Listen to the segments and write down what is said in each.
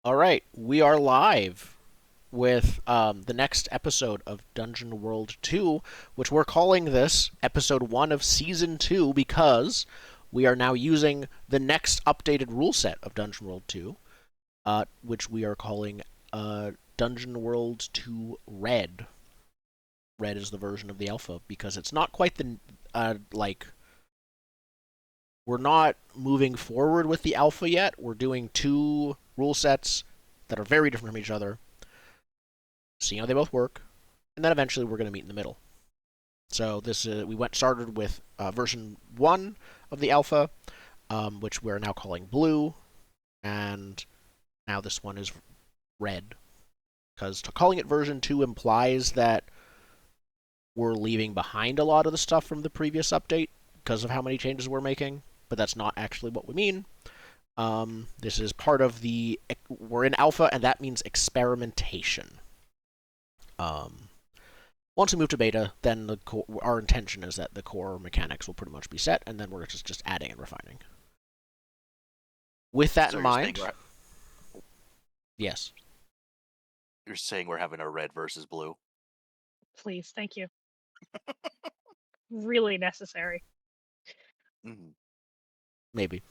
All right, we are live with the next episode of Dungeon World 2, which we're calling this episode 1 of Season 2 because we are now using the next updated rule set of Dungeon World 2, which we are calling Dungeon World 2 Red. Red is the version of the alpha because it's not quite the, we're not moving forward with the alpha yet. We're doing two rule sets that are very different from each other, seeing how they both work, and then eventually we're going to meet in the middle. So we started with version 1 of the alpha, which we're now calling blue, and now this one is red. Because calling it version 2 implies that we're leaving behind a lot of the stuff from the previous update because of how many changes we're making, but that's not actually what we mean. This is part of we're in alpha, and that means experimentation. Once we move to beta, then our intention is that the core mechanics will pretty much be set, and then we're just adding and refining. With that in mind, yes. You're saying we're having a red versus blue? Please, thank you. Really necessary. Mm-hmm. Maybe.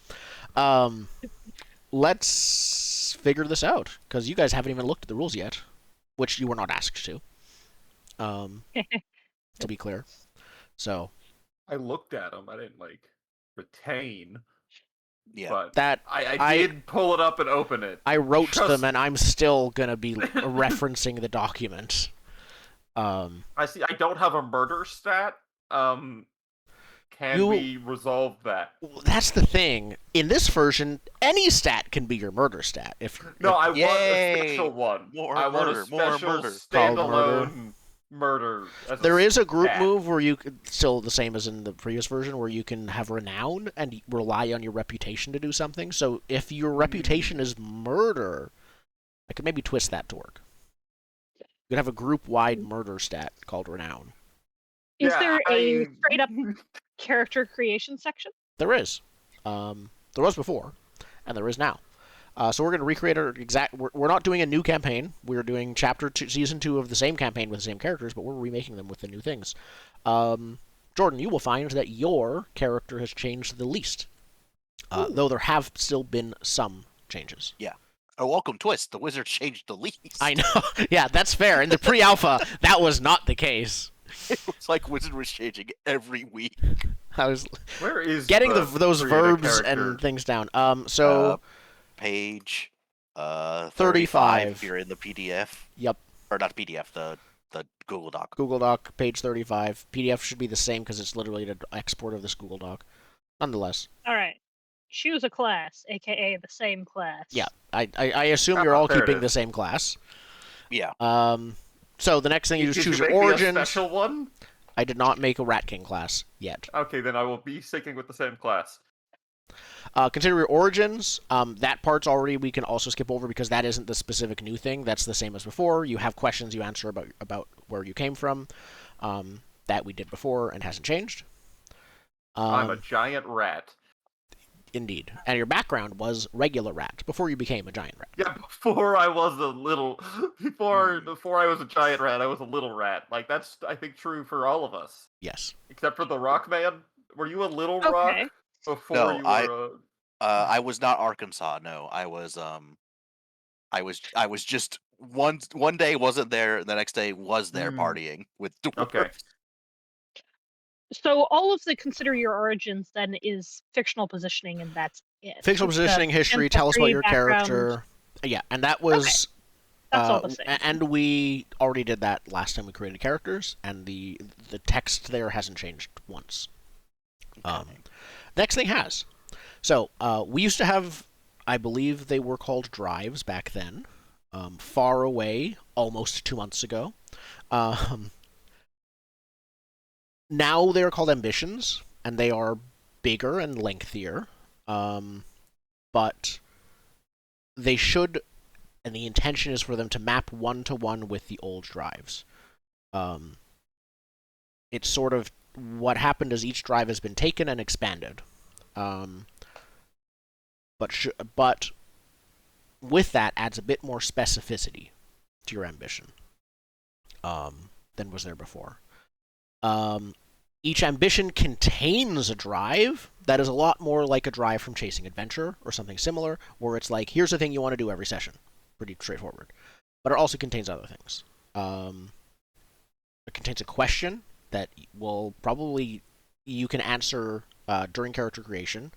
Let's figure this out, because you guys haven't even looked at the rules yet, which you were not asked to. To be clear. So I looked at them. I didn't retain. Yeah, but that I did pull it up and open it. I wrote them, and I'm still gonna be referencing the document. I see. I don't have a murder stat. Can we resolve that? That's the thing. In this version, any stat can be your murder stat. I want a special one. I want a special standalone murder. There is a group move where you could, still the same as in the previous version, where you can have renown and rely on your reputation to do something. So if your reputation is murder, I could maybe twist that to work. You could have a group-wide murder stat called renown. Is there a straight-up character creation section? There is. There was before, and there is now. So we're going to recreate our exact. We're not doing a new campaign. We're doing season 2 of the same campaign with the same characters, but we're remaking them with the new things. Jordan, you will find that your character has changed the least, though there have still been some changes. Yeah. A welcome twist. The wizard changed the least. I know. Yeah, that's fair. In the pre-alpha, that was not the case. It was like wizard was changing every week. I was Where is getting those verbs and things down. Page 35 if you're in the PDF. Yep. Or not PDF, the Google Doc. Google Doc, page 35. PDF should be the same because it's literally an export of this Google Doc. Nonetheless. All right. Choose a class, aka the same class. Yeah, I assume you're all keeping the same class. Yeah. So the next thing you choose your origins. A special one? I did not make a Rat King class yet. Okay, then I will be sticking with the same class. Consider your origins. That part's already we can also skip over because that isn't the specific new thing. That's the same as before. You have questions you answer about where you came from. That we did before and hasn't changed. I'm a giant rat. Indeed. And your background was regular rat before you became a giant rat. Yeah, before I was a little before I was a giant rat, I was a little rat. Like that's I think true for all of us. Yes. Except for the rock man. Were you a little rock before you were I was not Arkansas, no. I was just one day wasn't there, the next day was there partying with dwarves. Okay. So all of the consider your origins then is fictional positioning, and that's it. Fictional positioning, history, tell us about your character. Yeah, and that was. Okay. That's all the same. And we already did that last time we created characters, and the text there hasn't changed once. Okay. Next thing has. So we used to have, I believe they were called drives back then. Far away, almost 2 months ago. Now they are called ambitions, and they are bigger and lengthier. But they should, and the intention is for them to map one-to-one with the old drives. It's sort of what happened is each drive has been taken and expanded. But with that adds a bit more specificity to your ambition than was there before. Each ambition contains a drive that is a lot more like a drive from Chasing Adventure or something similar, where it's like, here's the thing you want to do every session. Pretty straightforward. But it also contains other things. It contains a question that will probably you can answer during character creation.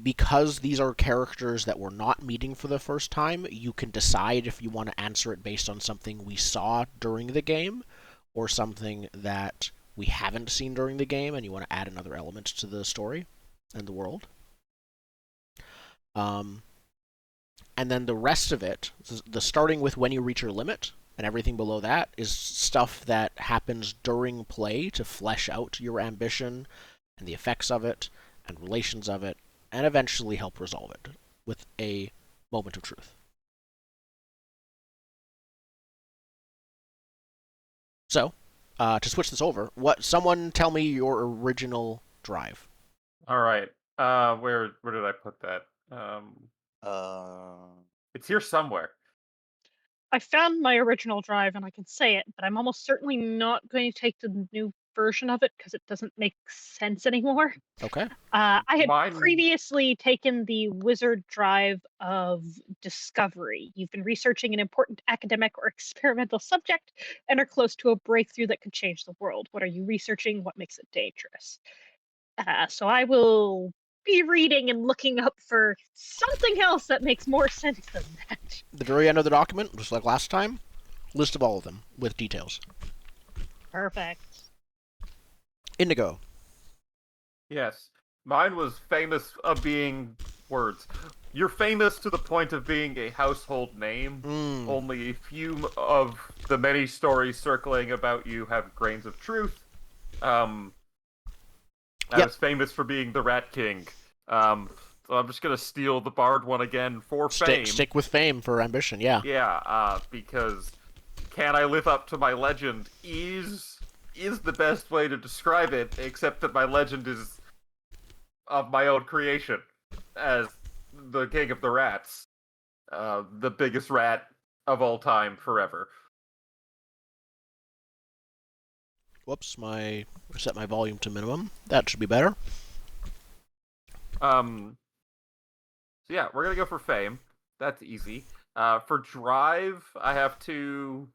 Because these are characters that we're not meeting for the first time, you can decide if you want to answer it based on something we saw during the game or something that we haven't seen during the game and you want to add another element to the story and the world. And then the rest of it, the starting with when you reach your limit and everything below that, is stuff that happens during play to flesh out your ambition and the effects of it and relations of it, and eventually help resolve it with a moment of truth. So, to switch this over, someone tell me your original drive. All right. Where did I put that? It's here somewhere. I found my original drive and I can say it, but I'm almost certainly not going to take the new version of it because it doesn't make sense anymore. Okay. I had Mine- previously taken the wizard drive of discovery. You've been researching an important academic or experimental subject and are close to a breakthrough that could change the world. What are you researching? What makes it dangerous? So I will be reading and looking up for something else that makes more sense than that. The very end of the document, just like last time, list of all of them with details. Perfect. Indigo. Yes. Mine was famous of being words. You're famous to the point of being a household name. Only a few of the many stories circling about you have grains of truth. I was famous for being the Rat King. So I'm just gonna steal the Bard one again for fame. Stick with fame for ambition, yeah. Yeah, because can I live up to my legend is the best way to describe it, except that my legend is of my own creation as the King of the Rats. The biggest rat of all time forever. Whoops, set my volume to minimum. That should be better. So yeah, we're gonna go for fame. That's easy. For drive, I have to.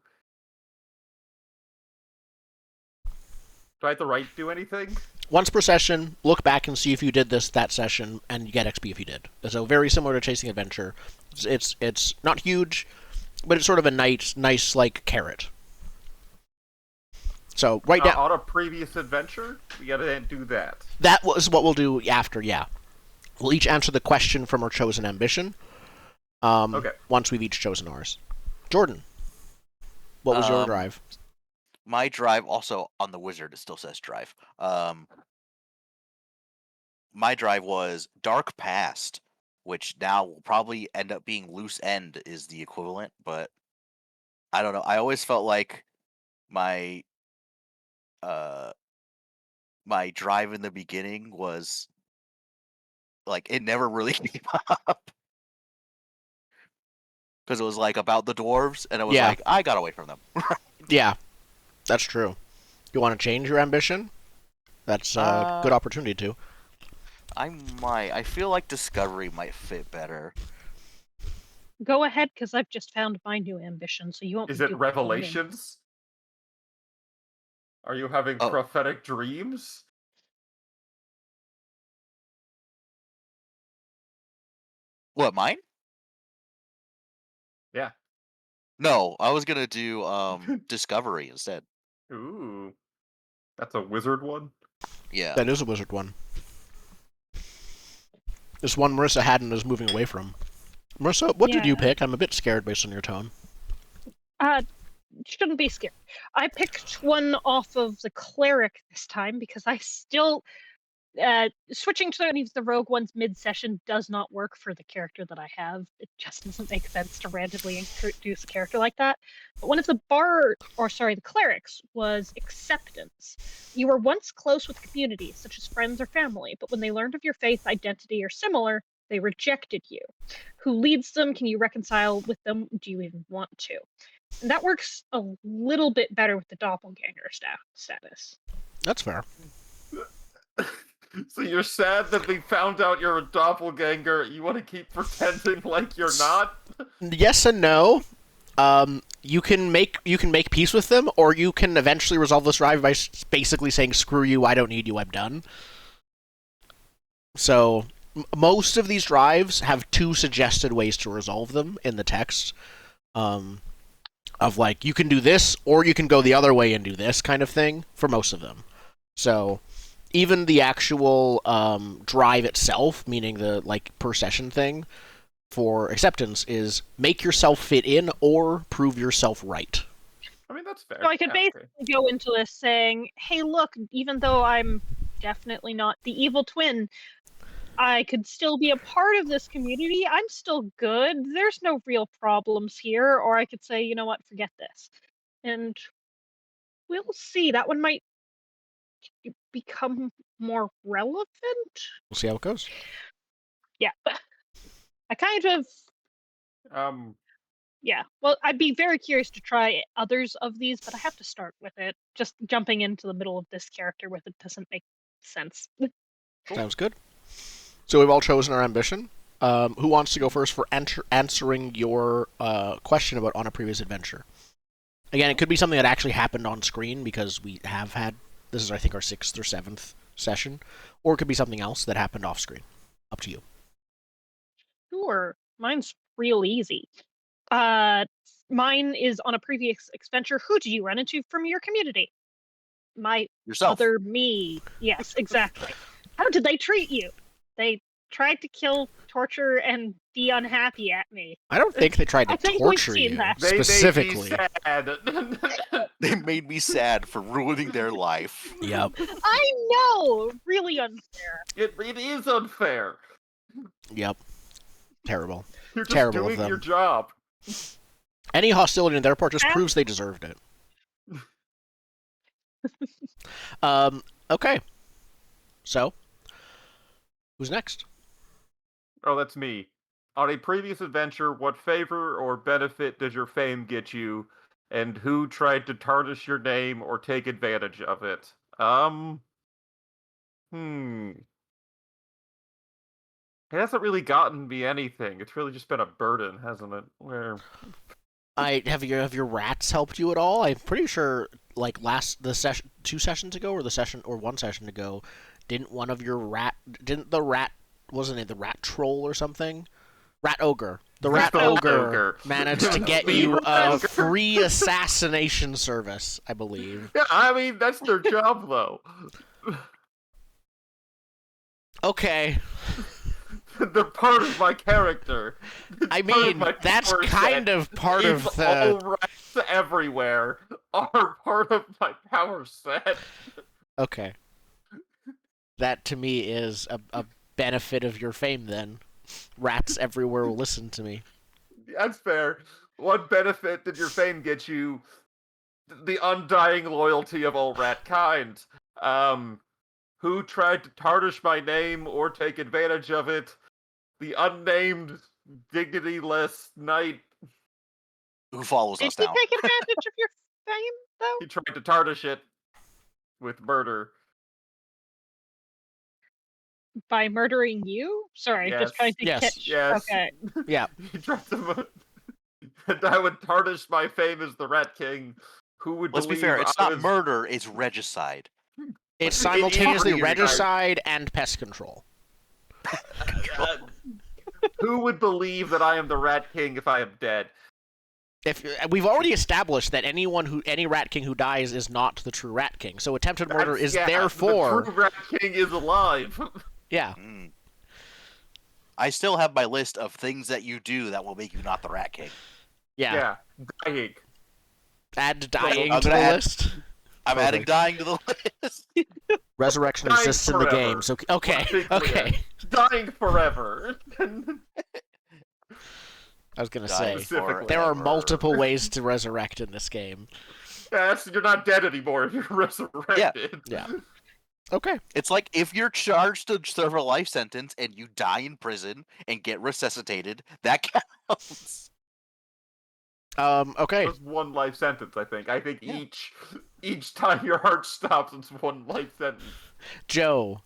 Do I have to do anything? Once per session, look back and see if you did that session, and you get XP if you did. So very similar to Chasing Adventure. It's not huge, but it's sort of a nice like carrot. So right down on a previous adventure, we gotta do that. That was what we'll do after. Yeah, we'll each answer the question from our chosen ambition. Okay. Once we've each chosen ours. Jordan, what was your drive? My drive, also on the wizard, it still says drive. My drive was Dark Past, which now will probably end up being Loose End is the equivalent, but I don't know. I always felt like my drive in the beginning was like it never really came up. Because it was like about the dwarves, and it was like I got away from them. Yeah, that's true. You want to change your ambition? That's a good opportunity to. I might. I feel like Discovery might fit better. Go ahead, because I've just found my new ambition, so you won't. Is it Revelations? Are you having prophetic dreams? What, mine? Yeah. No, I was gonna do Discovery instead. Ooh. That's a wizard one? Yeah. That is a wizard one. This one Marissa Haddon is moving away from. Marissa, what did you pick? I'm a bit scared based on your tone. Shouldn't be scared. I picked one off of the cleric this time because I still switching to any of the rogue ones mid-session does not work for the character that I have. It just doesn't make sense to randomly introduce a character like that. But one of the the clerics was acceptance. You were once close with communities, such as friends or family, but when they learned of your faith, identity, or similar, They rejected you. Who leads them? Can you reconcile with them? Do you even want to? And that works a little bit better with the doppelganger status. That's fair. So you're sad that they found out you're a doppelganger. You want to keep pretending like you're not? Yes and no. You can make peace with them, or you can eventually resolve this drive by basically saying, "Screw you! I don't need you. I'm done." So most of these drives have two suggested ways to resolve them in the text. Of like, you can do this, or you can go the other way and do this kind of thing for most of them. So even the actual drive itself, meaning the like per session thing for acceptance, is make yourself fit in or prove yourself right. I mean, that's fair. So I could Yeah, basically go into this saying, hey, look, even though I'm definitely not the evil twin, I could still be a part of this community. I'm still good. There's no real problems here. Or I could say, you know what, forget this. And we'll see. That one might become more relevant. We'll see how it goes. Yeah. I kind of, yeah. Well, I'd be very curious to try others of these, but I have to start with it. Just jumping into the middle of this character with it doesn't make sense. Sounds good. So we've all chosen our ambition. Who wants to go first for answering your question about on a previous adventure? Again, it could be something that actually happened on screen because we have had, this is I think our 6th or 7th session, or it could be something else that happened off screen. Up to you. Sure. Mine's real easy. Mine is on a previous adventure. Who did you run into from your community? My Yourself. other me. Yes, exactly. How did they treat you? They tried to kill, torture, and be unhappy at me. I don't think they tried to I think we've torture seen you that. they specifically. made me sad. They made me sad for ruining their life. Yep. I know! Really unfair. It is unfair. Yep. Terrible. You're just Terrible of doing them. your job. Any hostility on their part just Ah. proves they deserved it. Okay. So, who's next? Oh, that's me. On a previous adventure, what favor or benefit does your fame get you, and who tried to tarnish your name or take advantage of it? It hasn't really gotten me anything. It's really just been a burden, hasn't it? Where Have your rats helped you at all? I'm pretty sure, like the session, 2 sessions ago, or the session, or 1 session ago, didn't the rat, wasn't it the rat troll or something? Rat ogre. The rat ogre managed to get you a free assassination service, I believe. yeah, I mean that's their job though. Okay. They're part of my character. I Part of mean, my that's power kind set. of part If of all the. rats everywhere are part of my power set. Okay. That to me is a benefit of your fame. Then, rats everywhere will listen to me. That's fair. What benefit did your fame get you? The undying loyalty of all rat kind. Who tried to tarnish my name or take advantage of it? The unnamed, dignityless knight. Who follows Did us he now? take advantage of your fame, though? He tried to tarnish it with murder. By murdering you? Sorry, Yes. just trying to Yes. catch. Yes. Okay. Yeah. He tried to. And I would tarnish my fame as the Rat King. Who would Let's be believe fair. It's I not was... murder. It's regicide. It's It is simultaneously really regicide and pest control. Who would believe that I am the Rat King if I am dead? If we've already established that any rat king who dies is not the true rat king, so attempted murder is Yeah, therefore the true Rat King is alive. yeah. Mm. I still have my list of things that you do that will make you not the Rat King. Yeah. Dying. Add dying I'm to the gonna add- list. I'm adding Perfect. dying to the list. Resurrection Dying exists in the forever. game, so okay, Let's be clear. okay. Dying forever. I was gonna Dying say Specifically. there are forever. multiple ways to resurrect in this game. Yes, you're not dead anymore. You're resurrected. Yeah. Okay. It's like if you're charged to serve a life sentence and you die in prison and get resuscitated, that counts. Okay. It's one life sentence, I think. I think Yeah. each time your heart stops, it's one life sentence. Joe,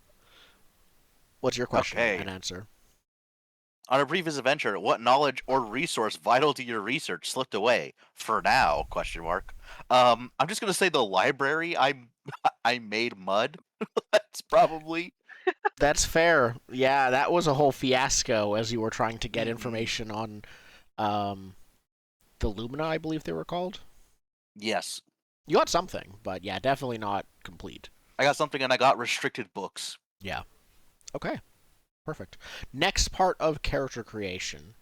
what's your question Okay. and answer? On a previous adventure, what knowledge or resource vital to your research slipped away? For now? Question mark. I'm just gonna say the library. I made mud. That's probably. That's fair. Yeah, that was a whole fiasco as you were trying to get Mhm. information on the Lumina, I believe they were called. Yes, You got something, but yeah, definitely not complete. I got something, and I got restricted books. Yeah. Okay. Perfect. Next part of character creation.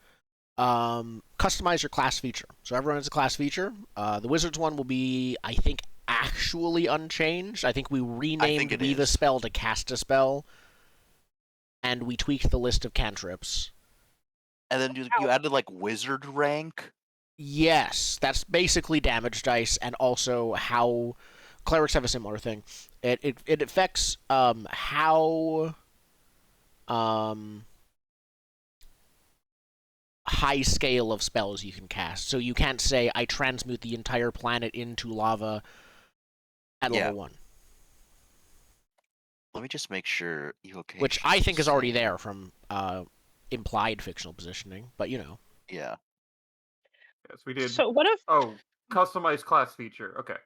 Customize your class feature. So everyone has a class feature. The wizard's one will be, I think, actually unchanged. I think we renamed it Weave a is. Spell to Cast a Spell, and we tweaked the list of cantrips. And then you added like wizard rank. Yes, that's basically damage dice, and also how clerics have a similar thing. It affects how high scale of spells you can cast. So you can't say I transmute the entire planet into lava at Yeah. level 1, Let me just make sure evocation. which I think is already there from implied fictional positioning. But you know, Yeah. Yes, we did. So one of Oh, customized class feature. Okay.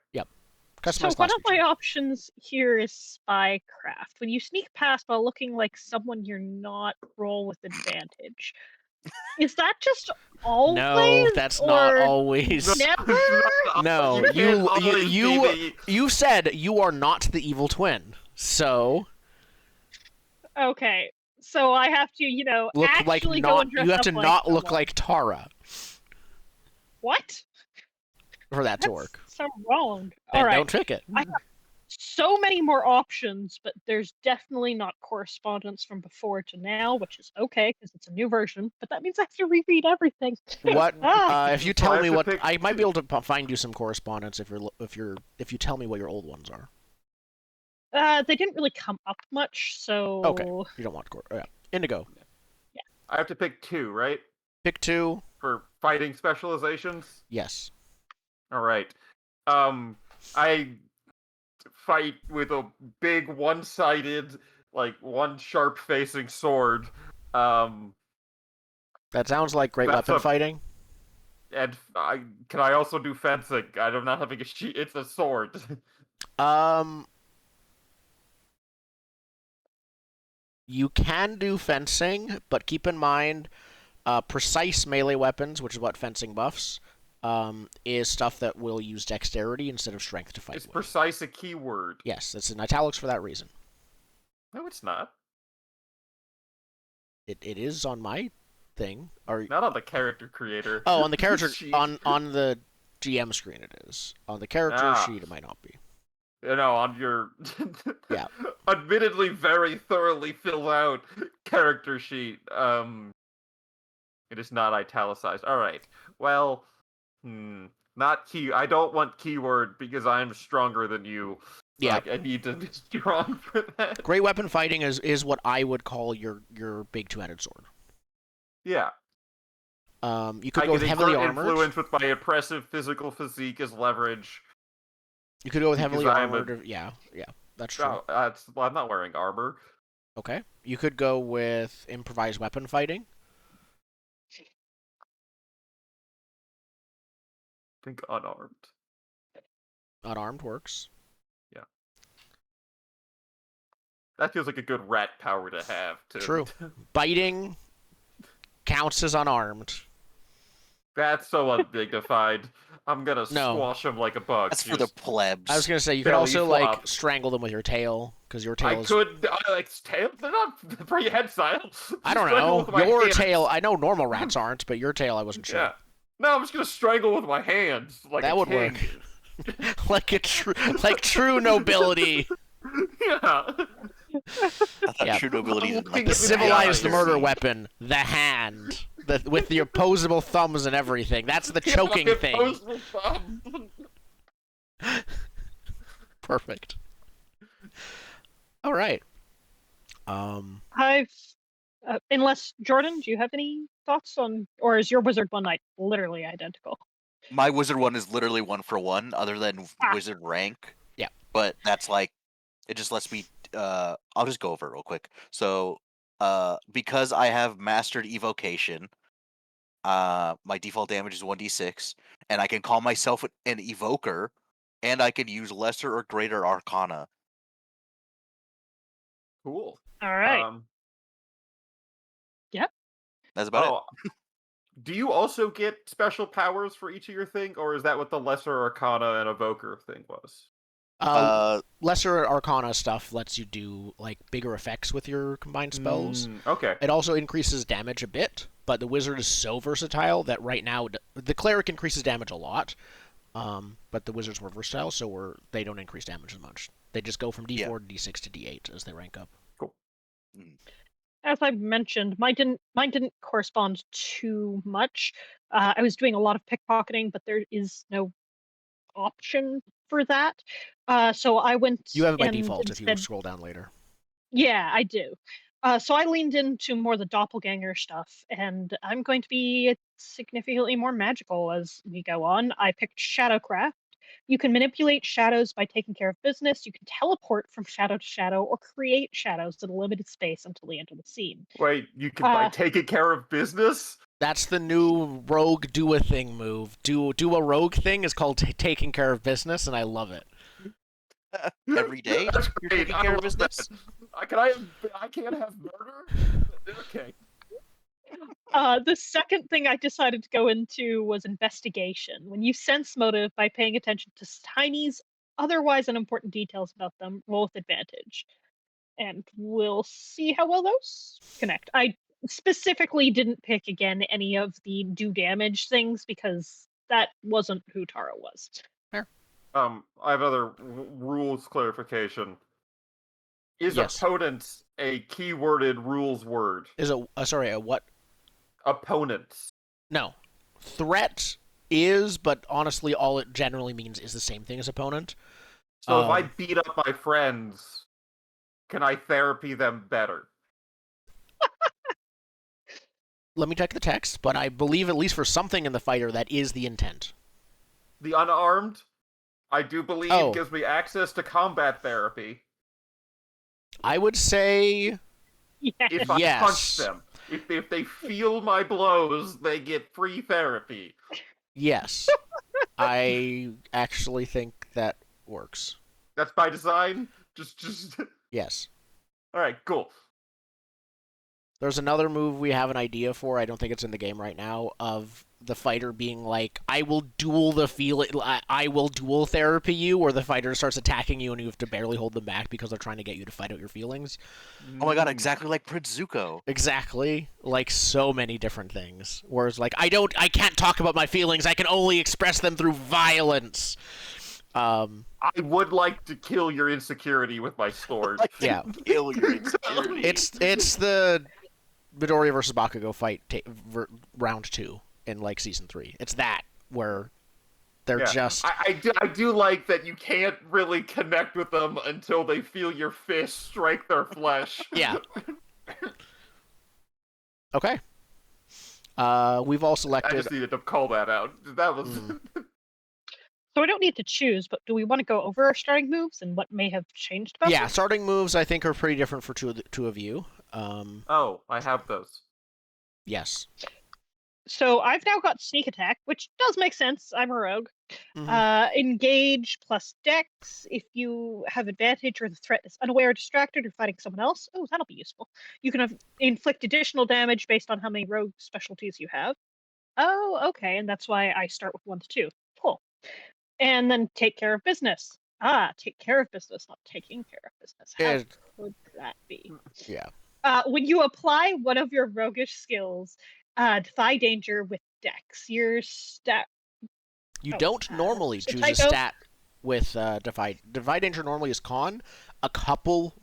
customized so one class of my feature. options here is spycraft. When you sneak past while looking like someone you're not, roll with advantage. Is that just always? No, that's not or always. never? No, can't you always be you said you are not the evil twin. So Okay, so I have to, look like actually go not. and dress You have up to like not look someone. like Tara What? for that to That's work. so wrong. And All right, don't trick it. I have so many more options, but there's definitely not correspondence from before to now, which is okay because it's a new version. But that means I have to reread everything. What if you So tell I have me to what pick I might be two. able to find you some correspondence if you tell me what your old ones are. They didn't really come up much, so Okay. You don't want yeah. Indigo. I have to pick two, right? Pick 2. For fighting specializations. Yes. All right. I fight with a big one-sided, like one sharp-facing sword. That sounds like great That's weapon a- fighting. And can I also do fencing? I'm not having a sheet. It's a sword. You can do fencing, but keep in mind, precise melee weapons, which is what fencing buffs, is stuff that will use dexterity instead of strength to fight Is with. precise a keyword? Yes, it's in italics for that reason. No, it's not. It is on my thing. Or Not on the character creator. oh, on the character Sheet. on the GM screen it is. On the character Ah. sheet it might not be. You know, on your Yeah. admittedly very thoroughly filled out character sheet. It is not italicized. All right. Well, not key. I don't want keyword because I'm stronger than you. Yeah. Like, I need to be strong for that. Great weapon fighting is what I would call your big two-handed sword. Yeah. You could I go with can heavily exert armored. influence with my impressive physical physique as leverage. You could go with heavily because I'm a- armored. Yeah, that's true. Oh, well, I'm not wearing armor. Okay. You could go with improvised weapon fighting. I think unarmed. Unarmed works. That feels like a good rat power to have. True. Biting counts as unarmed. That's so undignified. I'm gonna No. squash him like a bug. That's for the Just- plebs. I was gonna say you could Belly also flop. like strangle them with your tail because your I tail is. could like tail. They're not prehensile. I don't Strangle know. with my Your hands. tail. I know normal rats aren't, but your tail I wasn't sure. Yeah. No, I'm just gonna strangle with my hands like That a would king. work. like true nobility. Yeah. I thought Yeah. true nobility is Looking like at the Civilized beyond murder your- weapon, the hand, with the opposable thumbs and everything. That's the choking My thing. opposable thumb. Perfect. All right. I've unless Jordan, do you have any thoughts on, or is your wizard one night literally identical? My wizard one is literally 1-for-1, other than Ah. wizard rank. Yeah. But that's like, it just lets me. I'll just go over it real quick. So, because I have mastered evocation, my default damage is 1d6, and I can call myself an evoker, and I can use lesser or greater arcana. Cool. All right. That's about it. Oh, do you also get special powers for each of your thing, or is that what the Lesser Arcana and Evoker thing was? Lesser Arcana stuff lets you do like bigger effects with your combined spells. Okay. It also increases damage a bit, but the wizard is so versatile that right now the cleric increases damage a lot, but the wizard's more versatile, so they don't increase damage as much. They just go from D4 to D6 to D8 as they rank up. Cool. As I mentioned, mine didn't correspond too much. I was doing a lot of pickpocketing, but there is no option for that. So I went. You have it by and default if you instead- scroll down later. Yeah, I do. So I leaned into more the doppelganger stuff, and I'm going to be significantly more magical as we go on. I picked Shadowcraft. You can manipulate shadows by taking care of business. You can teleport from shadow to shadow or create shadows in a limited space until they enter the scene. Wait, you can by taking care of business? That's the new rogue do a thing move. Do a rogue thing is called taking care of business, and I love it. Every day, That's you're great. taking I care of love that. business. I can't have murder? Okay. The second thing I decided to go into was investigation. When you sense motive by paying attention to tiny, otherwise unimportant details about them, roll with advantage. And we'll see how well those connect. I specifically didn't pick, again, any of the do damage things because that wasn't who Tara was. I have other rules clarification. Is Yes. opponents a keyworded rules word? Is a what? Opponents. No. Threat is, but honestly, all it generally means is the same thing as opponent. So if I beat up my friends, can I therapy them better? Let me check the text, but I believe at least for something in the fighter that is the intent. The unarmed, I do believe, Oh. gives me access to combat therapy. I would say Yeah. If I Yes. punch them. If they feel my blows, they get free therapy. yes. I actually think that works. That's by design? Just Yes. Alright, cool. There's another move we have an idea for. I don't think it's in the game right now. Of the fighter being like, "I will duel I will duel therapy you," or the fighter starts attacking you and you have to barely hold them back because they're trying to get you to fight out your feelings. Oh my god, exactly like Prince Zuko. Exactly, like so many different things. Whereas, like, I can't talk about my feelings. I can only express them through violence. I would like to kill your insecurity with my sword. Like, Yeah. kill your insecurity. It's the Midoriya versus Bakugo fight round 2 in like season 3. It's that where they're Yeah. just I do like that you can't really connect with them until they feel your fist strike their flesh. yeah. Okay. We've all I selected. just needed to call that out. That was So we don't need to choose, but do we want to go over our starting moves and what may have changed about Yeah, them? starting moves I think are pretty different for two of you. Oh, I have those. Yes. So I've now got sneak attack, which does make sense. I'm a rogue. Mhm. Engage plus dex if you have advantage or the threat is unaware, distracted, or fighting someone else. Oh, that'll be useful. You can inflict additional damage based on how many rogue specialties you have. Oh, okay, and that's why I start with 1 to 2. Cool. And then take care of business. Take care of business, not taking care of business. How It- could that be? yeah. When you apply one of your roguish skills, defy danger with dex, your stat. You Oh, don't normally just a choose a typo. stat with Defy danger normally is con. A couple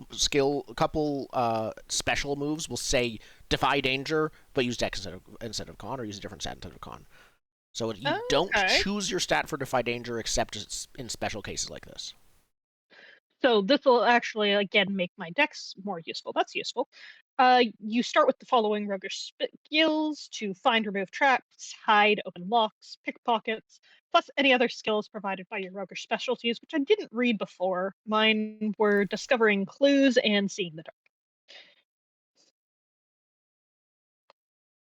special moves will say defy danger, but use dex instead of con, or use a different stat instead of con. So you don't Okay. choose your stat for defy danger except in special cases like this. So this will actually again make my decks more useful. That's useful. You start with the following roguish skills to find, remove traps, hide, open locks, pickpockets, plus any other skills provided by your roguish specialties, which I didn't read before. Mine were discovering clues and seeing the dark.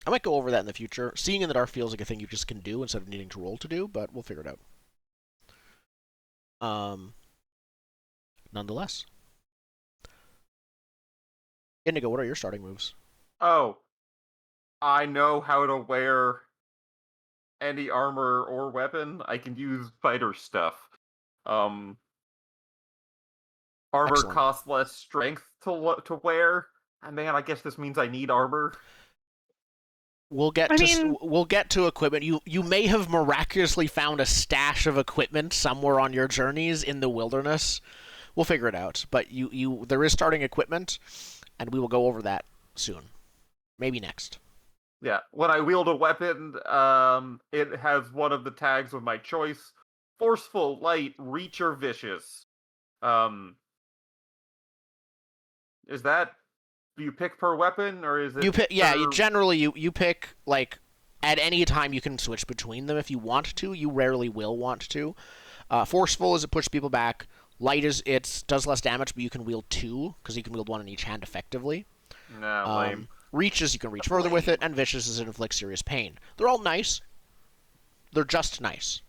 I might go over that in the future. Seeing in the dark feels like a thing you just can do instead of needing to roll to do, but we'll figure it out. Nonetheless. Indigo, what are your starting moves? Oh, I know how to wear any armor or weapon. I can use fighter stuff. Armor Excellent. costs less strength to wear. Man, I guess this means I need armor. We'll get to equipment. You may have miraculously found a stash of equipment somewhere on your journeys in the wilderness. We'll figure it out. But there is starting equipment, and we will go over that soon. Maybe next. Yeah, when I wield a weapon, it has one of the tags of my choice: forceful, light, reach, or vicious. Is that, do you pick per weapon, or is it? You pick, yeah. per... Generally, you pick like at any time you can switch between them if you want to. You rarely will want to. Forceful is it pushes people back. Light is it does less damage, but you can wield two because you can wield one in each hand effectively. Nah, lame. Reach is you can reach further with it, and vicious is it inflicts serious pain. They're all nice. They're just nice.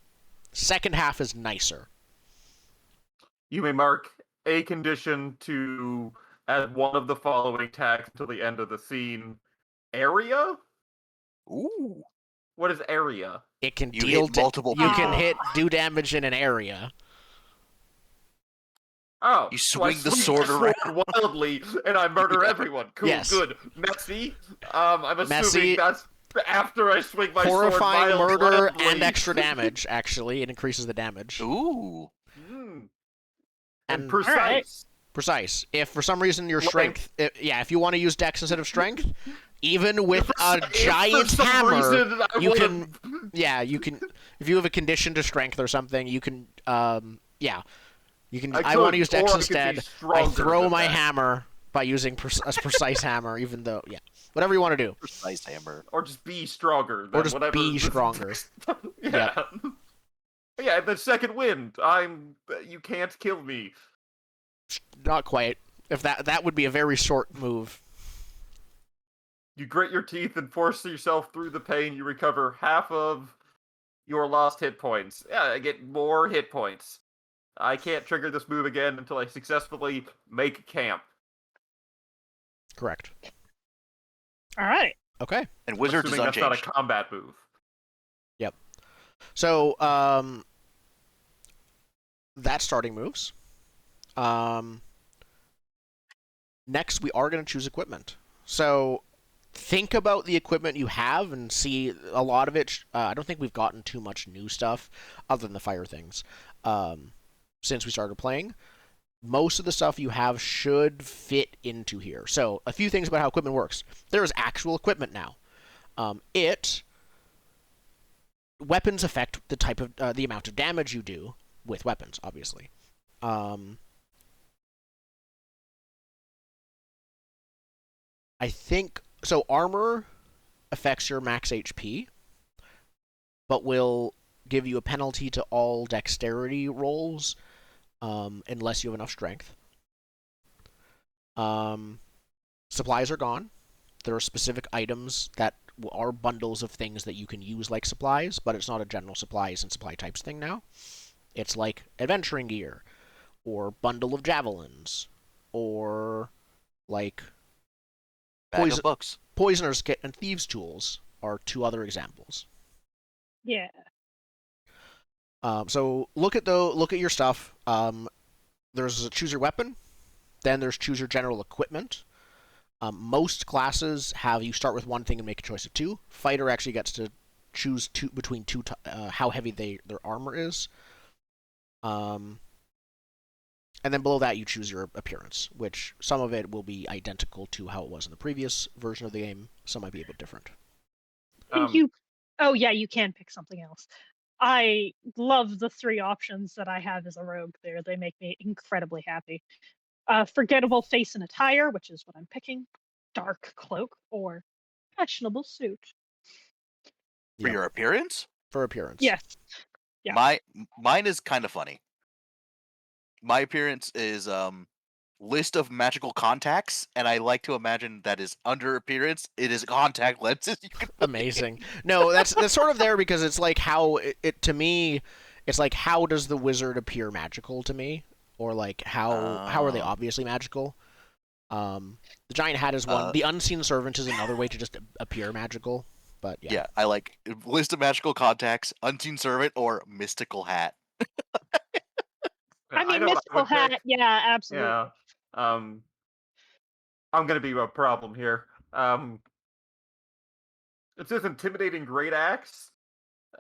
Second half is nicer. You may mark a condition to add one of the following tags until the end of the scene. Area? Ooh. What is area? It can You deal hit multiple You can people. do damage in an area. Oh, You so I swing the sword wildly, and I murder everyone. Cool, Yes. good. Messy. I'm assuming Messy, that's after I swing my horrifying sword. murder wildly. and extra damage. Actually, it increases the damage. Ooh. And And precise. Alright. precise. If for some reason your Like- strength, if you want to use dex instead of strength, even with a If for giant some hammer, reason I you would've- can. Yeah, you can. If you have a condition to strength or something, you can. You can. I want to use or dex I could be instead. I stronger throw than my that. hammer by using a precise hammer, even though whatever you want to do. Precise hammer. Or just be stronger. Than Or just whatever. be stronger. Yeah. Yeah, the second wind. You can't kill me. Not quite. If that would be a very short move. You grit your teeth and force yourself through the pain. You recover half of your lost hit points. Yeah, I get more hit points. I can't trigger this move again until I successfully make camp. Correct. All right. Okay. And wizards is Assuming that's unchanged. not a combat move. So, that's starting moves. Next, we are going to choose equipment. So, think about the equipment you have and see a lot of it. I don't think we've gotten too much new stuff other than the fire things since we started playing. Most of the stuff you have should fit into here. So, a few things about how equipment works. There is actual equipment now. Weapons affect the type of the amount of damage you do with weapons, obviously. I think so. Armor affects your max HP, but will give you a penalty to all dexterity rolls unless you have enough strength. Supplies are gone. There are specific items that are bundles of things that you can use like supplies, but it's not a general supplies and supply types thing now. It's like adventuring gear, or bundle of javelins, or like Bag of books. poisoner's kit and thieves' tools are two other examples. Yeah. So look at your stuff. There's a choose your weapon, then there's choose your general equipment. Most classes have you start with one thing and make a choice of two. Fighter actually gets to choose between two how heavy their armor is. And then below that you choose your appearance, which some of it will be identical to how it was in the previous version of the game. Some might be a bit different. I think you. Oh yeah, you can pick something else. I love the 3 options that I have as a rogue there. They make me incredibly happy. Forgettable face and attire, which is what I'm picking. Dark cloak or fashionable suit. For Yep. your appearance? For appearance. Yes. Yeah. Mine is kind of funny. My appearance is list of magical contacts, and I like to imagine that is under appearance. It is contact lenses. You can Amazing. No, that's sort of there because it's like how it to me, it's like how does the wizard appear magical to me, or like how are they Oh. obviously magical? The giant hat is one. The unseen servant is another way to just appear magical. But yeah. Yeah, I like list of magical contacts, unseen servant, or mystical hat. I mean, know what mystical would pick. hat. Yeah, absolutely. Yeah. I'm gonna be a problem here. It says intimidating great axe.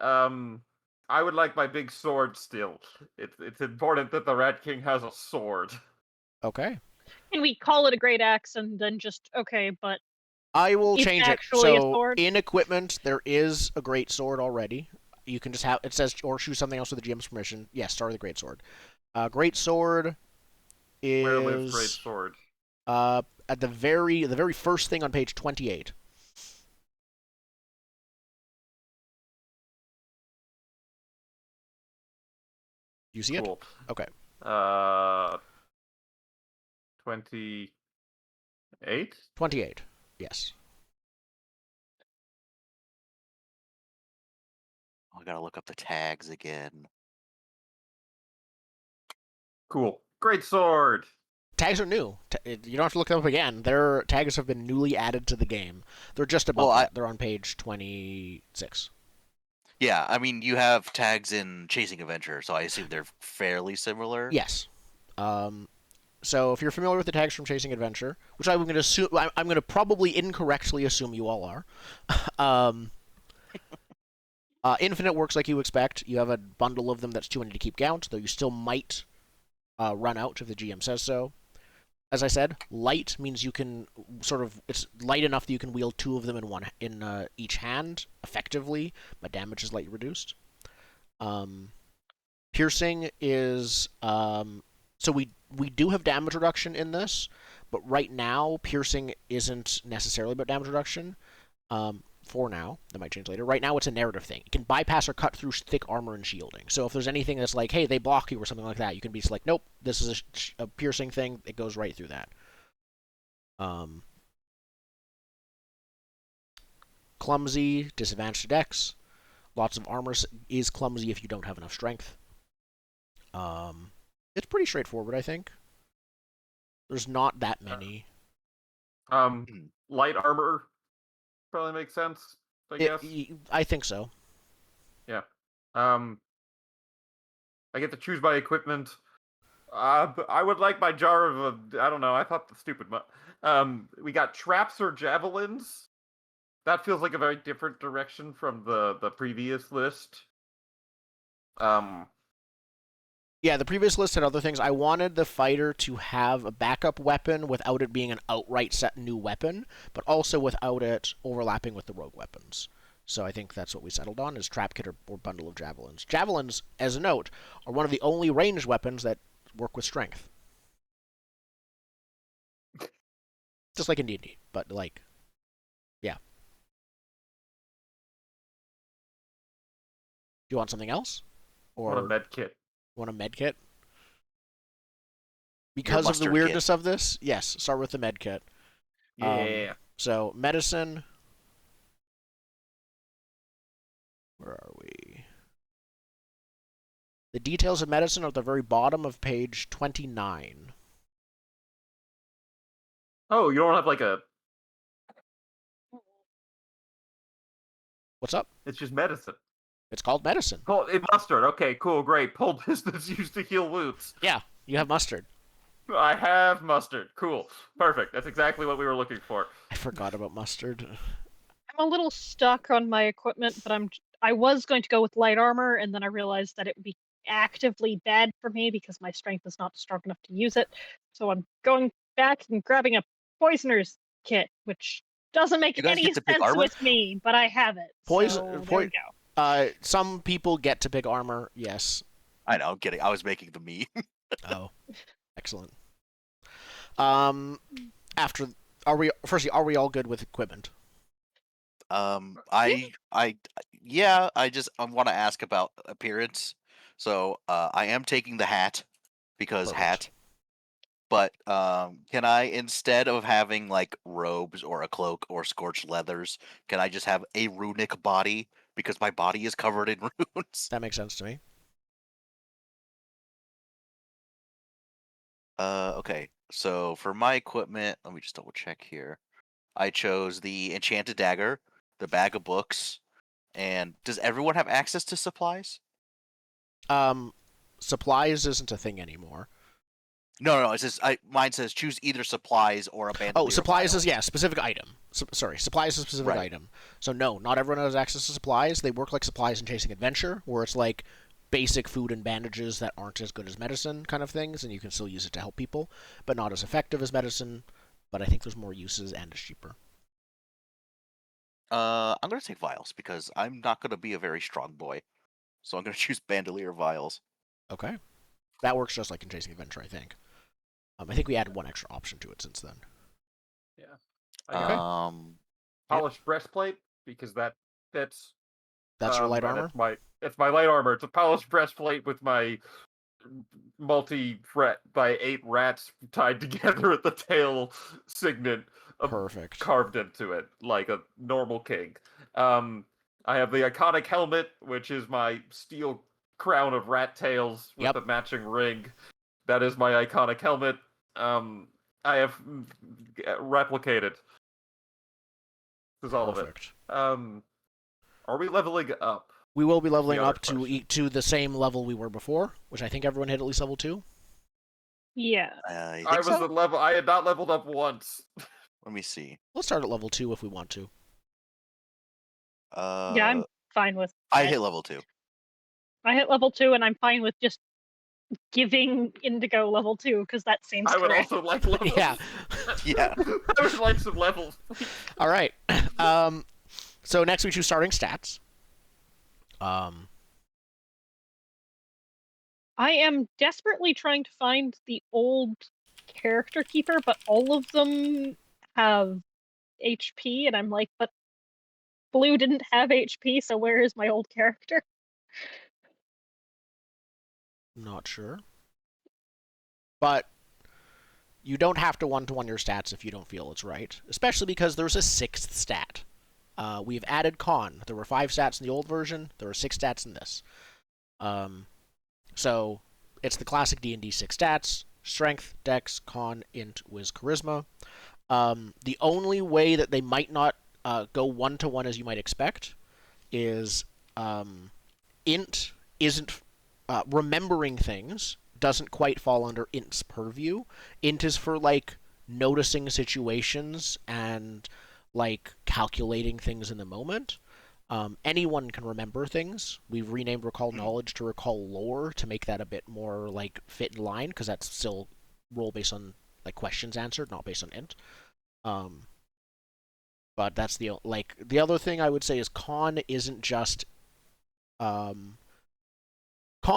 I would like my big sword still. It's important that the Rat King has a sword. Okay. Can we call it a great axe and then just okay? But I will It's change it. actually a So sword? in equipment, there is a great sword already. You can just have it says or choose something else with the GM's permission. Yes, start with a great sword. Great sword Where lives great is sword? at the very first thing on page 28. You see it? Cool. Okay. 28. 28. Yes. I gotta look up the tags again. Cool. Great sword. Tags are new. You don't have to look them up again. Their tags have been newly added to the game. They're just above Well, that. They're on page 26. Yeah, I mean you have tags in Chasing Adventure, so I assume they're fairly similar. Yes. So if you're familiar with the tags from Chasing Adventure, which I'm going to assume, I'm going to probably incorrectly assume you all are. Infinite works like you expect. You have a bundle of them that's 200 to keep count, though you still might run out if the GM says so. As I said, light means you can it's light enough that you can wield 2 of them in each hand effectively, but damage is lightly reduced. Piercing is so we do have damage reduction in this, but right now piercing isn't necessarily about damage reduction. For now, that might change later. Right now, it's a narrative thing. It can bypass or cut through thick armor and shielding. So if there's anything that's like, hey, they block you or something like that, you can be just like, nope, this is a piercing thing. It goes right through that. Clumsy, disadvantage to dex. Lots of armor is clumsy if you don't have enough strength. It's pretty straightforward, I think. There's not that many. Light armor probably makes sense, I guess. I think so. Yeah. I get to choose my equipment. I would like my jar of I don't know. I thought the stupid. We got traps or javelins. That feels like a very different direction from the previous list. Yeah, the previous list had other things. I wanted the fighter to have a backup weapon without it being an outright set new weapon, but also without it overlapping with the rogue weapons. So I think that's what we settled on, is trap kit or bundle of javelins. Javelins, as a note, are one of the only ranged weapons that work with strength. Just like in D&D, but like, yeah. Do you want something else? Or What a med kit. want a med kit? Because of the mustard weirdness of this, yes, start with the med kit. Yeah. So, medicine. Where are we? The details of medicine are at the very bottom of page 29. Oh, you don't have like a. What's up? It's just medicine. It's called medicine. Mustard. Okay, cool, great. Poultice used to heal wounds. Yeah, you have mustard. I have mustard. Cool. Perfect. That's exactly what we were looking for. I forgot about mustard. I'm a little stuck on my equipment, but I was going to go with light armor, and then I realized that it would be actively bad for me because my strength is not strong enough to use it. So I'm going back and grabbing a poisoner's kit, which doesn't make You guys any get to pick sense armor? with me, but I have it. So there we go. Some people get to pick armor. Yes. I know, I'm kidding. I was making the me. Oh, excellent. After are we? Firstly, are we all good with equipment? Yeah, I want to ask about appearance. So, I am taking the hat because Perfect. hat. But can I, instead of having like robes or a cloak or scorched leathers, can I just have a runic body because my body is covered in runes? That makes sense to me. Okay. So for my equipment, let me just double check here. I chose the enchanted dagger, the bag of books, and does everyone have access to supplies? Supplies isn't a thing anymore. No. It says mine says choose either supplies or a bandolier. Oh, supplies vial. is specific item. Sorry, supplies is a specific Right. item. So no, not everyone has access to supplies. They work like supplies in Chasing Adventure, where it's like basic food and bandages that aren't as good as medicine kind of things, and you can still use it to help people, but not as effective as medicine. But I think there's more uses and it's cheaper. I'm gonna take vials because I'm not gonna be a very strong boy, so I'm gonna choose bandolier vials. Okay, that works just like in Chasing Adventure, I think. I think we added one extra option to it since then. I got Okay. polished breastplate because that fits. That's your light and armor. It's my light armor. It's a polished breastplate with my multi-fret by 8 rats tied together at the tail signet Perfect. carved into it like a normal king. I have the iconic helmet, which is my steel crown of rat tails with Yep. the matching ring. That is my iconic helmet. I have replicated. This is all Perfect. of it. Are we leveling up? We will be leveling other up to the same level we were before, which I think everyone hit at least level 2. Yeah. I think I was so? at level. I had not leveled up once. Let me see. Let's start at level 2 if we want to. Yeah, I'm fine with I that. hit level 2. I hit level 2 and I'm fine with just giving Indigo level 2 because that seems I would correct. also like levels. Yeah. Yeah. I would like some levels. All right. So next we choose starting stats. I am desperately trying to find the old character keeper, but all of them have HP, and I'm like, but Blue didn't have HP, so where is my old character? Not sure. But you don't have to one-to-one your stats if you don't feel it's right, especially because there's a 6th stat. We've added con. There were 5 stats in the old version. There are 6 stats in this. So it's the classic D&D 6 stats: strength, dex, con, int, whiz, charisma. The only way that they might not go one-to-one as you might expect is int isn't remembering things doesn't quite fall under int's purview. Int is for like noticing situations and like calculating things in the moment. Anyone can remember things. We've renamed Recall Knowledge to Recall Lore to make that a bit more like fit in line, because that's still roll based on like questions answered, not based on int. But that's the other thing I would say is con isn't just con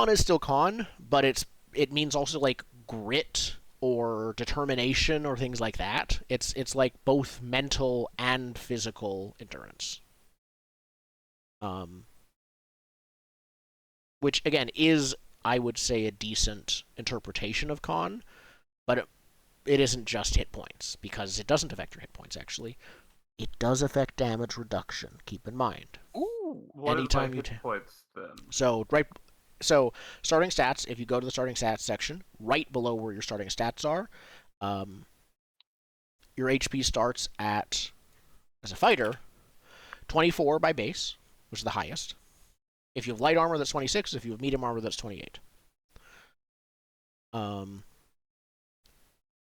is still con, but it means also like grit or determination or things like that. It's like both mental and physical endurance. Which again is, I would say, a decent interpretation of con, but it isn't just hit points, because it doesn't affect your hit points actually. It does affect damage reduction. Keep in mind. Ooh. What Anytime is my you hit points then? So starting stats, if you go to the starting stats section, right below where your starting stats are, your HP starts at, as a fighter, 24 by base, which is the highest. If you have light armor, that's 26. If you have medium armor, that's 28.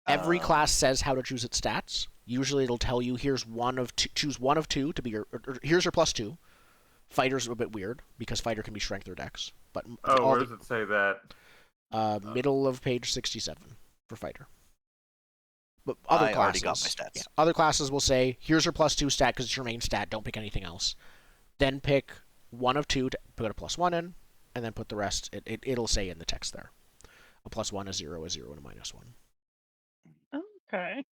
Every class says how to choose its stats. Usually it'll tell you here's choose one of two to be your, or here's your +2. Fighter's a bit weird because fighter can be strength or dex. But where does it say that? Middle of page 67 for fighter. But other I classes, already got my stats. Yeah, other classes will say here's your +2 stat because it's your main stat. Don't pick anything else. Then pick one of two to put a +1 in, and then put the rest. It'll say in the text there. A +1, a 0, a 0, and a -1. Okay.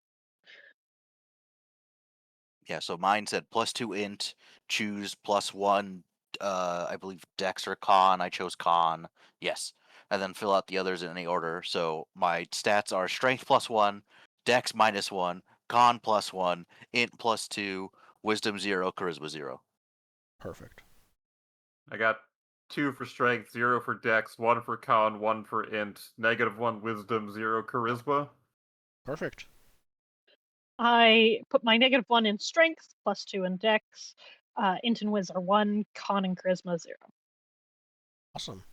Yeah, so mine said +2 int, choose +1, I believe Dex or Con. I chose Con. Yes. And then fill out the others in any order. So my stats are Strength +1, Dex -1, Con +1, Int +2, Wisdom 0, Charisma 0. Perfect. I got 2 for strength, 0 for dex, 1 for con, 1 for int, -1 wisdom, 0 charisma. Perfect. I put my -1 in strength, +2 in dex, int and wiz are 1, con and charisma 0. Awesome.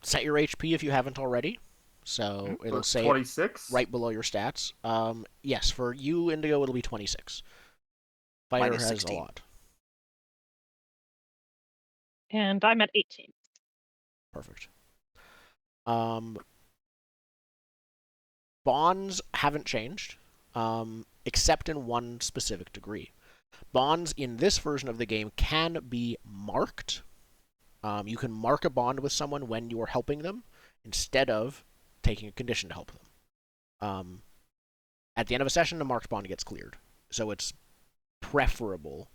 Set your HP if you haven't already. So it'll It's say 26. right below your stats. Yes, for you, Indigo, it'll be 26. Fighter Minus has 16. a lot. And I'm at 18. Perfect. Bonds haven't changed, except in one specific degree. Bonds in this version of the game can be marked. You can mark a bond with someone when you're helping them, instead of taking a condition to help them. At the end of a session, a marked bond gets cleared. So it's preferable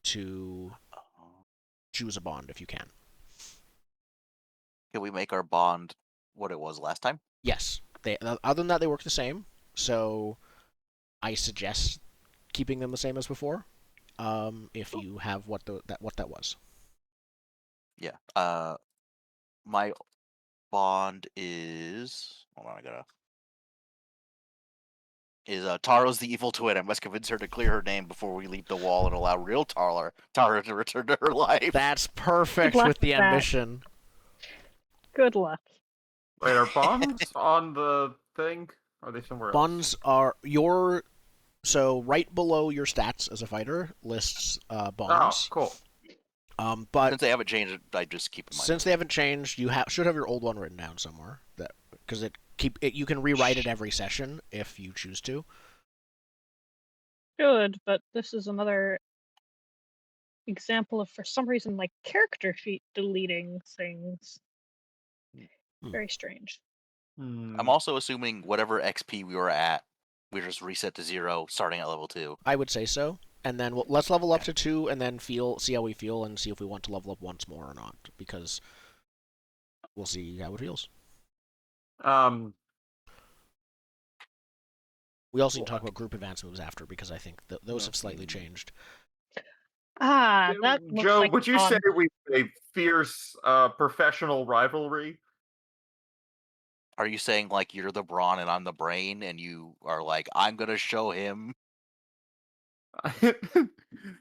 to choose a bond if you can. Can we make our bond what it was last time? Yes. Other than that, they work the same. So I suggest keeping them the same as before. If you have what that was. Yeah. My bond is. Hold on, I gotta. Tara's the evil twin. I must convince her to clear her name before we leave the wall and allow real Tara to return to her life. That's perfect luck with the with that. ambition. Good luck. Wait, are bonds on the thing? Or are they somewhere else? Bonds are so right below your stats as a fighter lists bonds. Oh, cool. But Since they haven't changed, I just keep in mind. since they haven't changed, you should have your old one written down somewhere. Because you can rewrite it every session if you choose to. Good, but this is another example of, for some reason, my character sheet deleting things. Very strange. I'm also assuming whatever XP we were at, we just reset to 0, starting at level 2. I would say so. And then let's level up to 2, and then see how we feel, and see if we want to level up once more or not. Because we'll see how it feels. We also need to talk about group advance moves after, because I think those have slightly changed. That looks Joe, like would you fun. say we have a fierce professional rivalry? Are you saying like you're the brawn and I'm the brain, and you are like, I'm gonna show him?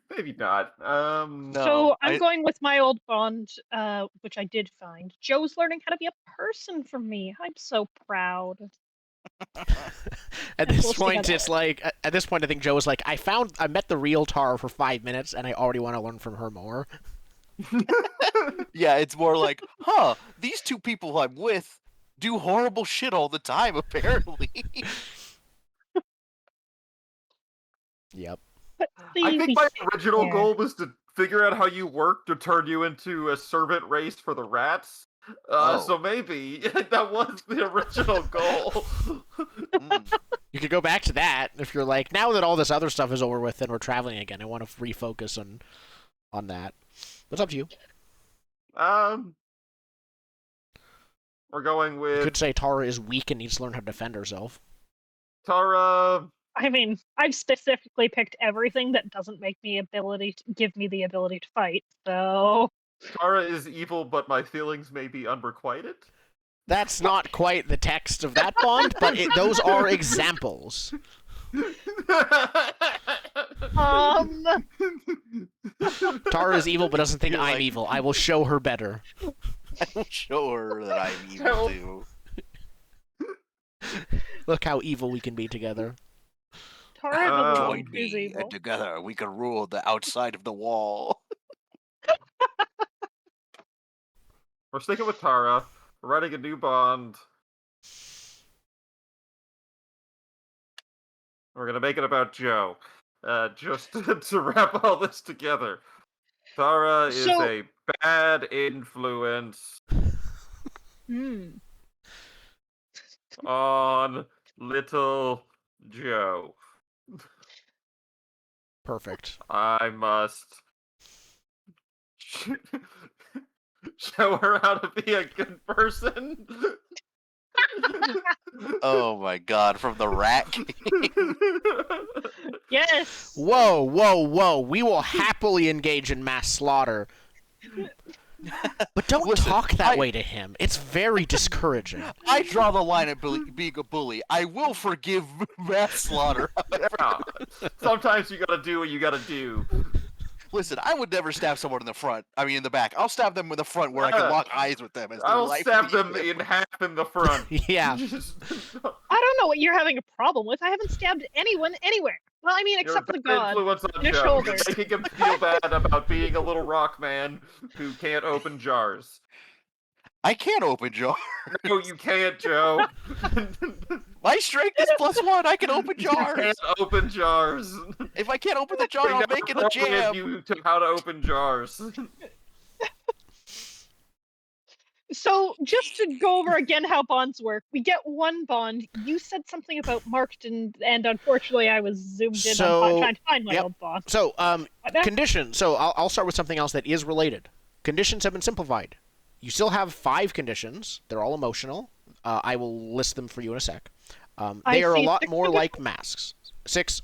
Maybe not. No. So I'm going with my old bond, which I did find. Joe's learning how to be a person for me. I'm so proud. At We'll this see how point, that it's like at this point, I think Joe was like, I met the real Tara for 5 minutes, and I already want to learn from her more. Yeah, it's more like, huh? These two people I'm with do horrible shit all the time, apparently. Yep. But I think my original yeah. goal was to figure out how you work to turn you into a servant race for the rats. So maybe that was the original goal. You could go back to that if you're like, now that all this other stuff is over with and we're traveling again, I want to refocus on that. What's up to you? We're going You with could say Tara is weak and needs to learn how to defend herself. Tara. I mean, I've specifically picked everything that doesn't give me the ability to fight. So Tara is evil, but my feelings may be unrequited. That's not quite the text of that bond, but those are examples. Tara is evil, but doesn't think I'm evil. I will show her better. I will show her that I'm evil too. Look how evil we can be together. Tara Join is me, evil. and together we can rule the outside of the wall. We're sticking with Tara. We're writing a new bond. We're gonna make it about Joe. Just to wrap all this together. Thara is So- a bad influence Hmm. on little Joe. Perfect. I must show her how to be a good person. Oh my god, from the Rat King. Yes. Whoa, whoa, whoa. We will happily engage in mass slaughter. But don't Listen, talk that I- way to him. It's very discouraging. I draw the line at being a bully. I will forgive mass slaughter. Yeah. Sometimes you gotta do what you gotta do. Listen, I would never stab someone in the front. I mean, in the back. I'll stab them in the front where I can lock eyes with them. As their I'll life stab leaves them me. in half in the front. Yeah. Just- I don't know what you're having a problem with. I haven't stabbed anyone anywhere. Well, I mean, You're a except for the bad god. influence on Your Joe. shoulder. You're making him feel bad about being a little rock man who can't open jars. I can't open jars. No, you can't, Joe. My strength is +1. I can open You jars. can't open jars. If I can't open the jar, We I'll never make it a programmed jam. you to how to open jars. So, just to go over again how bonds work, we get one bond. You said something about marked, and unfortunately, I was zoomed in So, on trying to find my yep. old bond. So, What now? conditions. So I'll start with something else that is related. Conditions have been simplified. You still have 5 conditions. They're all emotional. I will list them for you in a sec. I They are a see lot 6 more conditions. like masks. 6.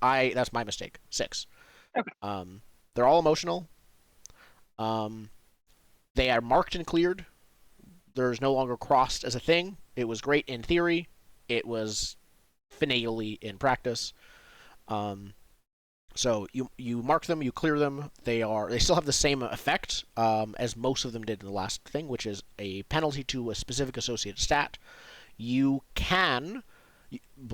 I. That's my mistake. 6. Okay. They're all emotional. They are marked and cleared. There's no longer crossed as a thing. It was great in theory. It was finale in practice. So you mark them, you clear them. They still have the same effect as most of them did in the last thing, which is a penalty to a specific associated stat. You can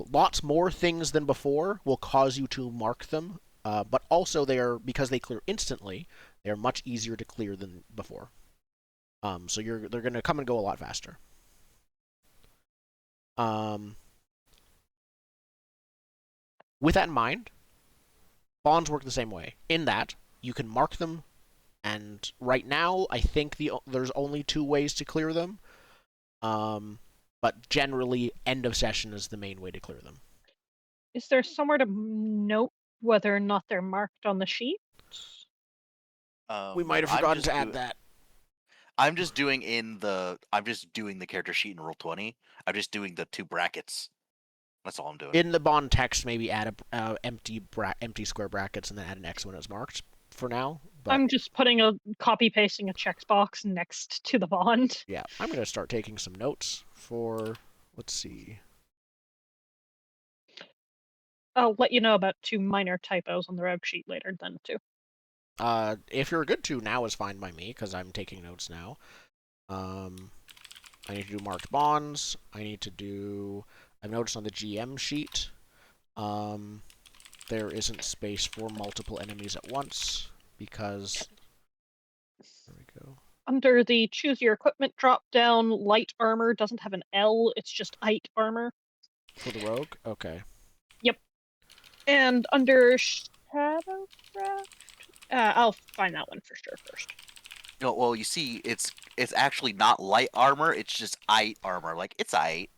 lots more things than before will cause you to mark them, but also because they clear instantly, they're much easier to clear than before. So they're going to come and go a lot faster. With that in mind, bonds work the same way, in that you can mark them, and right now, I think there's only 2 ways to clear them. But generally, end of session is the main way to clear them. Is there somewhere to note whether or not they're marked on the sheet? We might have I'm forgotten just to add that. I'm just doing the character sheet in Roll20. I'm just doing the 2 brackets. That's all I'm doing. In the bond text, maybe add a empty square brackets and then add an X when it's marked for now. But I'm just pasting a checkbox next to the bond. yeah, I'm going to start taking some notes for, let's see. I'll let you know about 2 minor typos on the rogue sheet later then too. If you're good to, now is fine by me, because I'm taking notes now. I need to do marked bonds. I've noticed on the GM sheet, there isn't space for multiple enemies at once, because... There we go. Under the choose your equipment drop down, light armor doesn't have an L, it's just light armor. For the rogue? Okay. And under Shadowcraft, I'll find that one for sure first. No, well, you see, it's actually not light armor. It's just ite armor. Like, it's ite.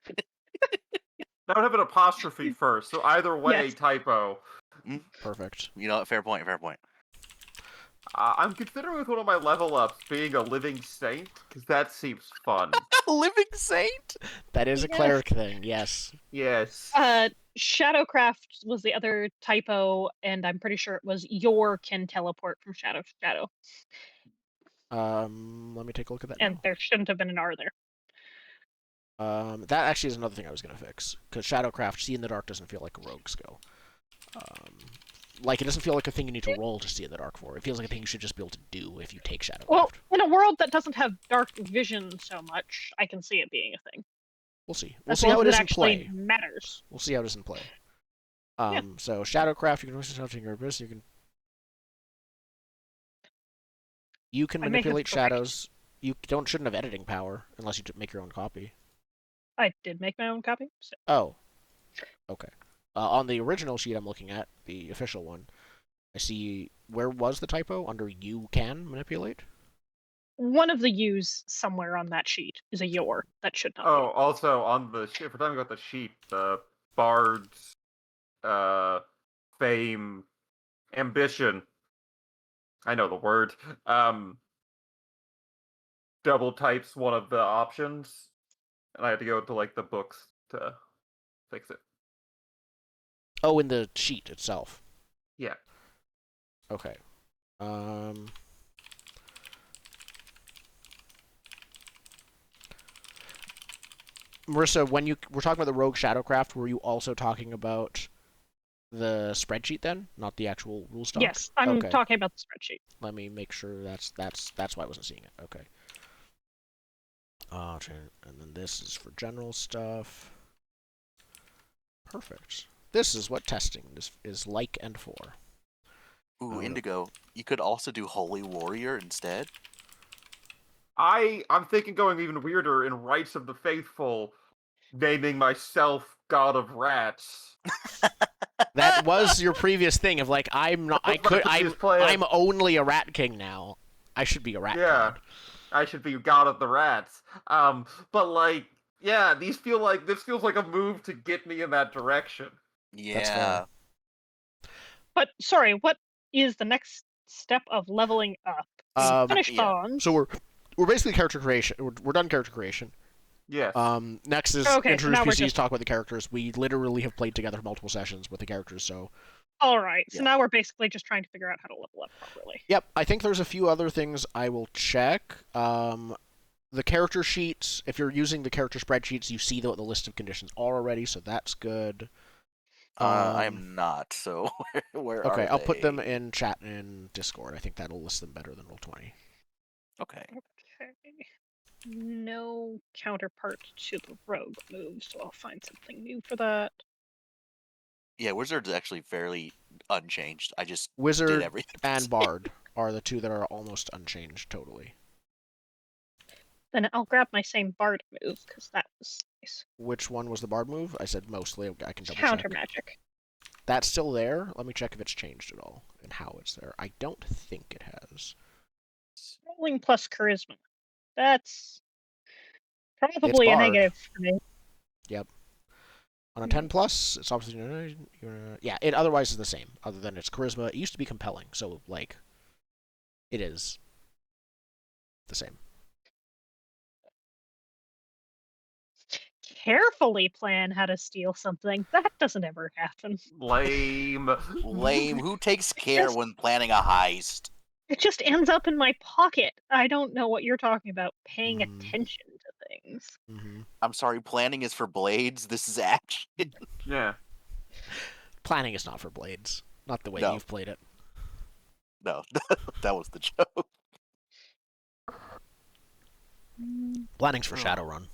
That would have an apostrophe first, so either way, Yes. typo. Perfect. You know, fair point. I'm considering with one of my level ups being a living saint, because that seems fun. Living saint. That is a Yes. cleric thing, yes. Yes. Shadowcraft was the other typo, and I'm pretty sure it was your can teleport from shadow to shadow. Let me take a look at that And now. there shouldn't have been an R there. That actually is another thing I was going to fix, because Shadowcraft, See in the Dark doesn't feel like a rogue skill. Like, it doesn't feel like a thing you need to roll to See in the Dark for. It feels like a thing you should just be able to do if you take Shadowcraft. Well, in a world that doesn't have dark vision so much, I can see it being a thing. We'll see. We'll As see long how as it is in actually play. matters. We'll see how it is in play. Yeah. So Shadowcraft, you can always something your abyss. You can I may have manipulate corrected. shadows. You shouldn't have editing power unless you make your own copy. I did make my own copy. So. Oh, okay. On the original sheet I'm looking at, the official one, I see where was the typo? Under you can manipulate? One of the U's somewhere on that sheet is a your. That should not Oh, also on the sheet, if we're talking about the sheet, the Bard's fame, ambition. I know the word. Double types one of the options, and I had to go to like the books to fix it. Oh, in the sheet itself. Yeah. Okay. Marissa, when you were talking about the Rogue Shadowcraft, were you also talking about the spreadsheet then, not the actual rule be. stock? Yes, I'm Okay. talking about the spreadsheet. Let me make sure that's why I wasn't seeing it. Okay. And then this is for general stuff. Perfect. This is what testing is like and for. Ooh, Indigo. You could also do Holy Warrior instead. I'm thinking going even weirder in Rites of the Faithful, naming myself God of Rats. That was your previous thing of like I'm only a rat king now. I should be a rat Yeah. god. I should be God of the Rats. But like, yeah, this feels like a move to get me in that direction. That's Yeah. fair. But sorry, what is the next step of leveling up? Finish yeah. bonds. So we're basically character creation. We're done character creation. Yes. Next is Okay, introduce now we're PCs, just- talk about the characters. We literally have played together multiple sessions with the characters, so All right, so Yeah. now we're basically just trying to figure out how to level up properly. yep. I think there's a few other things I will check. The character sheets. If you're using the character spreadsheets, you see what the list of conditions are already, so that's good. I am not. So where are Okay, I'll put them they? in chat in Discord. I think that'll list them better than Roll20. Okay. Okay. No counterpart to the rogue move, so I'll find something new for that. Yeah, Wizard's actually fairly unchanged. I just did Wizard everything. and Bard are the two that are almost unchanged totally. Then I'll grab my same bard move, because that was nice. Which one was the Bard move? I said mostly. I can double Counter check. magic. That's still there. Let me check if it's changed at all and how it's there. I don't think it has. Rolling plus charisma. That's probably a Bard. negative for me. On a 10 plus, it's obviously yeah. It otherwise is the same, other than its charisma. It used to be compelling, so like, it is the same. Carefully plan how to steal something. That doesn't ever happen. Lame. Lame. Who takes care Just- when planning a heist? It just ends up in my pocket. I don't know what you're talking about. Paying Mm. attention to things. Mm-hmm. I'm sorry, planning is for blades. This is action. Yeah. Planning is not for blades, not the way No. you've played it. No, that was the joke. Planning's for Oh. Shadowrun.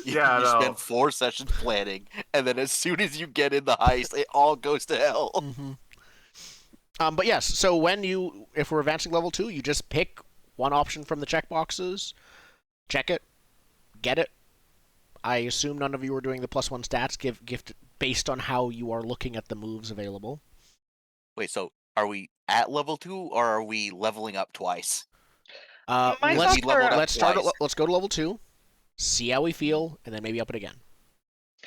Yeah, you no. spend 4 sessions planning, and then as soon as you get in the heist, it all goes to hell. Mm-hmm. But yes, so if we're advancing level 2, you just pick one option from the checkboxes, check it, get it. I assume none of you are doing the +1 stats gift based on how you are looking at the moves available. Wait, so are we at level 2, or are we leveling up twice? My Let's thoughts are- let's start. twice. Let's go to level 2, see how we feel, and then maybe up it again.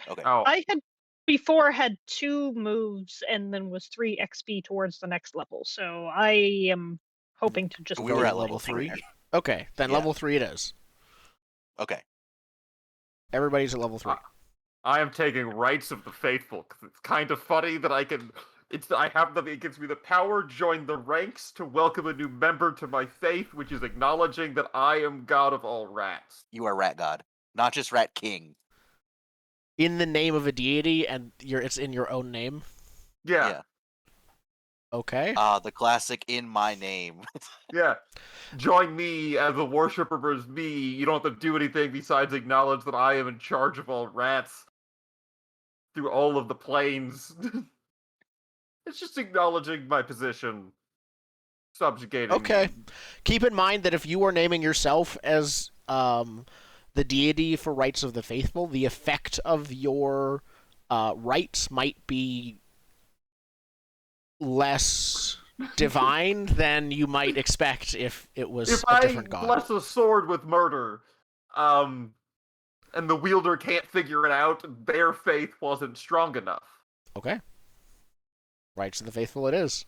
Okay. Oh, I had before had 2 moves and then was 3 XP towards the next level. So I am hoping to just We go were to at level 3. Okay, then Yeah. level 3 it is. Okay. Everybody's at level 3. I am taking Rites of the Faithful because it's kind of funny that I can. It gives me the power join the ranks to welcome a new member to my faith, which is acknowledging that I am God of all rats. You are Rat God, not just Rat King. In the name of a deity, and it's in your own name. Yeah, Yeah. Okay. The classic in my name. yeah. Join me as a worshiper as me. You don't have to do anything besides acknowledge that I am in charge of all rats through all of the planes. It's just acknowledging my position, subjugating. Okay. me. Keep in mind that if you are naming yourself as the deity for Rites of the Faithful, the effect of your rites might be less divine than you might expect if it was If a I different god. bless a sword with murder, and the wielder can't figure it out, their faith wasn't strong enough. Okay. Rights of the Faithful it is.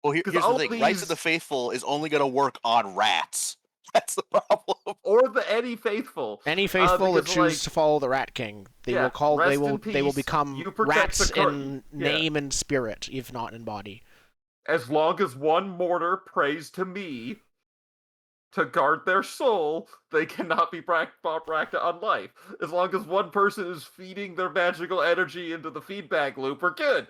Well, 'Cause here's the all thing: these- Rights of the Faithful is only going to work on rats. That's the problem. Or the any faithful. Any faithful that because, choose like- to follow the Rat King, they Yeah, will call rest they in will peace. become You protect rats the cor- in yeah. name and spirit, if not in body. As long as one mortar prays to me to guard their soul, they cannot be brought back to unlife. As long as one person is feeding their magical energy into the feedback loop, we're good.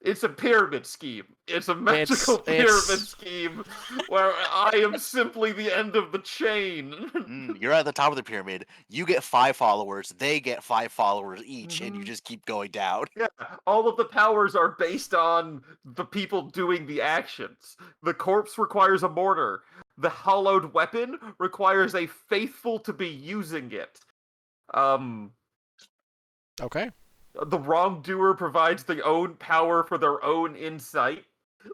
It's a pyramid scheme. It's a magical pyramid scheme where I am simply the end of the chain. You're at the top of the pyramid. You get 5 followers. They get 5 followers each, and you Mhm. just keep going down. Yeah, all of the powers are based on the people doing the actions. The corpse requires a mortar. The hollowed weapon requires a faithful to be using it. Okay. The wrongdoer provides their own power for their own insight.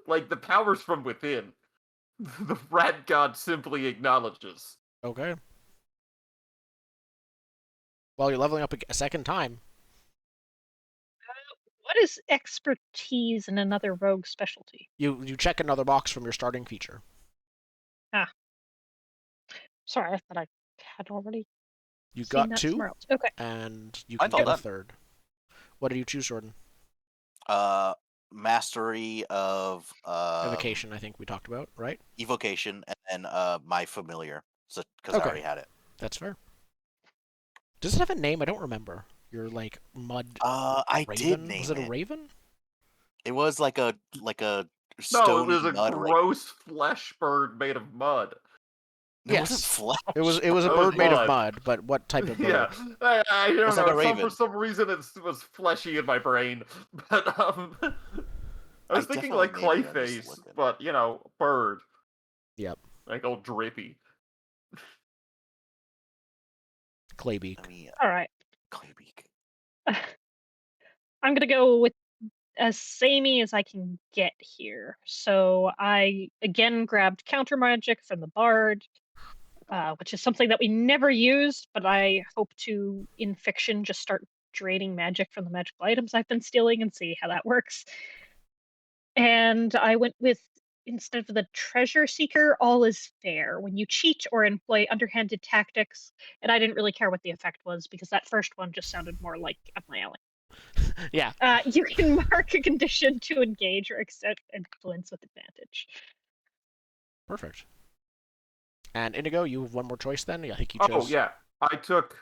Like, the power's from within. The rat god simply acknowledges. Okay. Well, you're leveling up a second time. What is expertise in another rogue specialty? You check another box from your starting feature. Sorry, I thought I had already You seen got that 2, somewhere else. Okay. and you I'm can get all a done. third. What did you choose, Jordan? Mastery of Evocation, I think we talked about, right? evocation, and then my familiar, because I Okay. already had it. That's fair. Does it have a name? I don't remember. Your like mud I raven. did name Was it a raven? It was like a No, it stony was a mud raven. gross flesh bird made of mud. It wasn't Yes. flesh. It was a That was bird made of mud. mud, but what type of bird? Yeah, I don't It's like know. a raven. For some reason, it was fleshy in my brain. But I was I thinking definitely like named it, I'm just Clayface, looking. but bird, Yep. like all drippy. Claybeak. I mean, All right. Claybeak. I'm gonna go with as samey as I can get here. So I again grabbed counter magic from the bard, which is something that we never used, but I hope to in fiction just start draining magic from the magical items I've been stealing and see how that works. And I went with, instead of the treasure seeker, all is fair. When you cheat or employ underhanded tactics, and I didn't really care what the effect was because that first one just sounded more like up my alley. Yeah. You can mark a condition to engage or accept influence with advantage. Perfect. And Indigo, you have one more choice then? I think you Oh chose. yeah, I took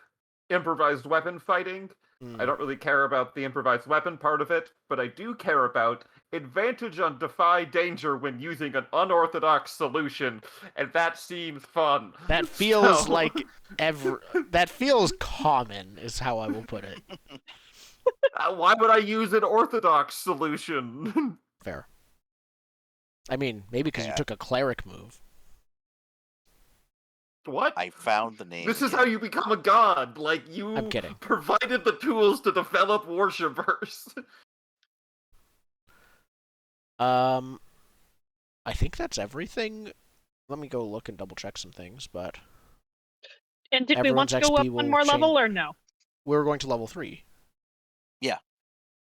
improvised weapon fighting. Mm. I don't really care about the improvised weapon part of it, but I do care about advantage on defy danger when using an unorthodox solution, and that seems fun. That feels So- like that feels common, is how I will put it. Why would I use an orthodox solution? Fair. I mean, maybe because you Yeah. took a cleric move. What? I found the name. This is again. how you become a god. Like, you I'm kidding. provided the tools to develop worshippers. I think that's everything. Let me go look and double check some things, but And did we want Everyone's to go up XP one will more change. level or no? we're going to level 3. Yeah.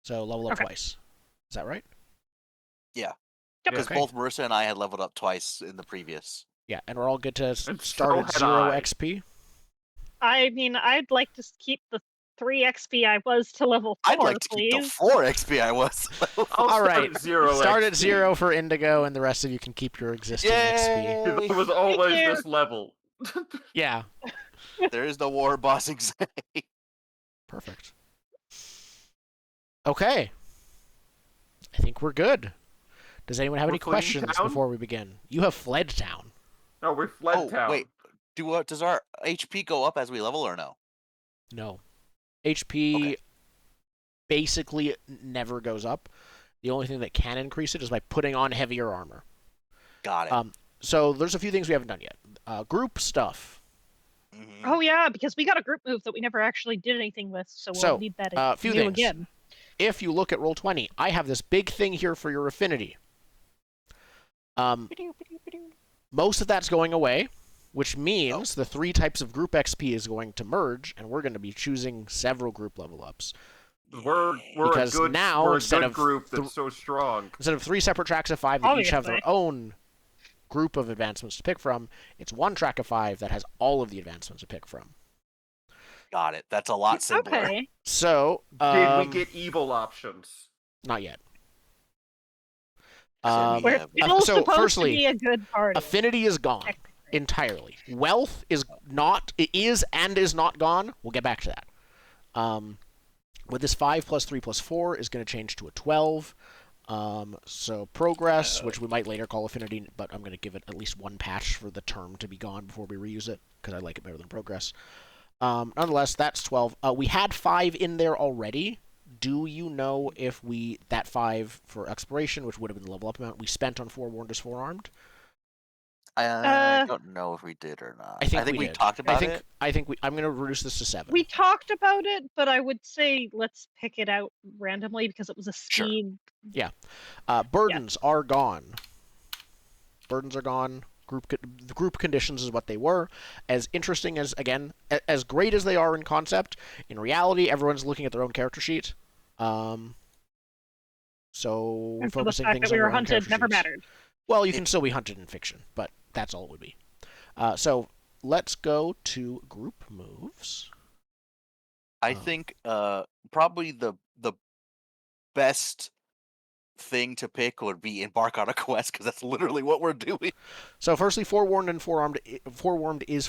So level up Okay. twice. Is that right? Yep. Because Okay. both Marissa and I had leveled up twice in the previous. Yeah, and we're all good to And start so at had 0 I. XP. I mean, I'd like to keep the 3 XP I was to level 4, I'd like to keep the please. 4 XP I was. I'll All start right. at 0 Start at XP. 0 for Indigo, and the rest of you can keep your existing XP. 'Cause Yay! I was always you. this level. Yeah, There is no war boss anxiety. perfect. Okay. I think we're good. Does anyone have We're any fleeing questions town? before we begin? You have fled town. No, we fled Oh, town. wait. Does our HP go up as we level or no? No. HP Okay. basically never goes up. The only thing that can increase it is by putting on heavier armor. Got it. So there's a few things we haven't done yet. Group stuff. Mhm. Oh yeah, because we got a group move that we never actually did anything with, so we'll So, need that few new things. again. if you look at Roll20, I have this big thing here for your affinity. Most of that's going away, which means the 3 types of group XP is going to merge, and we're going to be choosing several group level ups. We're Because a good, now, we're a instead good of group that's so strong. Instead of 3 separate tracks of 5 that each have their Obviously. own group of advancements to pick from, it's 1 track of 5 that has all of the advancements to pick from. Got it. That's a lot simpler. Okay. So, Did we get evil options? not yet. So, We're yeah, still so supposed firstly, to be a good party. Affinity is gone technically. entirely. Wealth is not. It is and is not gone. We'll get back to that. With this 5 plus 3 plus 4 is going to change to a 12. So progress, which we might later call affinity, but I'm going to give it at least 1 patch for the term to be gone before we reuse it because I like it better than progress. Nonetheless, that's 12. We had 5 in there already. Do you know if that 5 for exploration, which would have been the level up amount, we spent on Forewarned is Forearmed? I don't know if we did or not. I think we did. talked about it. I'm going to reduce this to 7. We talked about it, but I would say let's pick it out randomly because it was a Sure. speed. Burdens are gone. Burdens are gone. The group conditions is what they were. As interesting as, again, as great as they are in concept, in reality, everyone's looking at their own character sheet. So And so the focusing fact things that we on were your own hunted character never sheets. mattered. Well, you can still be hunted in fiction, but that's all it would be. So let's go to group moves. I think probably the best thing to pick would be embark on a quest because that's literally what we're doing. So firstly, forewarned and forearmed. Forewarned is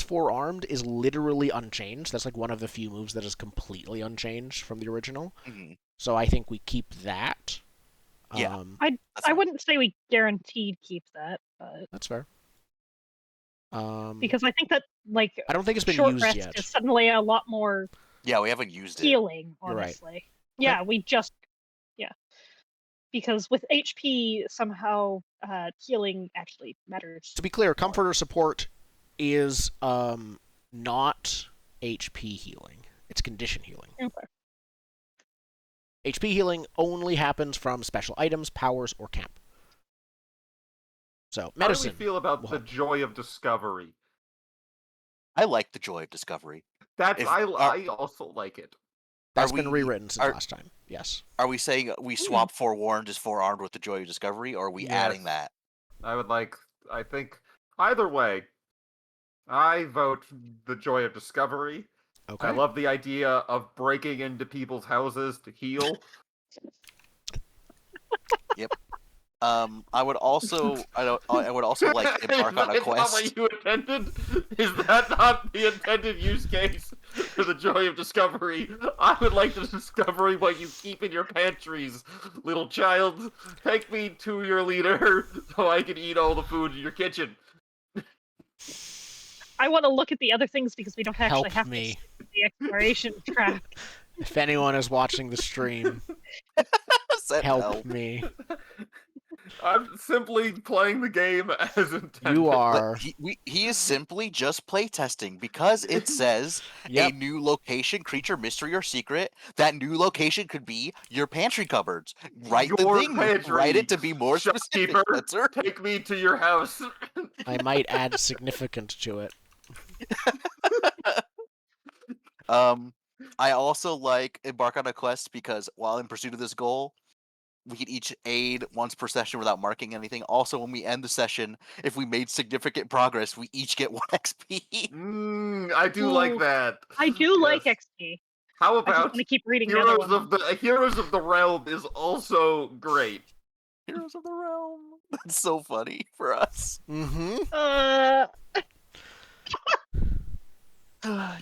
forearmed is literally unchanged. That's like one of the few moves that is completely unchanged from the original. Mhm. So I think we keep that. Yeah. I fine. wouldn't say we guaranteed keep that, but That's fair. because I think that like I don't think it's been short used rest yet. is suddenly a lot more Yeah, we haven't used it. healing. You're right. Honestly, yeah, because with HP somehow healing actually matters. To be clear, comfort or support is not HP healing. It's condition healing. Okay. HP healing only happens from special items, powers, or camp. So medicine. How do we feel about will the help. joy of discovery? I like the joy of discovery. That's If- I also like it. That's Are been we- rewritten since are- last time. Yes. Are we saying we swap forewarned as forearmed with the joy of discovery, or are we Yes. adding that? I think either way, I vote the joy of discovery. Okay. I love the idea of breaking into people's houses to heal. I would also I would also like embark on a Is that not quest. what you intended? Is that not the intended use case for the joy of discovery? I would like to discover what you keep in your pantries, little child. Take me to your leader so I can eat all the food in your kitchen. I want to look at the other things because we don't actually Help have me. to skip the exploration track. If anyone is watching the stream, Said help me. I'm simply playing the game as intended. You But are. he is simply just playtesting because it says Yep. a new location, creature, mystery, or secret. That new location could be your pantry cupboards. Write the Your thing. Write pantry, it to be more specific. shopkeeper. Spencer. Take me to your house. I might add significant to it. I also like embark on a quest because while in pursuit of this goal, we can each aid once per session without marking anything. Also, when we end the session, if we made significant progress, we each get 1 XP. I do like Ooh, that. I do like Yes. XP. How I just want about to keep reading the other Heroes one. of the Heroes of the Realm is also great. Heroes of the Realm. That's so funny for us. Mm-hmm.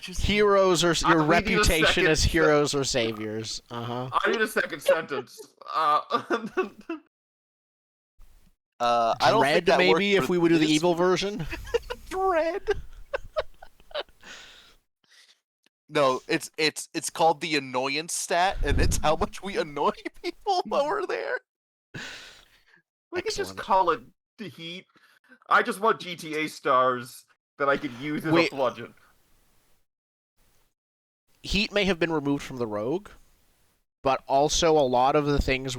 Just Heroes or I your need a reputation second as se- heroes or saviors. Uh-huh. I need a second sentence. I don't think Dread, that maybe, worked if for we would do the this. evil version. Dread. No, it's called the annoyance stat, and it's how much we annoy people while we're there. We could just Excellent. call it the Heat. I just want GTA stars that I could use as Wait. a bludgeon. Heat may have been removed from the rogue, but also a lot of the things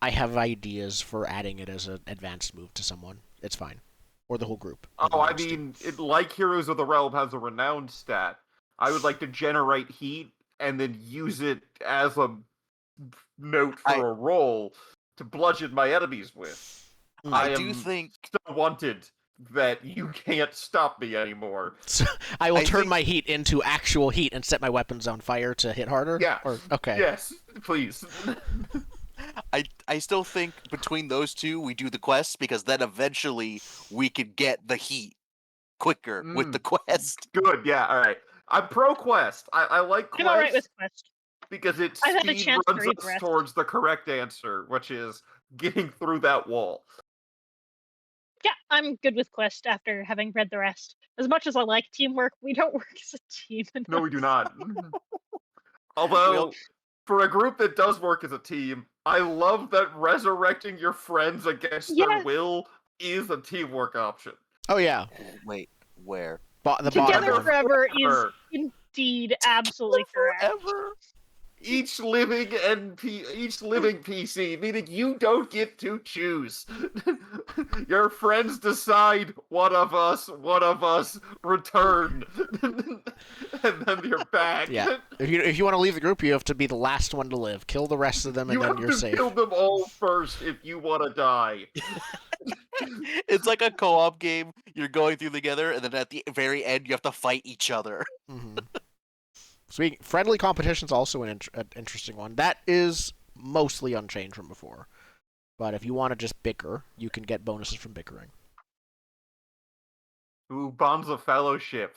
I have ideas for adding it as an advanced move to someone. It's fine. Or the whole group. Oh, I mean, like Heroes of the Realm has a renowned stat. I would like to generate heat and then use it as a note for a roll to bludgeon my enemies with. I am do think so wanted that you can't stop me anymore. So I will I turn think- my heat into actual heat and set my weapons on fire to hit harder? Yeah. Okay. Yes, please. I still think between those two we do the quests because then eventually we could get the heat quicker with the quest. Good, yeah, alright. I'm pro quest. I like quest I'm alright with Quest. because it I've had a speed chance to runs read us the rest. towards the correct answer, which is getting through that wall. Yeah, I'm good with Quest after having read the rest. As much as I like teamwork, we don't work as a team. No, we do not. Although, for a group that does work as a team, I love that resurrecting your friends against their Yes. will is a teamwork option. Oh, yeah. Wait, where? The bottom Together one. Forever is Forever. indeed absolutely correct. Forever. Each living PC, meaning you don't get to choose. Your friends decide one of us return, and then you're back. Yeah. If you want to leave the group, you have to be the last one to live. Kill the rest of them, and You then have you're to safe. kill them all first if you want to die. It's like a co-op game. You're going through together, and then at the very end, you have to fight each other. Mm-hmm. Friendly competition's also an interesting one. That is mostly unchanged from before. But if you want to just bicker, you can get bonuses from bickering. Ooh, Bonds of Fellowship.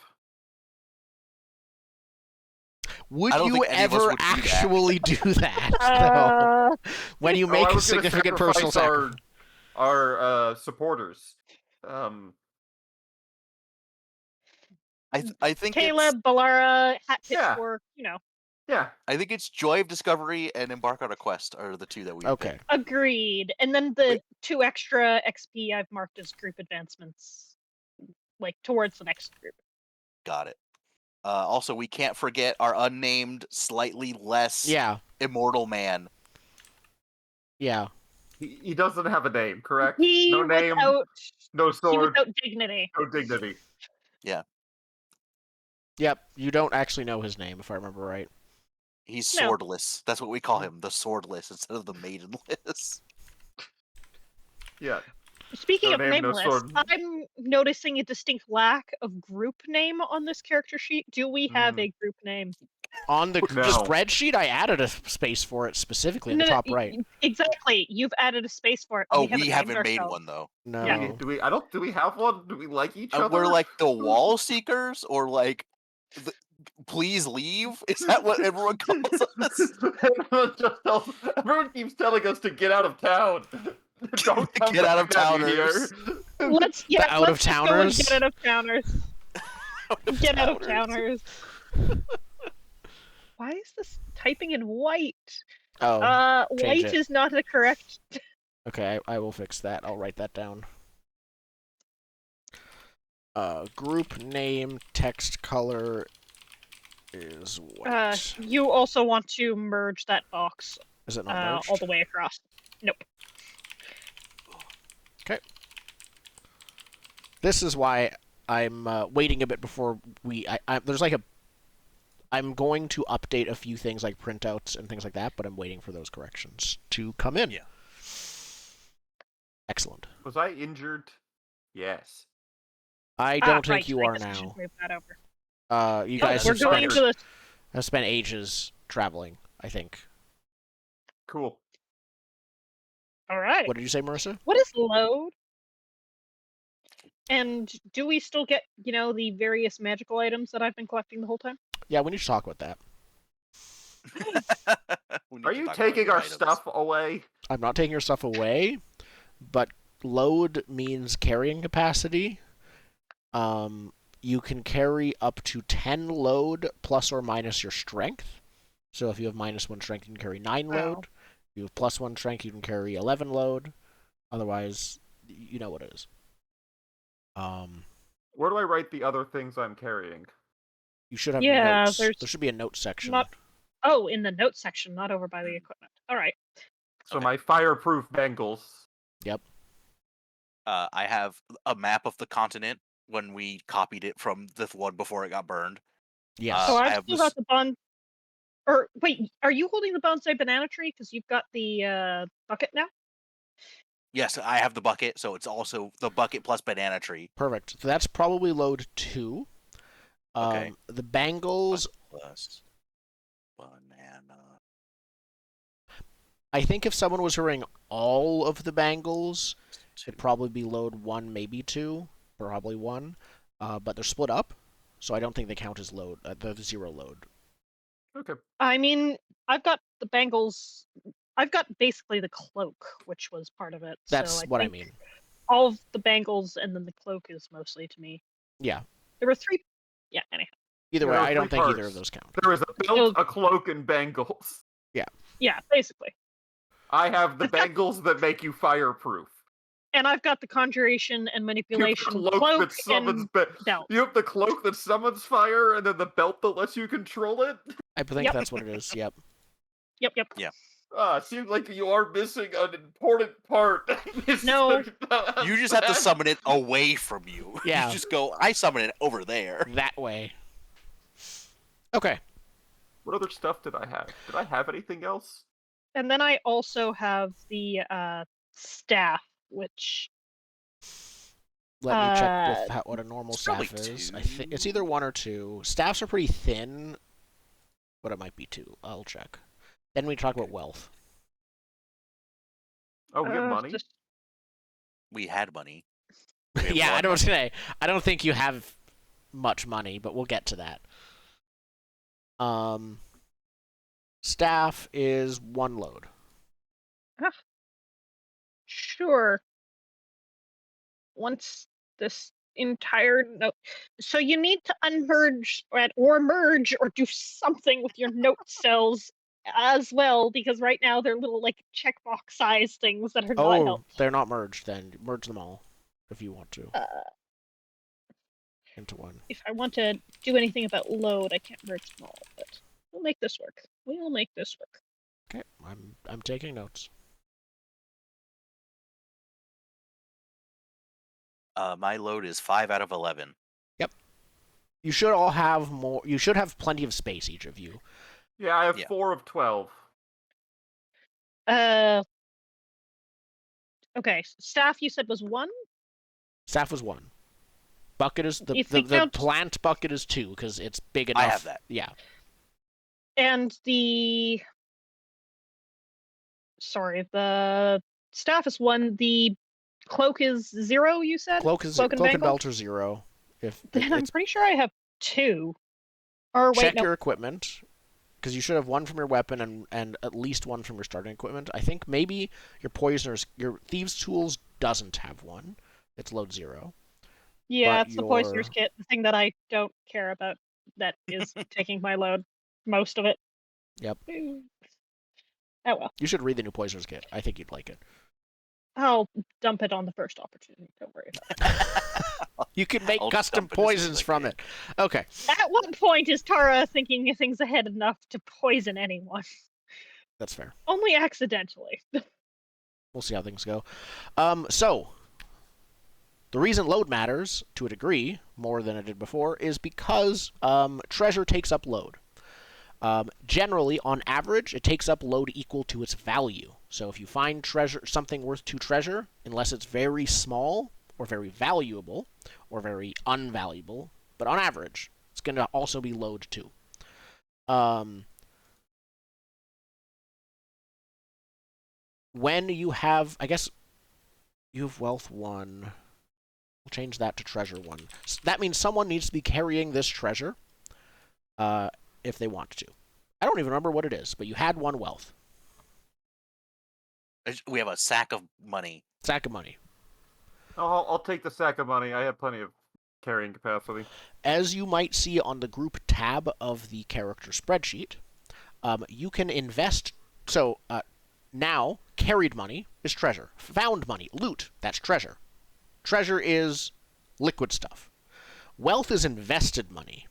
Would I don't you think any of us ever would do that. actually do that, though? When you make I a was gonna significant personal sacrifice sacrifice. our supporters. I think Caleb, Balara, Hat Yeah. Pitchfork, Yeah. I think it's Joy of Discovery and Embark on a Quest are the two that we Okay. agreed. And then the Wait. 2 extra XP I've marked as group advancements, like towards the next group. got it. Also, we can't forget our unnamed, slightly less Yeah. immortal man. Yeah. He doesn't have a name, correct? He No name, without, no he sword, without dignity. no dignity. Yep. You don't actually know his name, if I remember right. He's No. swordless. That's what we call him, the swordless instead of the maidenless. Yeah. Speaking No of name, no nameless, sword. I'm noticing a distinct lack of group name on this character sheet. Do we have a group name? On the No. spreadsheet, I added a space for it specifically in the top right. Exactly. You've added a space for it. Oh, we we haven't named made ourselves. one though. No. Yeah. Do we have one? Do we like each other? We're like the Wall Seekers, or like, please leave. Is that what everyone calls us? Everyone keeps telling us to get out of town. Don't come Get out of back down here. towners. Let's The out of let's just go and towners? get out of towners. Get out of towners. Why is this typing in white? Oh. change White it. is not the correct. Okay, I will fix that. I'll write that down. Group name text color is white. You also want to merge that box Is it not merged? all the way across. Nope. This is why I'm waiting a bit before there's like I'm going to update a few things like printouts and things like that, but I'm waiting for those corrections to come in. Yeah. Excellent. Was I injured? Yes. I don't think right, you I are guess we should now. move that over. You Oh, guys we're have going spent, to the. have spent ages traveling, I think. Cool. All right. What did you say, Marissa? What is load? And do we still get, the various magical items that I've been collecting the whole time? Yeah, we need to talk about that. We need Are to you talk about taking your our items. stuff away? I'm not taking your stuff away, but load means carrying capacity. You can carry up to 10 load plus or minus your strength. So if you have -1 strength, you can carry 9 Wow. load. If you have +1 strength, you can carry 11 load. Otherwise, you know what it is. Where do I write the other things I'm carrying? You should have Yeah, notes. there's There should be a note section. not- Oh, in the notes section, not over by the equipment. All right. So Okay. my fireproof bangles. I have a map of the continent when we copied it from the one before it got burned. Yes. So I I've have still this- got the bond. Or wait, are you holding the bonsai banana tree? Because you've got the bucket now. Yes, I have the bucket, so it's also the bucket plus banana tree. Perfect. So that's probably load 2. Okay. The bangles, Plus banana. I think if someone was wearing all of the bangles, Two. it'd probably be load 1, maybe 2, probably 1. But they're split up, so I don't think they count as load. They're the 0 load. Okay. I mean, I've got the bangles. I've got basically the cloak, which was part of it. That's so what I think mean. All of the bangles and then the cloak is mostly to me. Yeah. There were 3. Yeah. Anyhow. Either Yeah, way, there are I don't 3 think either parts. of those count. There is a belt, a cloak, and bangles. Yeah, basically. I have the I've got- bangles that make you fireproof. And I've got the conjuration and You have the manipulation cloak that summons and ba- belt. You have the cloak that summons fire, and then the belt that lets you control it. I think Yep. that's what it is. Yep. Yep. It seems like you are missing an important part. No. You just have to summon it away from you. Yeah. You just go, I summon it over there. That way. Okay. What other stuff did I have? Did I have anything else? And then I also have the staff, which Let me check with what a normal it's probably staff is. I 2. think it's either 1 or 2. Staffs are pretty thin, but it might be 2. I'll check. Then we talk about wealth. Oh, we have money. just- We had money. We have Yeah, I one don't money. say. I don't think you have much money, but we'll get to that. Staff is 1 load. Sure. Once this entire note, so you need to unmerge or merge or do something with your note cells as well, because right now they're little like checkbox size things that are not Oh, helpful. they're not merged. Then merge them all, if you want to, into 1. If I want to do anything about load, I can't merge them all, but we'll make this work. We'll make this work. Okay, I'm taking notes. My load is 5 out of 11. You should all have more. You should have plenty of space, each of you. Yeah, I have Yeah. 4 of 12. Okay, staff you said was 1? Staff was 1. Bucket is the If we count- plant bucket is 2 because it's big enough. I have that. Yeah. And the staff is 1. The cloak is 0. You said. Cloak and bangle? belt are 0. If Then I'm it's, pretty sure I have 2. Or wait, check no. your equipment, because you should have 1 from your weapon and at least 1 from your starting equipment. I think maybe your thieves' tools doesn't have 1. It's load 0. Yeah, but it's the poisoner's your- kit, the thing that I don't care about. That is taking my load, most of it. Yep. Oh well, You should read the new poisoner's kit. I think you'd like it. I'll dump it on the first opportunity. Don't worry about it. You can make I'll custom dump it as soon as poisons I from can. it. Okay. At what point is Tara thinking things ahead enough to poison anyone? That's fair. Only accidentally. We'll see how things go. So, the reason load matters, to a degree, more than it did before, is because treasure takes up load. Generally, on average, it takes up load equal to its value. So if you find something worth 2 treasure, unless it's very small, or very valuable, or very unvaluable, but on average, it's going to also be load 2. When you have, I guess, you have wealth 1. We'll change that to treasure 1. So that means someone needs to be carrying this treasure, if they want to. I don't even remember what it is, but you had 1 wealth. We have a sack of money. Sack of money. I'll take the sack of money. I have plenty of carrying capacity. As you might see on the group tab of the character spreadsheet, you can invest. So now, carried money is treasure. Found money, loot, that's treasure. Treasure is liquid stuff. Wealth is invested money.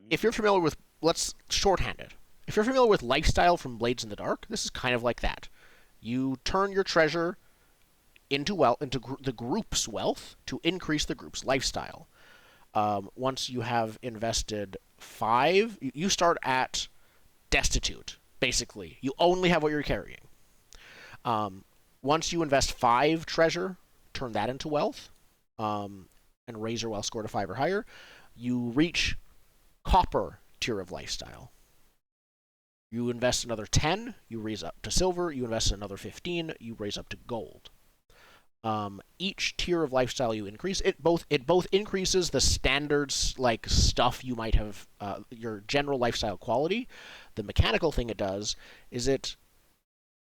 If you're familiar with let's shorthand it. If you're familiar with lifestyle from Blades in the Dark, this is kind of like that. You turn your treasure into the group's wealth to increase the group's lifestyle. Once you have invested 5, you start at destitute, basically. You only have what you're carrying. Once you invest 5 treasure, turn that into wealth, and raise your wealth score to 5 or higher, you reach copper tier of lifestyle. You invest another 10, you raise up to silver. You invest another 15, you raise up to gold. Each tier of lifestyle you increase, it both increases the standards, like stuff you might have, your general lifestyle quality. The mechanical thing it does is it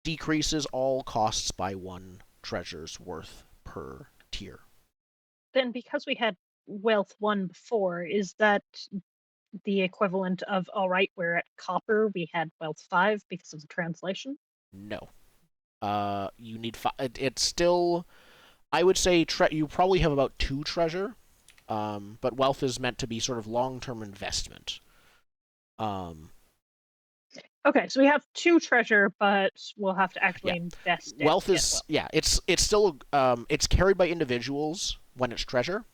decreases all costs by 1 treasure's worth per tier. Then, because we had wealth 1 before, is that the equivalent of, all right, we're at copper, we had wealth 5 because of the translation? No. You need 5. It's still, I would say you probably have about 2 treasure, but wealth is meant to be sort of long-term investment. Okay, so we have 2 treasure, but we'll have to actually invest it. Wealth is it's still it's carried by individuals when it's treasure.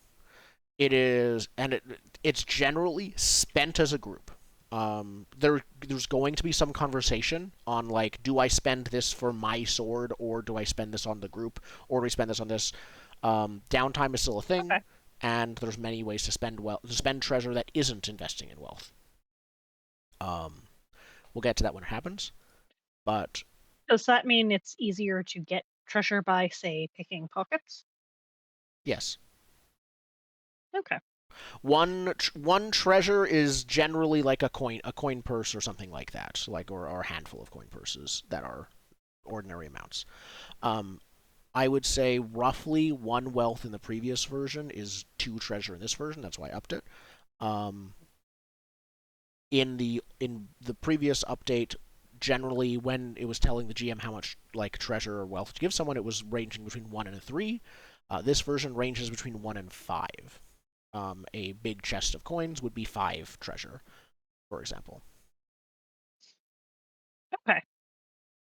It is, and it's generally spent as a group. There's going to be some conversation on, like, do I spend this for my sword, or do I spend this on the group, or do we spend this on this? Downtime is still a thing, Okay. and there's many ways to spend treasure that isn't investing in wealth. We'll get to that when it happens, but Does that mean it's easier to get treasure by, say, picking pockets? yes. Okay. One treasure is generally like a coin purse or something like that, like or a handful of coin purses that are ordinary amounts. I would say roughly 1 wealth in the previous version is 2 treasure in this version. That's why I upped it. In the previous update, generally when it was telling the GM how much like treasure or wealth to give someone, it was ranging between 1 and 3. This version ranges between 1 and 5. A big chest of coins would be 5 treasure, for example. Okay.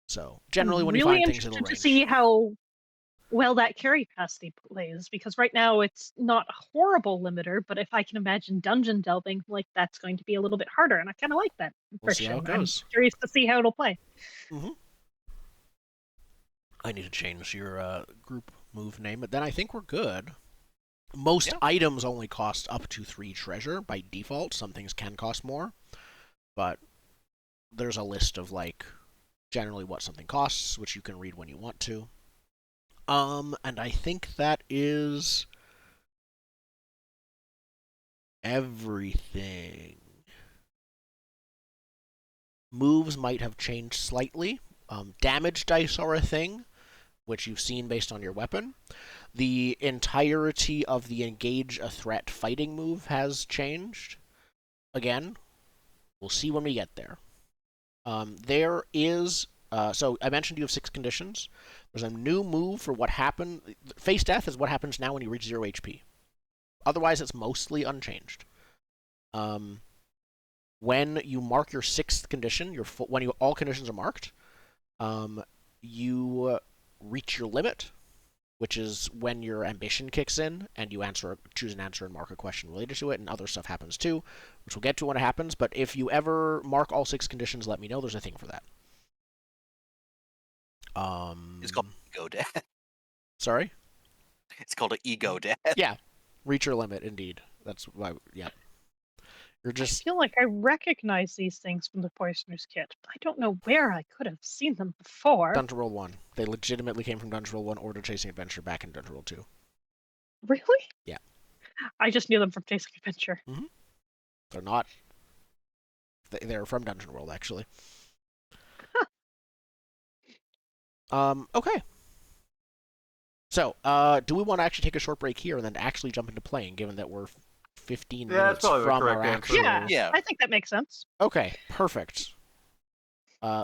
So generally, when really you find things, it'll interested range. to see how well that carry capacity plays, because right now it's not a horrible limiter, but if I can imagine dungeon delving, like, that's going to be a little bit harder, and I kind of like that We'll see how it friction. I'm goes. curious to see how it'll play. I need to change your group move name, but then I think we're good. Most items only cost up to 3 treasure by default. Some things can cost more, but there's a list of, like, generally what something costs, which you can read when you want to. And I think that is everything. Moves might have changed slightly. Damage dice are a thing, which you've seen based on your weapon. The entirety of the engage a threat fighting move has changed. Again, we'll see when we get there. There is, so I mentioned you have 6 conditions. There's a new move for what happened. Face death is what happens now when you reach 0 HP. Otherwise, it's mostly unchanged. When you mark your 6th condition, when all conditions are marked, you reach your limit, which is when your ambition kicks in and you choose an answer and mark a question related to it, and other stuff happens too, which we'll get to when it happens. But if you ever mark all 6 conditions, let me know. There's a thing for that. It's called ego death. Sorry? It's called an ego death. Yeah. Reach your limit, indeed. That's why, yeah. You're I just... feel like I recognize these things from the Poisoner's Kit, but I don't know where I could have seen them before. Dungeon World 1. They legitimately came from Dungeon World 1 Order Chasing Adventure back in Dungeon World 2. Really? Yeah. I just knew them from Chasing Adventure. They're not... They're from Dungeon World, actually. Okay. So, do we want to actually take a short break here and then actually jump into playing, given that we're 15 Yeah, that's minutes probably the from correct our answer. actual... Yeah. I think that makes sense. Okay, perfect.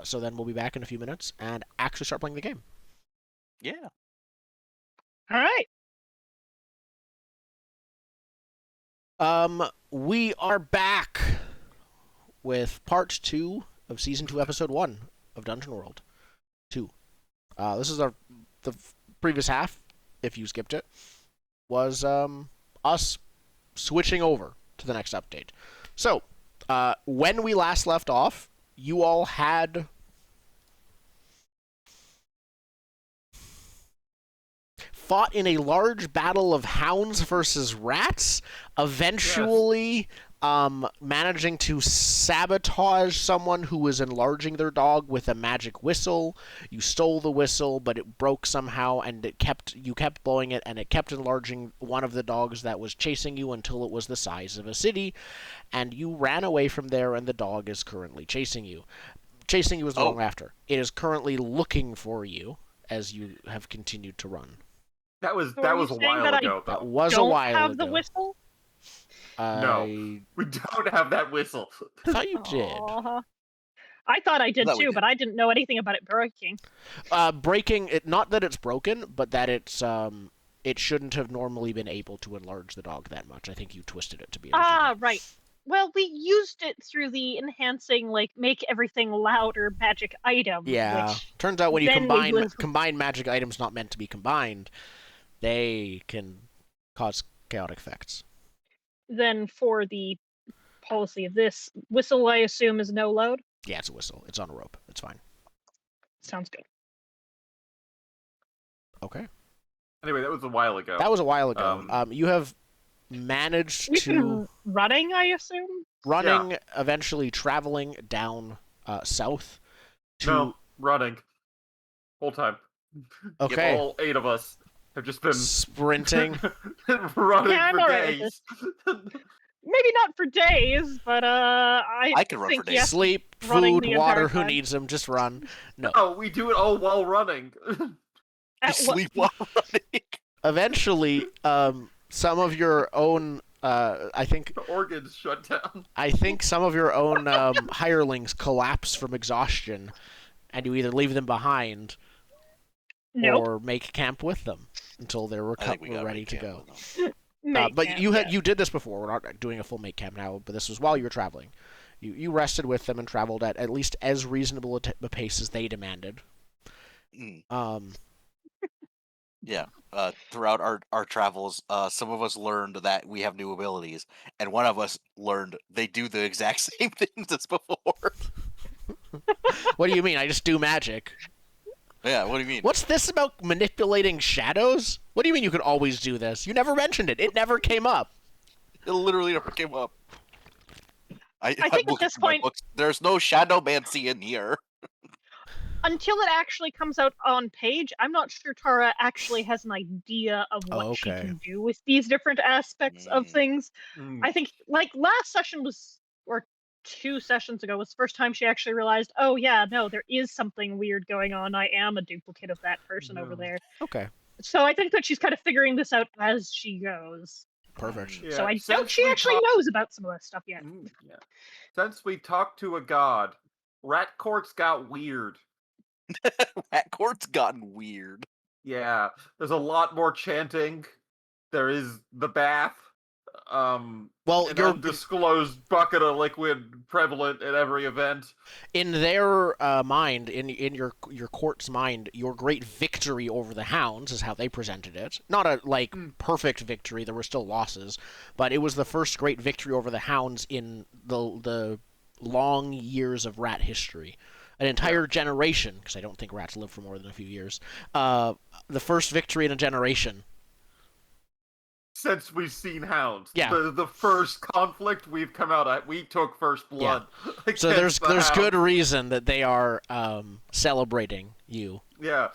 So then we'll be back in a few minutes and actually start playing the game. Yeah. All right. We are back. with part 2 of season 2, episode 1 of Dungeon World 2. This is the previous half, if you skipped it, was us switching over to the next update. So, when we last left off, you all had fought in a large battle of hounds versus rats, eventually managing to sabotage someone who was enlarging their dog with a magic whistle. You stole the whistle, but it broke somehow, and you kept blowing it, and it kept enlarging one of the dogs that was chasing you until it was the size of a city, and you ran away from there, and the dog is currently chasing you. Chasing you is long after. It is currently looking for you as you have continued to run. That was So are you a saying while that I ago, That though. was a Don't while have ago. the whistle? No. I We don't have that whistle. thought you did. Aw. I thought I did That we too, did. but I didn't know anything about it breaking. Breaking it, not that it's broken, but that it's it shouldn't have normally been able to enlarge the dog that much. I think you twisted it to be able to do Ah, that. right. Well, we used it through the enhancing, like, make everything louder magic item. Yeah. Which Turns out when you then we combine was- combine magic items not meant to be combined, they can cause chaotic effects. then for the policy of this whistle, I assume, is no load. Yeah, it's a whistle. It's on a rope. It's fine. Sounds good. Okay. Anyway, that was a while ago. That was a while ago. Um, You have managed We've to been running, I assume. running, eventually traveling down south to. No, running. Whole time. Okay. All 8 of us have just been Sprinting. running Yeah, I'm for alright with days. Maybe not for days, but I can run for think days. yes. Sleep, running food, the entire water. Who time. needs them? Just run. No. Oh, we do it all while running. You At what- sleep while running. Eventually, some of your own. I think The organs shut down. some of your own hirelings collapse from exhaustion, and you either leave them behind Nope. or make camp with them until they're I think we got ready to make go. camp with them. But Make you camp, had you did this before. We're not doing a full make camp now, but this was while you were traveling. You rested with them and traveled at least as reasonable a pace as they demanded. Mm, yeah. Throughout our travels, some of us learned that we have new abilities, and one of us learned they do the exact same things as before. What do you mean? I just do magic. Yeah, what do you mean? What's this about manipulating shadows? What do you mean you could always do this? You never mentioned it. It never came up. It literally never came up. I think I'm at looking this through my point- books. There's no shadowmancy in here. Until it actually comes out on page, I'm not sure Tara actually has an idea of what she Okay. can do with these different aspects of Mm. things. Mm. I think, like, last session was, or 2 sessions ago, was the first time she actually realized, oh yeah, no, there is something weird going on. I am a duplicate of that person over No. there. Okay. So I think that she's kind of figuring this out as she goes. Perfect. Yeah, So I since doubt she we actually talked- knows about some of that stuff yet. Yeah. Since we talked to a god, rat courts got weird. Rat court's gotten weird. Yeah, there's a lot more chanting. There is the bath. Well, An you're undisclosed bucket of liquid prevalent at every event. in their mind, in your court's mind, your great victory over the hounds is how they presented it. Not a perfect victory. There were still losses, but it was the first great victory over the hounds in the long years of rat history. An entire generation, because I don't think rats live for more than a few years. The first victory in a generation. Since we've seen hounds. Yeah. The first conflict we've come out at, we took first blood. So against the there's good hounds. reason that they are celebrating you. Yeah.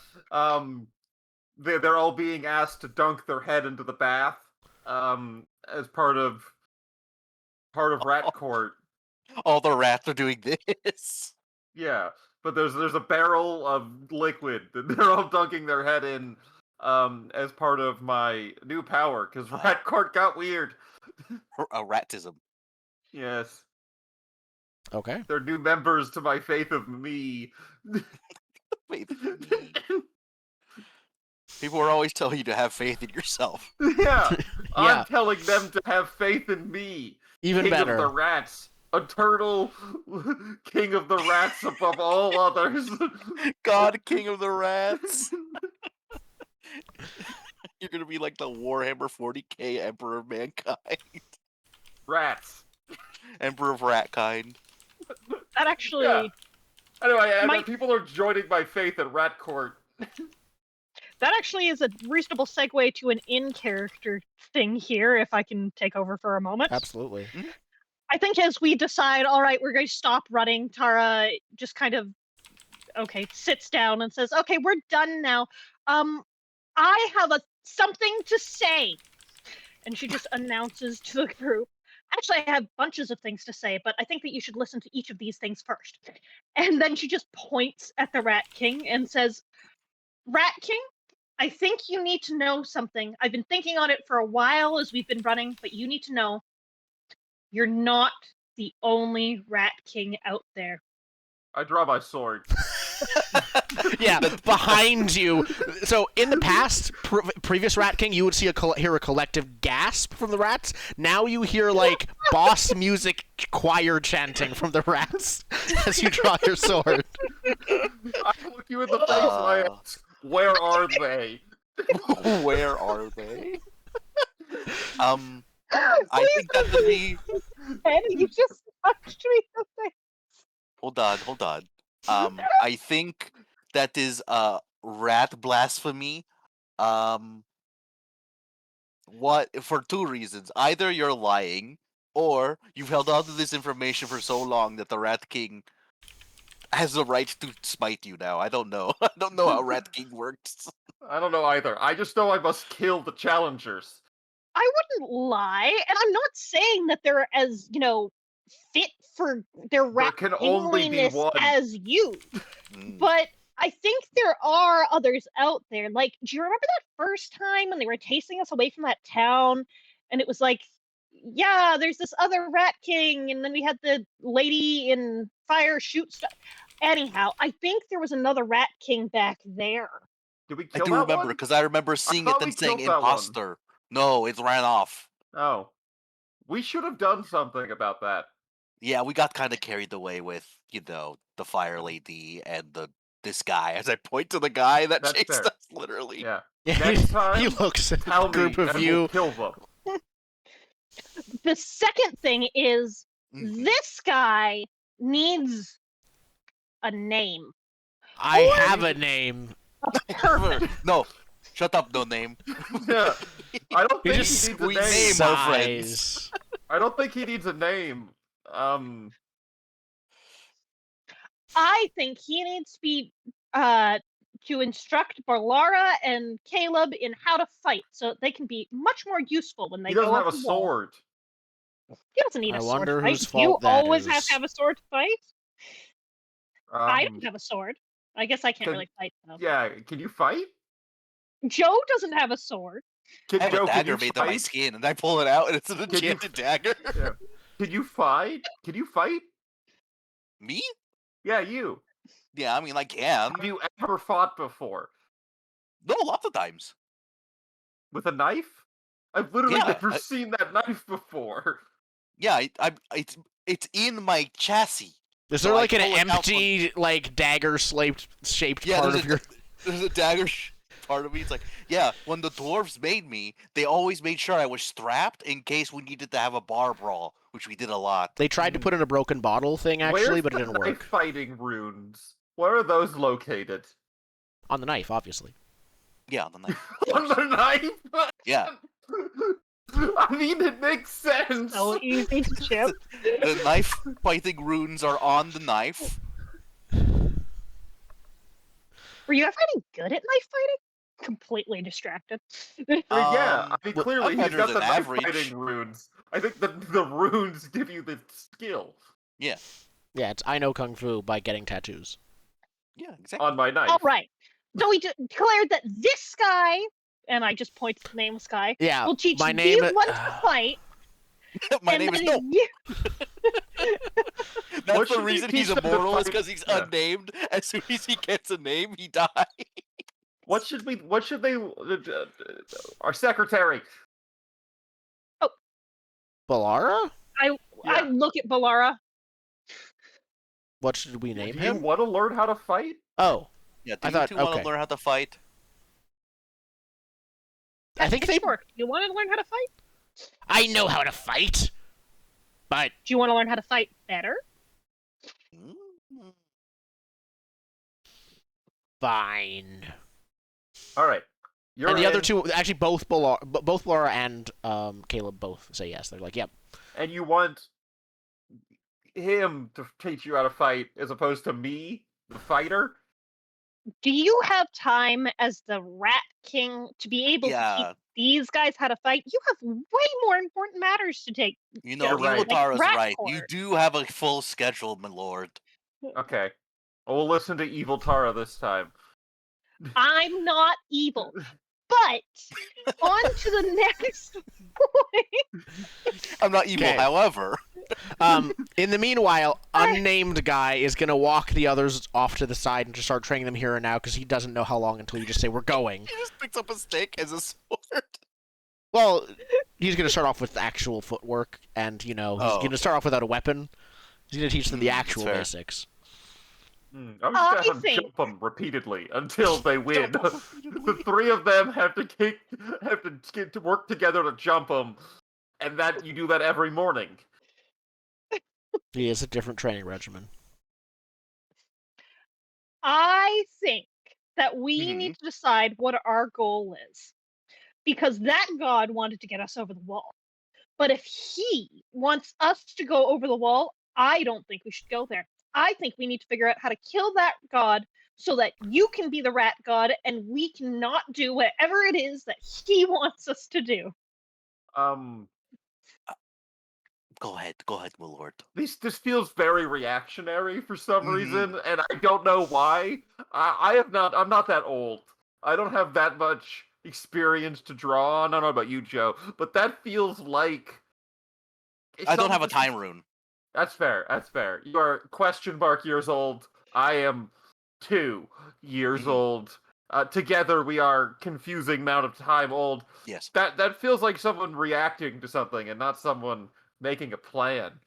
They're all being asked to dunk their head into the bath. As part of rat court. All the rats are doing this. Yeah, but there's a barrel of liquid that they're all dunking their head in, as part of my new power, because rat court got weird. A ratism. Yes, Okay. they're new members to my faith of me. Faith in me. People are always telling you to have faith in yourself. Yeah, Yeah. I'm telling them to have faith in me, Even king better. of the rats. eternal king of the rats above all others. God, king of the rats. You're gonna be like the Warhammer 40k Emperor of Mankind. Rats. Emperor of Ratkind. That actually, Yeah. Anyway, and Might- people are joining my faith at Rat Court. that actually is a reasonable segue to an in-character thing here, if I can take over for a moment. Absolutely. I think as we decide, all right, we're going to stop running, Tara just kind of, sits down and says, okay, we're done now. I have something to say. And she just announces to the group, actually, I have bunches of things to say, but I think that you should listen to each of these things first. And then she just points at the Rat King and says, Rat King, I think you need to know something. I've been thinking on it for a while as we've been running, but you need to know you're not the only Rat King out there. I draw my sword. Yeah, behind you. So in the past, previous Rat King, you would see hear a collective gasp from the rats. Now you hear like boss music choir chanting from the rats as you draw your sword. I look you in the face and I ask, where are they? Where are they? I think that would be. And you just punched me in the face. Hold on. I think that is rat blasphemy. What for two reasons. Either you're lying, or you've held on to this information for so long that the Rat King has the right to smite you now. I don't know. I don't know how Rat King works. I don't know either. I just know I must kill the challengers. I wouldn't lie, and I'm not saying that they're as, fit for their rat can only be kingliness one. as you. Mm. But I think there are others out there. Like, do you remember that first time when they were chasing us away from that town? And it was like, yeah, there's this other Rat King, and then we had the lady in fire shoot stuff. Anyhow, I think there was another Rat King back there. Did we I kill do that remember one? because I remember seeing it thought then we saying killed that one. imposter. No, it ran off. Oh. We should have done something about that. Yeah, we got kind of carried away with, the fire lady and this guy. As I point to the guy that That's chased fair. us, literally. Yeah. Yeah, Next time, he looks at Tell the group me, of and you. we'll kill them. The second thing is Mhm. this guy needs a name. I have a name. Perfect. No, shut up, no name. Yeah. I don't You think just he needs a squeeze name. name our friends. sighs. I don't think he needs a name. I think he needs to be to instruct Barlara and Caleb in how to fight, so they can be much more useful when they He go doesn't have up a the wall. sword. He doesn't need I a sword wonder to fight. whose You fault that always have is. to have a sword to fight. I Um, don't have a sword. I guess I can't Can- really fight though. yeah, can you fight? Joe doesn't have a sword. I have Joe, a can dagger you made of my fight? skin, and I pull it out, and it's an you- enchanted dagger. Yeah. Can you fight? Can you fight? Me? Yeah, you. Yeah, I mean, I can. Have you ever fought before? No, lots of times. With a knife? I've literally Yeah, never seen that knife before. Yeah, it's in my chassis. Is So there I like an pull it out empty, like dagger shaped Yeah, part there's of your? there's a dagger part of me. It's like, yeah, when the dwarves made me, they always made sure I was strapped in case we needed to have a bar brawl, which we did a lot. They tried to put in a broken bottle thing actually, Where's but it the didn't knife work. fighting runes? Where are those located? On the knife, obviously. Yeah, on the knife. On the knife? Yeah. I mean, it makes sense. So easy to chip. The knife fighting runes are on the knife. Were you ever any good at knife fighting? Completely distracted. Yeah, I mean, well, clearly I'm he's better got the than knife average. fighting runes. I think the runes give you the skill Yeah, it's I know kung fu by getting tattoos. Yeah, exactly. on my knife. All right. So we declared that this guy, and I just point to the name of this guy, Yeah, will teach my these name. ones to fight. My and name is then No. you- What That's the should we reason teach he's them to immortal is fight? because he's Yeah. unnamed. As soon as he gets a name, he dies. What should they? Our secretary. Balara? I look at Balara. What should we name Do him? you want to learn how to fight? Oh, Yeah, I do you thought- two want okay. to learn how to fight? I think they. Sure. You want to learn how to fight? I know how to fight, but Do you want to learn how to fight better? Mm. fine. All right. You're And the other in, two, actually, both Laura and Caleb both say yes. They're like, yep. and you want him to teach you how to fight as opposed to me, the fighter. Do you have time as the Rat King to be able to Yeah. teach these guys how to fight? You have way more important matters to take. You know, You're right. Evil Tara's Like right. You Ratcord. do have a full schedule, my lord. Okay. We'll listen to Evil Tara this time. I'm not evil. But on to the next point. I'm not evil, Okay. however. In the meanwhile, unnamed guy is gonna walk the others off to the side and just start training them here and now because he doesn't know how long until you just say we're going. He just picks up a stick as a sword. Well, he's gonna start off with actual footwork, and he's Oh, gonna start off without a weapon. He's gonna teach them the That's actual fair. basics. I'm just gonna I have them think- jump them repeatedly until they win. Jump 'em The repeatedly. three of them have to get to work together to jump them, and that you do that every morning. He is a different training regimen. I think that we Mhm. need to decide what our goal is. Because that god wanted to get us over the wall. But if he wants us to go over the wall, I don't think we should go there. I think we need to figure out how to kill that god so that you can be the rat god and we cannot do whatever it is that he wants us to do. Go ahead, my lord. This feels very reactionary for some Mhm. reason, and I don't know why. I'm not that old. I don't have that much experience to draw on. I don't know about you, Joe, but that feels like I don't have a something- time rune. That's fair. That's fair. You are question mark years old. I am 2 years Mhm. old. Together we are confusing amount of time old. Yes. That feels like someone reacting to something and not someone making a plan.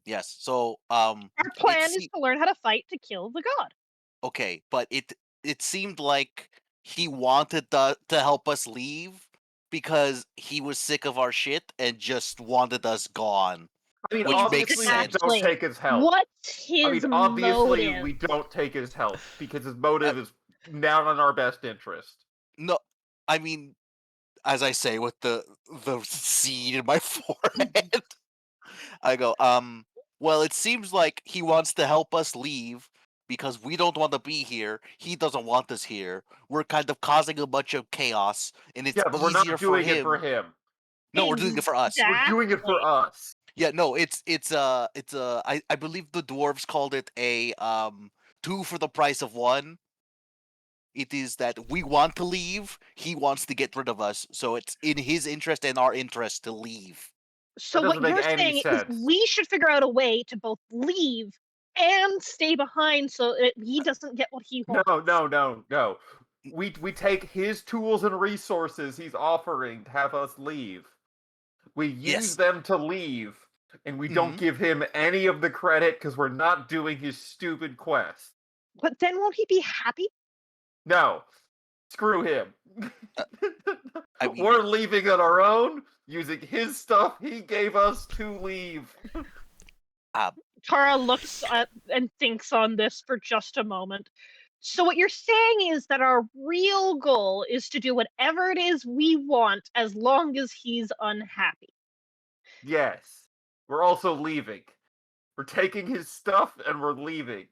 Yes. So, Our plan is se- to learn how to fight to kill the god. okay, but it seemed like he wanted to help us leave because he was sick of our shit and just wanted us gone. I mean, Which makes obviously sense. we don't take his help. What's his I mean, obviously motive? we don't take his help because his motive is not in our best interest. No, I mean, as I say with the seed in my forehead, I go, well, it seems like he wants to help us leave because we don't want to be here. He doesn't want us here. We're kind of causing a bunch of chaos, and it's Yeah, but we're easier not doing for him. it for him. No, we're doing it for us. We're doing it for us. Yeah, no, I believe the dwarves called it a 2 for the price of 1. It is that we want to leave, he wants to get rid of us, so it's in his interest and our interest to leave. So That what doesn't make you're any saying sense. is we should figure out a way to both leave and stay behind so that he doesn't get what he wants. No. We take his tools and resources he's offering to have us leave. We use Yes. them to leave, and we don't give him any of the credit because we're not doing his stupid quest. But then won't he be happy? No. Screw him. I mean, We're leaving on our own, using his stuff he gave us to leave. Tara looks at and thinks on this for just a moment. So what you're saying is that our real goal is to do whatever it is we want as long as he's unhappy. Yes. We're also leaving. We're taking his stuff and we're leaving.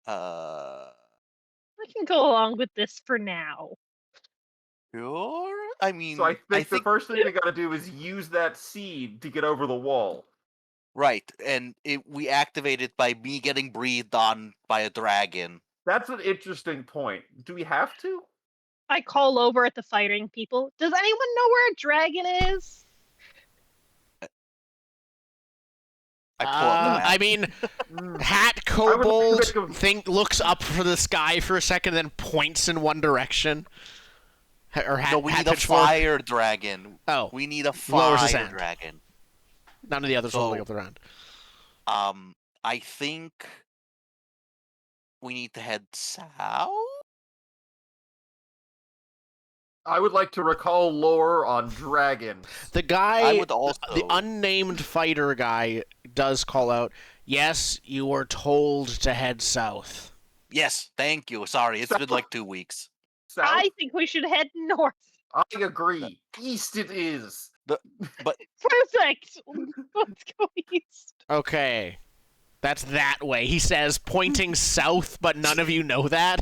I can go along with this for now. sure. I mean, So I think the first thing we gotta do is use that seed to get over the wall. right, and we activate it by me getting breathed on by a dragon. That's an interesting point. Do we have to? I call over at the fighting people. Does anyone know where a dragon is? I pull up the map. I mean, Mm. Hat I would Kobold think of- looks up for the sky for a second, then points in one direction. Or Hat, No, we Hat need a Pitchfork. fire dragon. Oh, We need a Lowers his fire hand. dragon. None of the others So- holding up their hand. I think we need to head south. I would like to recall lore on dragons. The guy, I would the also. unnamed fighter guy, does call out, "Yes, you were told to head south." Yes, thank you. Sorry, it's been South? like 2 weeks. South? I think we should head north. I agree. East it is. Perfect. Let's go east. Okay. That's that way, he says, pointing south, but none of you know that.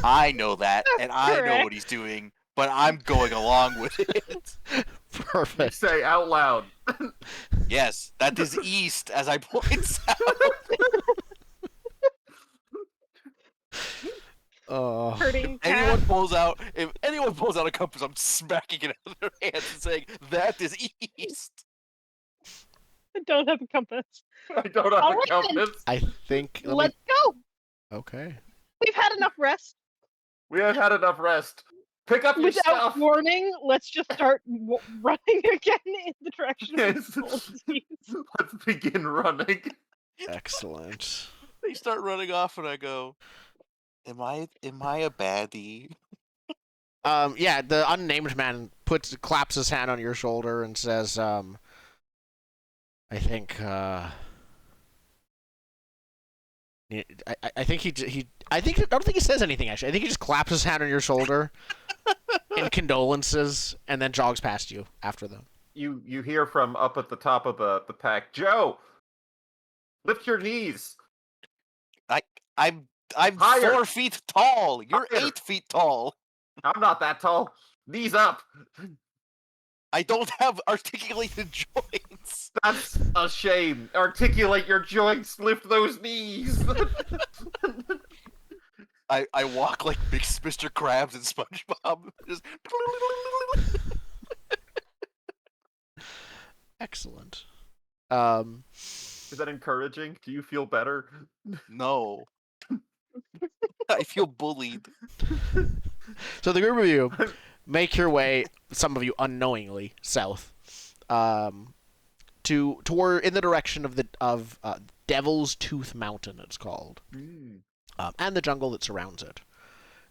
I know that, and I know Correct. what he's doing, but I'm going along with it. You Perfect. say out loud. Yes, that is east as I point south. Hurting Anyone cat. pulls out, if anyone pulls out a compass, I'm smacking it out of their hands and saying, "That is east." I don't have a compass. I don't have All a right, then. compass. I think... Let's go. Okay. We've had enough rest. We have had enough rest. Pick up your Without stuff. warning, let's just start running again in the direction of Yes. the gold seeds. Let's begin running. Excellent. They start running off, and I go, "Am I a baddie?" Yeah, the unnamed man claps his hand on your shoulder and says, I think, I think I don't think he says anything, actually. I think he just claps his hand on your shoulder in condolences and then jogs past you after them. You hear from up at the top of the pack, Joe, lift your knees. I'm Higher. 4 feet tall. You're Higher. 8 feet tall. I'm not that tall. Knees up. I don't have articulated joints. That's a shame. Articulate your joints, lift those knees. I walk like Mr. Krabs and SpongeBob. Just Excellent. Is that encouraging? Do you feel better? no. I feel bullied. So the group of you make your way, some of you unknowingly, south, toward in the direction of Devil's Tooth Mountain. It's called, and the jungle that surrounds it.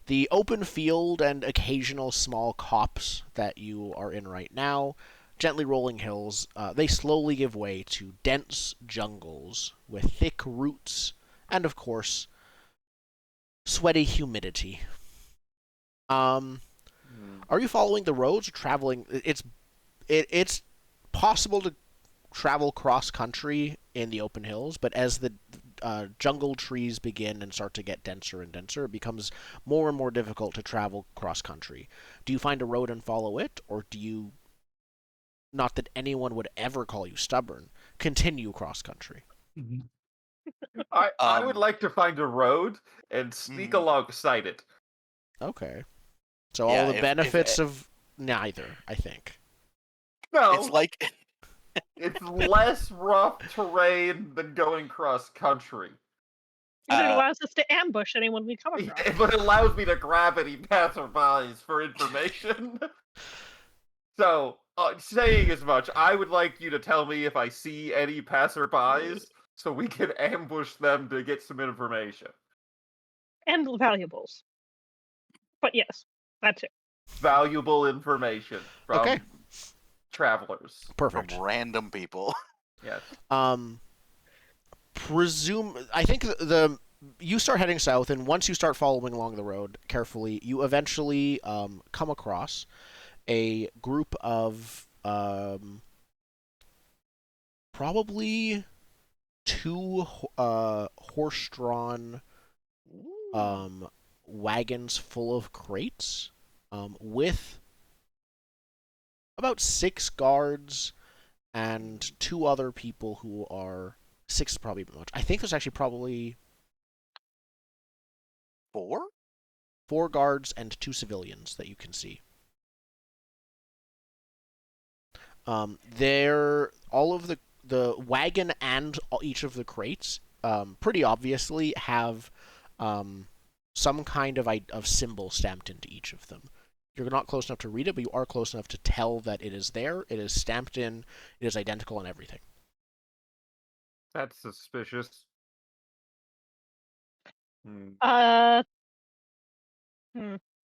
The open field and occasional small copse that you are in right now, gently rolling hills, they slowly give way to dense jungles with thick roots and, of course, sweaty humidity. Are you following the roads or traveling? It's possible to travel cross country in the open hills, but as the jungle trees begin and start to get denser and denser, it becomes more and more difficult to travel cross country. Do you find a road and follow it, or do you, not that anyone would ever call you stubborn, continue cross country? I would like to find a road and sneak alongside it. Okay. So Yeah, all the if- benefits of neither, I think. No, It's like it's less rough terrain than going cross country. And it Uh, allows us to ambush anyone we come across. But it allows me to grab any passerbys for information. So, saying as much, I would like you to tell me if I see any passerbys so we can ambush them to get some information. And valuables. But yes, that's it. Valuable information from Okay. travelers. from Perfect. random people. Yes. I think you start heading south, and once you start following along the road carefully, you eventually come across a group of probably 2 horse-drawn wagons full of crates, with about 6 guards and 2 other people who are 6 is probably a bit much. I think there's actually probably 4? 4 guards and 2 civilians that you can see. They're all of the wagon and each of the crates, pretty obviously have some kind of symbol stamped into each of them. You're not close enough to read it, but you are close enough to tell that it is there. It is stamped in. It is identical in everything. That's suspicious. Hmm. Uh,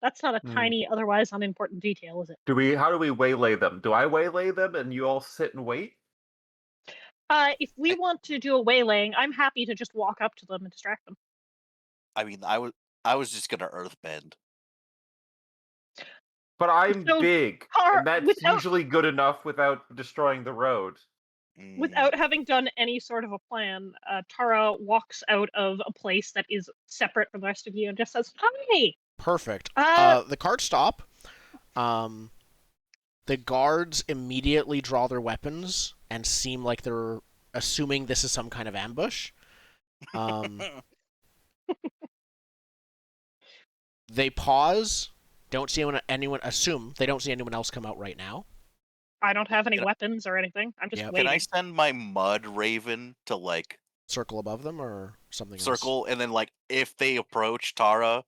that's not a Hmm. tiny, otherwise unimportant detail, is it? How do we waylay them? Do I waylay them and you all sit and wait? If we want to do a waylaying, I'm happy to just walk up to them and distract them. I mean, I was just gonna earthbend. But I'm So, big, Tara, and that's without- usually good enough without destroying the road. Without having done any sort of a plan, Tara walks out of a place that is separate from the rest of you and just says, "Hi." Perfect. Uh, The cards stop. The guards immediately draw their weapons and seem like they're assuming this is some kind of ambush. They pause. Don't see anyone assume they don't see anyone else come out right now. I don't have any Can I- weapons or anything. I'm just Yep. waiting. Can I send my mud raven to like Circle above them or something else. circle, and then like if they approach Tara,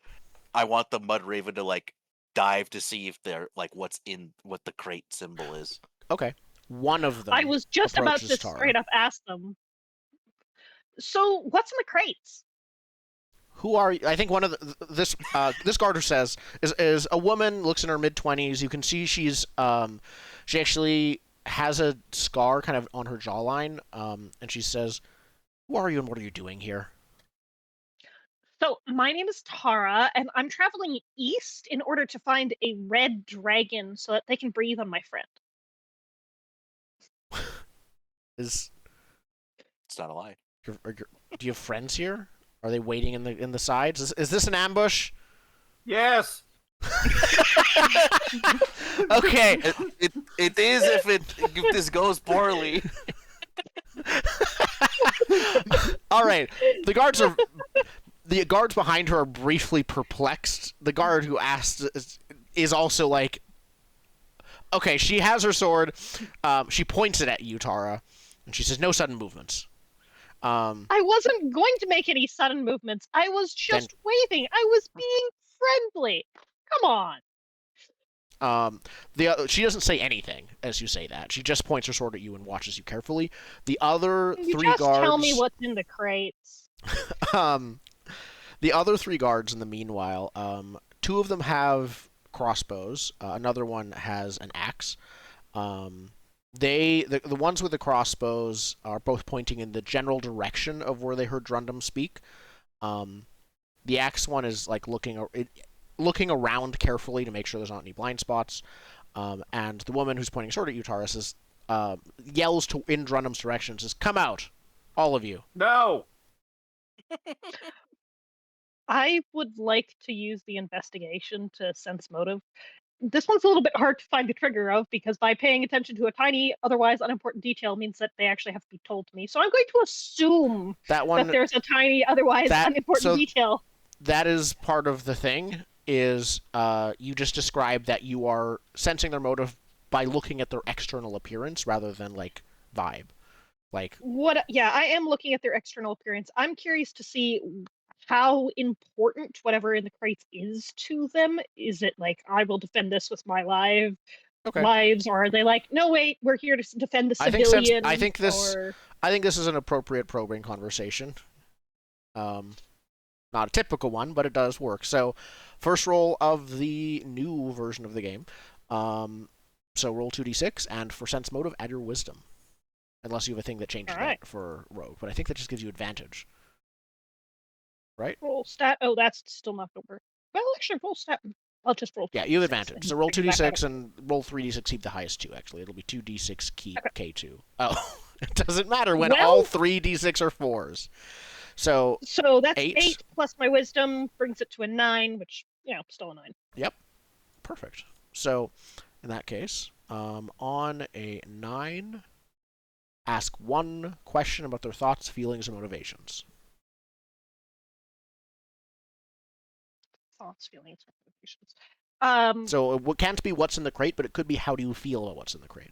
I want the mud raven to like dive to see if they're like what the crate symbol is. Okay. One of them. I was just about approaches to Tara. straight up ask them. So, what's in the crates? Who are you? I think one of this guard who says is a woman, looks in her mid-20s. You can see she actually has a scar kind of on her jawline, and she says, "Who are you and what are you doing here?" So, my name is Tara, and I'm traveling east in order to find a red dragon so that they can breathe on my friend. Is It's not a lie. do you have friends here? Are they waiting in the sides? Is this an ambush? Yes. Okay. It is if this goes poorly. All right. The guards behind her are briefly perplexed. The guard who asked is also like, okay, she has her sword. She points it at you, Tara, and she says, "No sudden movements." I wasn't going to make any sudden movements. I was just waving. I was being friendly. Come on. She doesn't say anything as you say that. She just points her sword at you and watches you carefully. The other Can you three just guards. tell me what's in the crates? The other three guards, in the meanwhile, two of them have crossbows. Another one has an axe. The ones with the crossbows are both pointing in the general direction of where they heard Drundum speak. The axe one is like looking around carefully to make sure there's not any blind spots. And the woman who's pointing sword at you, Tara, says, yells in Drundum's direction, says, "Come out, all of you." No. I would like to use the investigation to sense motive. This one's a little bit hard to find the trigger of because by paying attention to a tiny, otherwise unimportant detail means that they actually have to be told to me. So I'm going to assume That one. that there's a tiny, otherwise unimportant detail. That is part of the thing. Is you just described that you are sensing their motive by looking at their external appearance rather than like vibe. Like what? Yeah, I am looking at their external appearance. I'm curious to see how important whatever in the crates is to them. Is it like, I will defend this with my lives, or are they like, no, wait, we're here to defend the civilian? I think this is an appropriate probing conversation. Not a typical one, but it does work. So, first roll of the new version of the game. So roll 2d6, and for sense motive, add your wisdom. Unless you have a thing that changes that for rogue, but I think that just gives you advantage. Right? Roll stat. Oh, that's still not gonna work. Well, actually, roll stat. I'll just roll. Yeah, you have advantage. So roll 2d6 and and roll 3d6. Keep the highest two. Actually, it'll be 2d6. Keep K2. Oh, it doesn't matter when all 3d6 are 4s. So that's 8 plus my wisdom brings it to a 9, which still a 9. Yep, perfect. So in that case, on a 9, ask one question about their thoughts, feelings, and motivations. Thoughts, feelings, motivations. So it can't be what's in the crate, but it could be how do you feel about what's in the crate.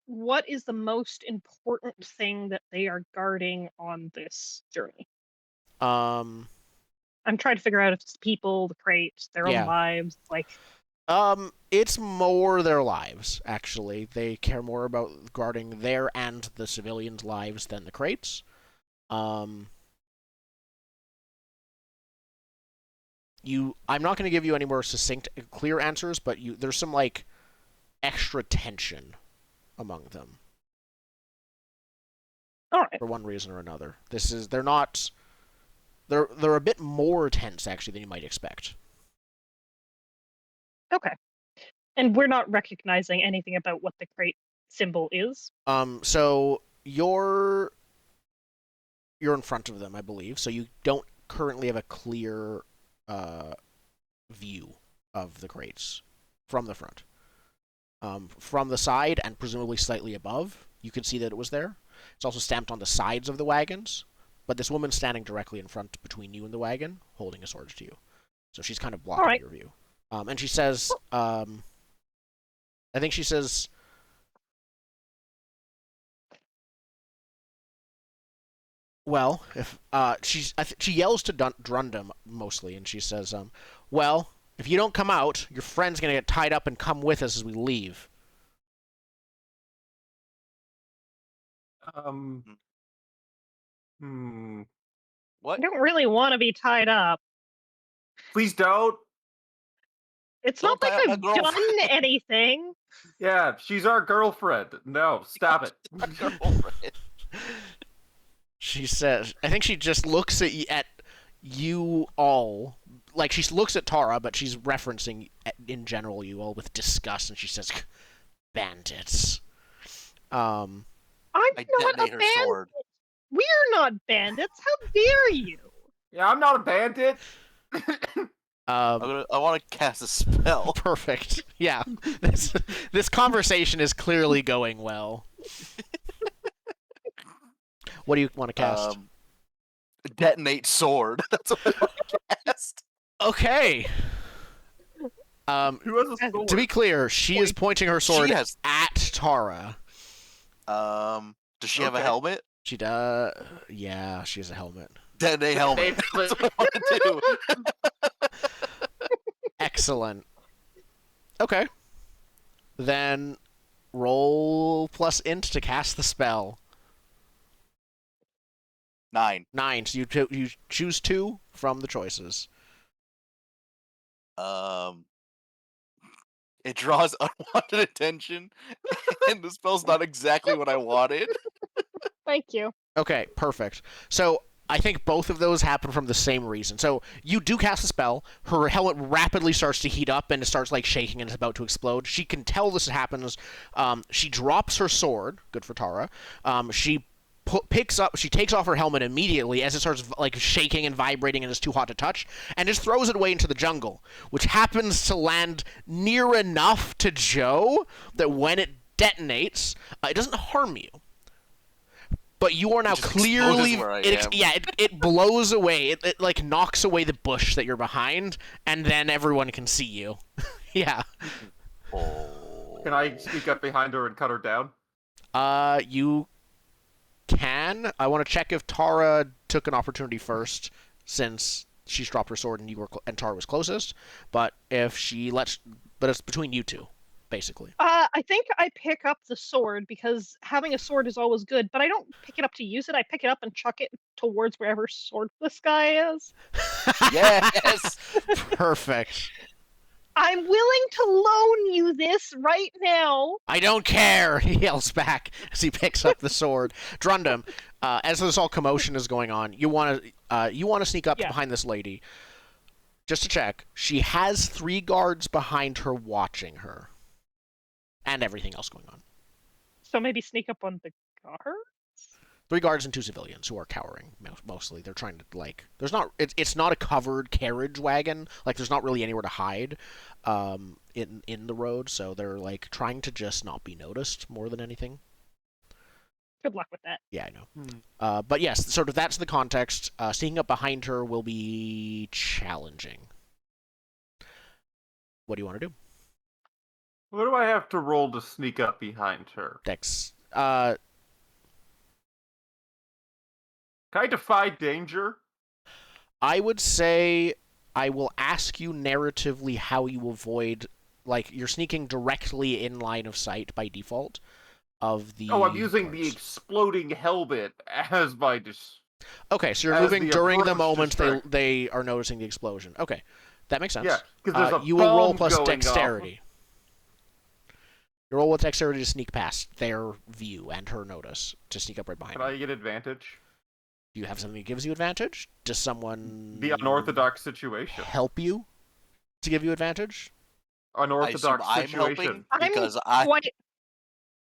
What is the most important thing that they are guarding on this journey? I'm trying to figure out if it's people, the crates, their own lives, like. It's more their lives, actually. They care more about guarding their and the civilians' lives than the crates. I'm not going to give you any more succinct, clear answers, but there's some like extra tension among them All right. for one reason or another. They're a bit more tense actually than you might expect. Okay. And we're not recognizing anything about what the crate symbol is. So you're in front of them, I believe. So you don't currently have a clear view of the crates from the front. From the side and presumably slightly above, you can see that it was there. It's also stamped on the sides of the wagons, but this woman's standing directly in front between you and the wagon, holding a sword to you. So she's kind of blocking your view. And she says, I think she says, well, if she yells to Drundum mostly, and she says, well, if you don't come out, your friend's gonna get tied up and come with us as we leave. What? I don't really want to be tied up. Please don't. It's Don't not like tie up my I've girlfriend. done anything. Yeah, she's our girlfriend. No, stop it. Girlfriend. She says, I think she just looks at you all. Like, she looks at Tara, but she's referencing, in general, you all with disgust, and she says, bandits. I'm I not a detonate her bandit. sword. We're not bandits. How dare you? Yeah, I'm not a bandit. I want to cast a spell. Perfect. Yeah. This conversation is clearly going well. What do you want to cast? Detonate sword. That's what I want to cast. Okay. Who has a sword? To be clear, she is pointing her sword at Tara. Does she have a helmet? She does. Yeah, she has a helmet. Detonate helmet. That's what I want to do. Excellent. Okay. Then roll plus int to cast the spell. 9. 9. So you choose 2 from the choices. It draws unwanted attention, and the spell's not exactly what I wanted. Thank you. Okay, perfect. So I think both of those happen from the same reason. So you do cast a spell. Her helmet rapidly starts to heat up and it starts like shaking and it's about to explode. She can tell this happens. She drops her sword. Good for Tara. She takes off her helmet immediately as it starts like shaking and vibrating and it's too hot to touch, and just throws it away into the jungle, which happens to land near enough to Joe that when it detonates, it doesn't harm you. But you are now clearly it blows away. It like knocks away the bush that you're behind, and then everyone can see you. Yeah. Can I sneak up behind her and cut her down? You can. I want to check if Tara took an opportunity first, since she's dropped her sword and Tara was closest. But if she lets, but it's between you two, basically. I think I pick up the sword because having a sword is always good, but I don't pick it up to use it. I pick it up and chuck it towards wherever swordless guy is. Yes. Perfect. I'm willing to loan you this right now. I don't care, he yells back as he picks up the sword. Drundum, as this all commotion is going on, you want to sneak up behind this lady. Just to check, she has 3 guards behind her watching her. And everything else going on. So maybe sneak up on the guard? 3 guards and 2 civilians who are cowering, mostly. They're trying to, like... It's not a covered carriage wagon. Like, there's not really anywhere to hide in the road, so they're, like, trying to just not be noticed more than anything. Good luck with that. Yeah, I know. But yes, sort of that's the context. Sneaking up behind her will be challenging. What do you want to do? What do I have to roll to sneak up behind her? Dex. Can I defy danger? I would say I will ask you narratively how you avoid like you're sneaking directly in line of sight by default of the. Oh, I'm using the guards. exploding helmet as my Okay, so you're as moving the during the approach moment distract. they are noticing the explosion. Okay, that makes sense. Yeah, because there's a You will roll bomb plus going dexterity. You roll with dexterity to sneak past their view and her notice to sneak up right off. behind Can you. I get advantage? Do you have something that gives you advantage? Does someone The unorthodox situation. help you to give you advantage? I assume Unorthodox I'm situation. helping because I'm quite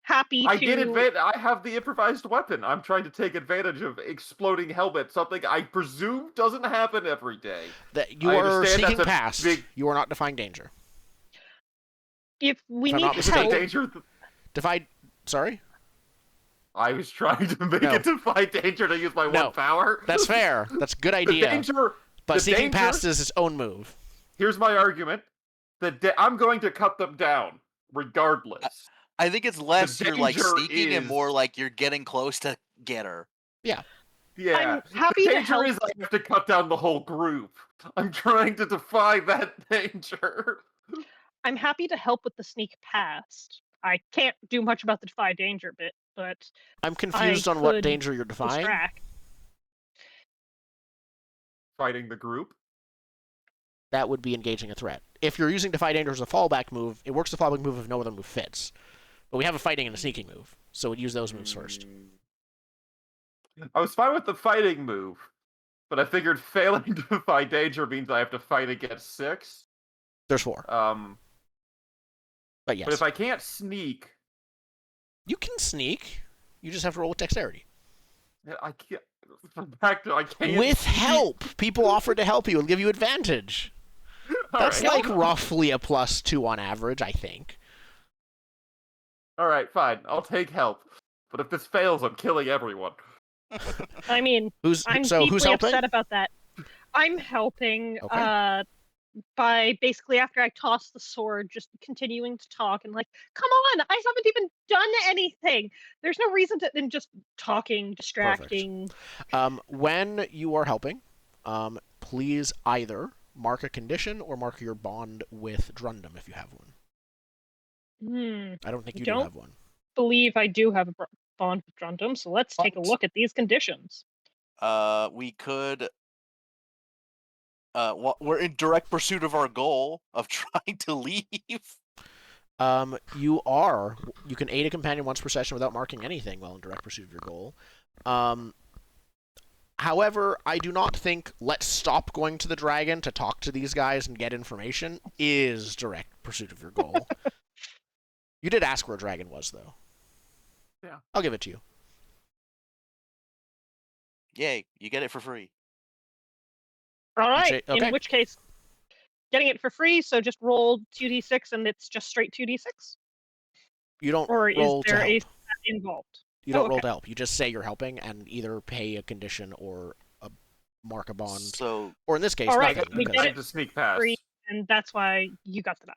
happy I to. get advantage. I have the improvised weapon. I'm trying to take advantage of exploding helmet, something I presume doesn't happen every day. That you I are understand sneaking that's a past. big- You are not defying danger. If we If I'm need not Is it a help, mistaken- danger? Defy. Sorry. I was trying to make No. it defy danger to use my No. one power. That's fair. That's a good The idea. danger. But the sneaking danger- past is its own move. Here's my argument. I'm going to cut them down, regardless. I think it's less you're like danger sneaking and more is- like you're getting close to get her. Yeah. I'm happy the to danger help. is I have to cut down the whole group. I'm trying to defy that danger. I'm happy to help with the sneak past. I can't do much about the defy danger bit, but I'm confused on what could danger you're defying. distract. Fighting the group. That would be engaging a threat. If you're using defy danger as a fallback move, it works the fallback move if no other move fits. But we have a fighting and a sneaking move, so we'd use those moves first. I was fine with the fighting move, but I figured failing to defy danger means I have to fight against 6. There's 4. But yes. But if I can't sneak, You can sneak. You just have to roll with dexterity. I can't. I can't. With sneak. help! People offered to help you and give you advantage. That's Alright. like roughly a +2 on average, I think. Alright, fine. I'll take help. But if this fails, I'm killing everyone. I mean, Who's I'm so? deeply Who's helping? upset about that. I'm helping Okay. by basically after I toss the sword, just continuing to talk and like, come on, I haven't even done anything. There's no reason to then just talking, distracting. When you are helping, please either mark a condition or mark your bond with Drundum if you have one. I don't think you do Don't have one. believe I do have a bond with Drundum, so let's take a But- look at these conditions. We could. We're in direct pursuit of our goal of trying to leave. You can aid a companion once per session without marking anything while in direct pursuit of your goal. However, I do not think let's stop going to the dragon to talk to these guys and get information is direct pursuit of your goal. You did ask where a dragon was, though. Yeah. I'll give it to you. Yay, you get it for free. All right, okay. in which case, getting it for free, so just roll 2d6 and it's just straight 2d6? You don't Or is roll to there a help. stat involved? You don't Oh, roll okay. to help. You just say you're helping and either pay a condition or mark a bond. So, Or in this case, All right, nothing. we because- get I it. have to sneak past. Free, and that's why you got the die.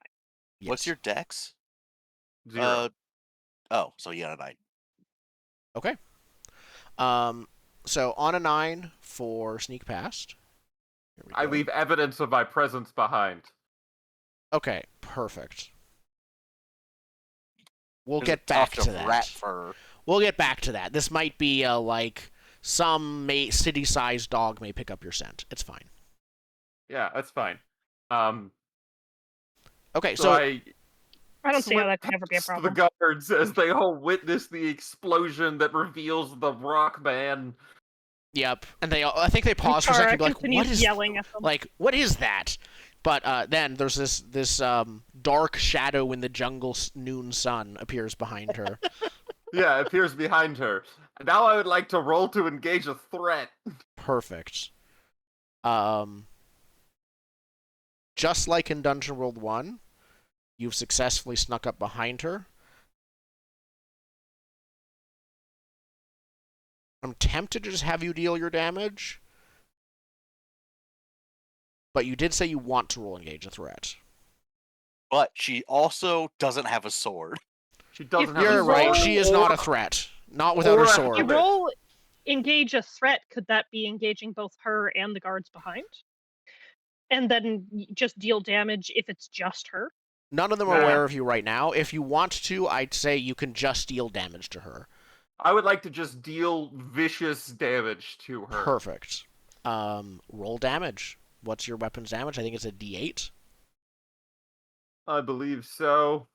what's yes. your dex? 0. Oh, so you got a 9. Okay. So on a 9 for sneak past. Here we I go. leave evidence of my presence behind. Okay, perfect. We'll Is get it back tough to that. rat fur? We'll get back to that. This might be like some city-sized dog may pick up your scent. It's fine. Yeah, that's fine. Okay, So so I don't see how slip that could ever be a past problem. The guards as they all witness the explosion that reveals the rock man. yep, and I think they pause for a Chara second, and be like, continues "What is yelling at them. what is that?" But then there's this dark shadow in the jungle noon sun appears behind her. Yeah, it appears behind her. Now I would like to roll to engage a threat. Perfect. Just like in Dungeon World 1, you've successfully snuck up behind her. I'm tempted to just have you deal your damage. But you did say you want to roll engage a threat. But she also doesn't have a sword. She doesn't have You're a right, sword she is or- not a threat. Not without her or a- If sword. you roll engage a threat, could that be engaging both her and the guards behind? And then just deal damage if it's just her? None of them are Nah. aware of you right now. If you want to, I'd say you can just deal damage to her. I would like to just deal vicious damage to her. Perfect. Roll damage. What's your weapon's damage? I think it's a D8. I believe so.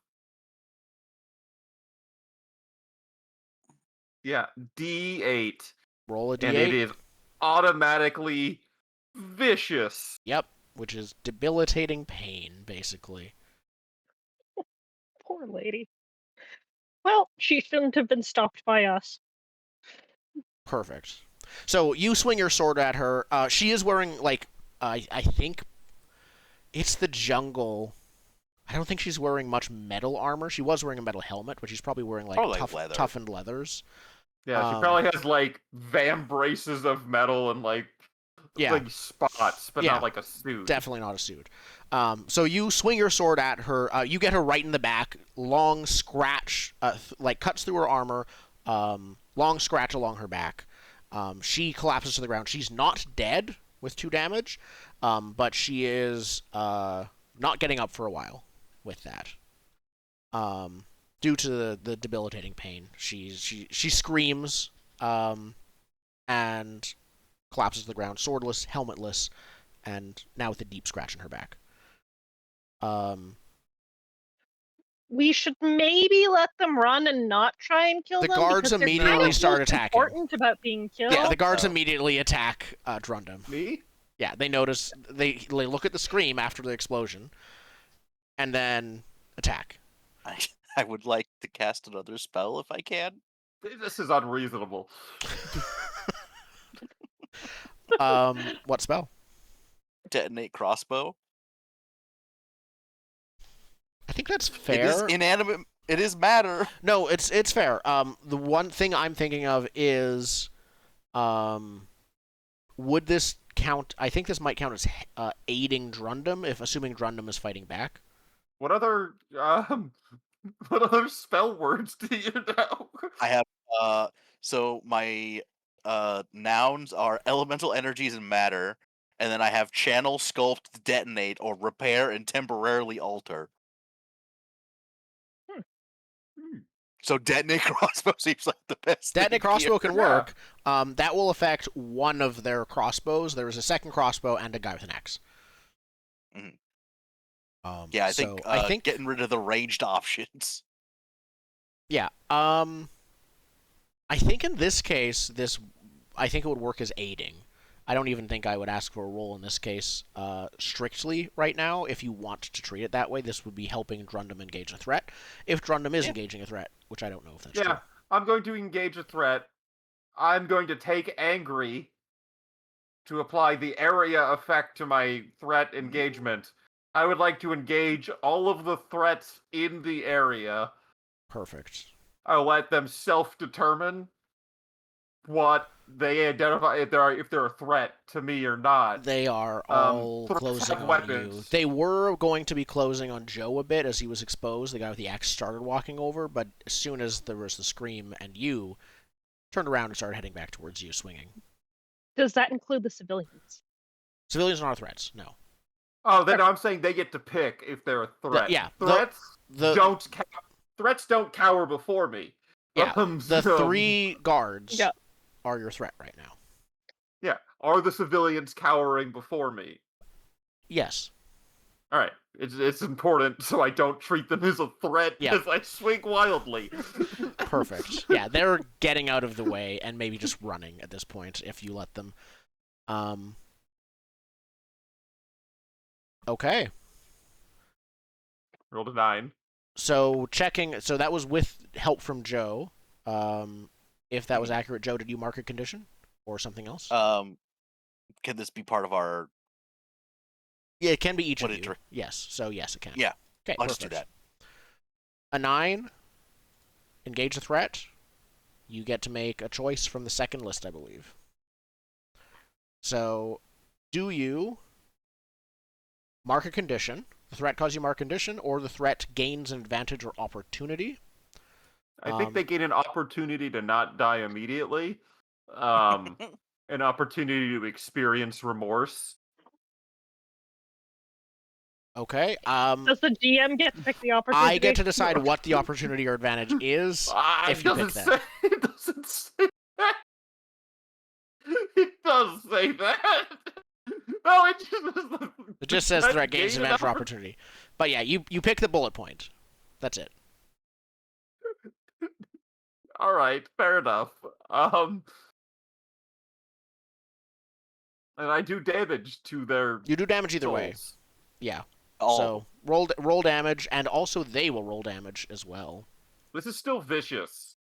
Yeah, D8. Roll a D8. And it is automatically vicious. Yep, which is debilitating pain, basically. Poor lady. Well, she shouldn't have been stopped by us. Perfect. So you swing your sword at her. She is wearing, like, I think it's the jungle. I don't think she's wearing much metal armor. She was wearing a metal helmet, but she's probably wearing, like, Probably leather. toughened leathers. Yeah, she probably has like vambraces of metal and like spots, but Yeah. not like a suit. Definitely not a suit. So you swing your sword at her. You get her right in the back. Long scratch, like cuts through her armor. Long scratch along her back. She collapses to the ground. She's not dead with 2 damage, but she is not getting up for a while with that. Due to the debilitating pain, she screams and collapses to the ground, swordless, helmetless, and now with a deep scratch in her back. We should maybe let them run and not try and kill The them. guards because they're immediately kind of start most attacking. Important about being killed. Yeah, the guards Oh. immediately attack Drundum. Me? Yeah, they notice, they look at the scream after the explosion, and then attack. I would like to cast another spell if I can. This is unreasonable. What spell? Detonate crossbow. I think that's It fair. is inanimate. It is matter. No, it's fair. The one thing I'm thinking of is, would this count? I think this might count as aiding Drundum, if assuming Drundum is fighting back. What other spell words do you know? I have so my nouns are elemental energies and matter, and then I have channel, sculpt, detonate, or repair and temporarily alter. So detonate crossbow seems like the best. Detonate thing crossbow here. can work. That will affect one of their crossbows. There is a second crossbow and a guy with an axe. Mhm. Yeah, I think getting rid of the ranged options. Yeah. I think in this case, I think it would work as aiding. I don't even think I would ask for a roll in this case strictly right now. If you want to treat it that way, this would be helping Drundum engage a threat. If Drundum is engaging a threat, which I don't know if that's true. Yeah, I'm going to engage a threat. I'm going to take angry to apply the area effect to my threat engagement. I would like to engage all of the threats in the area. Perfect. I'll let them self-determine what they identify if they're a threat to me or not. They are all threats closing have on weapons. you. They were going to be closing on Joe a bit as he was exposed. The guy with the axe started walking over, but as soon as there was the scream and you turned around and started heading back towards you, swinging. Does that include the civilians? Civilians are not threats, no. Oh, then I'm saying they get to pick if they're a threat. Threats don't cower before me. Yeah, the so- 3 guards Yeah. are your threat right now. Yeah, are the civilians cowering before me? Yes. All right, it's important so I don't treat them as a threat Yeah. as I swing wildly. Perfect. Yeah, they're getting out of the way and maybe just running at this point if you let them. Okay. Rolled a 9. So checking. So that was with help from Joe. If that was accurate, Joe, did you mark a condition or something else? Can this be part of our? Yeah, it can be each What of did you. you- Yes. So yes, it can. Yeah, Okay. let's do perfect. that. A 9. Engage the threat. You get to make a choice from the second list, I believe. So, do you mark a condition? The threat causes you mark a condition, or the threat gains an advantage or opportunity? I think they gain an opportunity to not die immediately. An opportunity to experience remorse. Okay. Does the GM get to pick the opportunity? I get to decide what the opportunity or advantage is. If you pick that. It doesn't say that. It does say that. No, It just says threat gains gain advantage or opportunity. But yeah, you pick the bullet point. That's it. All right, fair enough. And I do damage to their You do damage either way. souls. Yeah. Oh, So roll damage, and also they will roll damage as well. This is still vicious,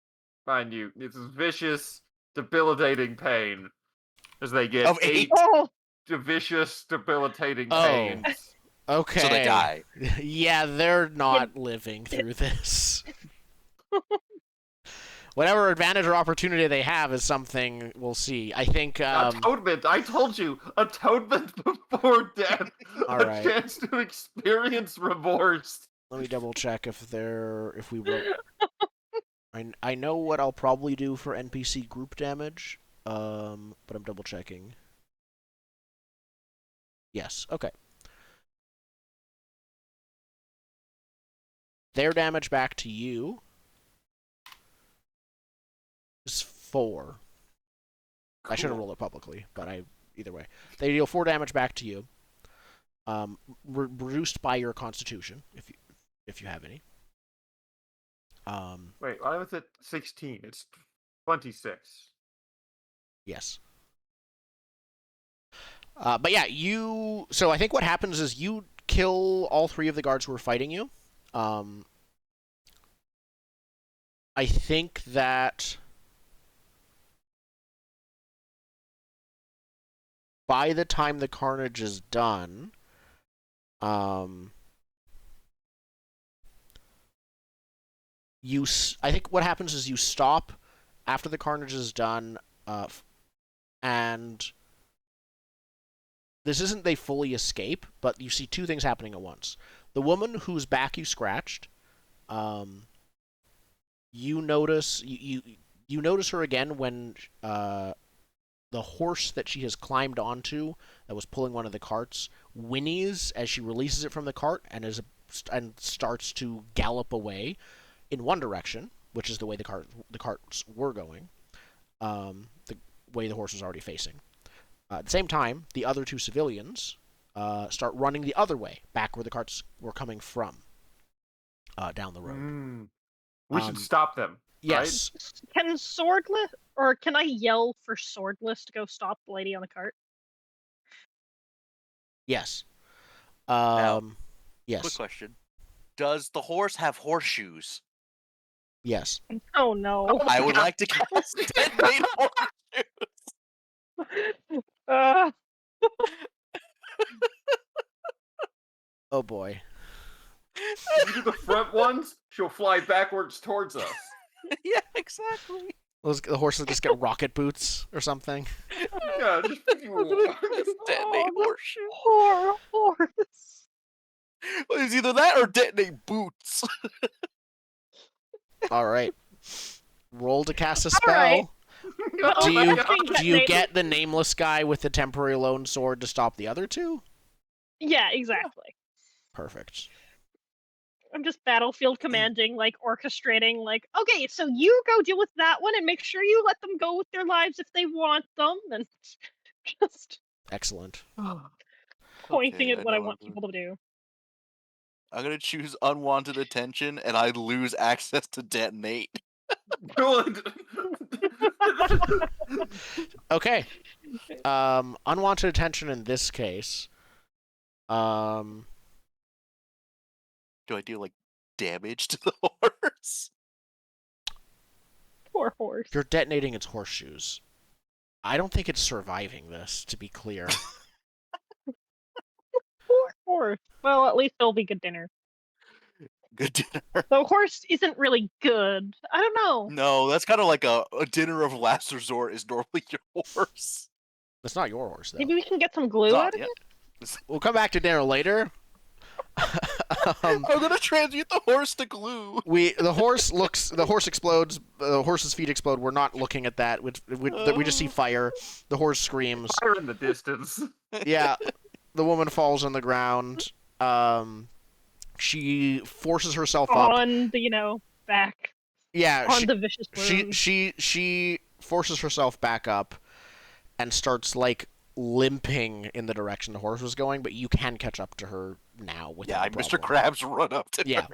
mind you. This is vicious, debilitating pain as they get Of 8 Oh, vicious, debilitating Oh. pains. Okay. so they die. Yeah, they're not living through this. Whatever advantage or opportunity they have is something we'll see. I think. Atonement. I told you, atonement before death. All A right. chance to experience remorse. Let me double check if we wrote. I know what I'll probably do for NPC group damage. But I'm double checking. Yes. Okay. Their damage back to you is 4. I should have rolled it publicly, but either way, they deal 4 damage back to you. Reduced by your Constitution, if you have any. Wait, why was it 16? It's 26. Yes. But yeah, So I think what happens is you kill all 3 of the guards who are fighting you. I think that by the time the carnage is done, I think what happens is you stop after the carnage is done, and this isn't they fully escape, but you see 2 things happening at once. The woman whose back you scratched, you notice you notice her again when the horse that she has climbed onto that was pulling one of the carts whinnies as she releases it from the cart and starts to gallop away in one direction, which is the way the carts were going, the way the horse was already facing. At the same time, the other 2 civilians start running the other way, back where the carts were coming from, down the road. We should stop them. Yes. can Swordless, or can I yell for Swordless to go stop the lady on the cart? Yes. Quick Yes. question: does the horse have horseshoes? Yes. Oh no. I would like to cast detonate horseshoes. Uh, Oh boy. If you do the front ones, she'll fly backwards towards us. Yeah, exactly. The horses just get rocket boots or something. Yeah, just Detonate horseshoe. poor horse. Well, it's either that or detonate boots. All right. Roll to cast a All spell. right. Do Oh, you that's being do you detonated. get the nameless guy with the temporary lone sword to stop the other 2? Yeah, exactly. Perfect. I'm just battlefield commanding, like orchestrating, like, okay, so you go deal with that one and make sure you let them go with their lives if they want them, and just Excellent. pointing Okay, at what I know want I'm people to do. I'm gonna choose unwanted attention, and I lose access to detonate. Good. Okay. Unwanted attention in this case. Do I do like damage to the horse? Poor horse. You're detonating its horseshoes. I don't think it's surviving this, to be clear. Poor horse. Well, at least it'll be good dinner. Good dinner. The horse isn't really good. I don't know. No, that's kind of like a dinner of last resort is normally your horse. It's not your horse, though. Maybe we can get some glue It's out not- of yeah. it? We'll come back to dinner later. I'm gonna transmute the horse to glue. The horse explodes. The horse's feet explode. We're not looking at that. We just see fire. The horse screams. Fire in the distance. Yeah, the woman falls on the ground. She forces herself up. On the back. Yeah, On the vicious wound. she forces herself back up and starts like limping in the direction the horse was going, but you can catch up to her now with Yeah, no Mr. problem. Krabs run up to Yeah.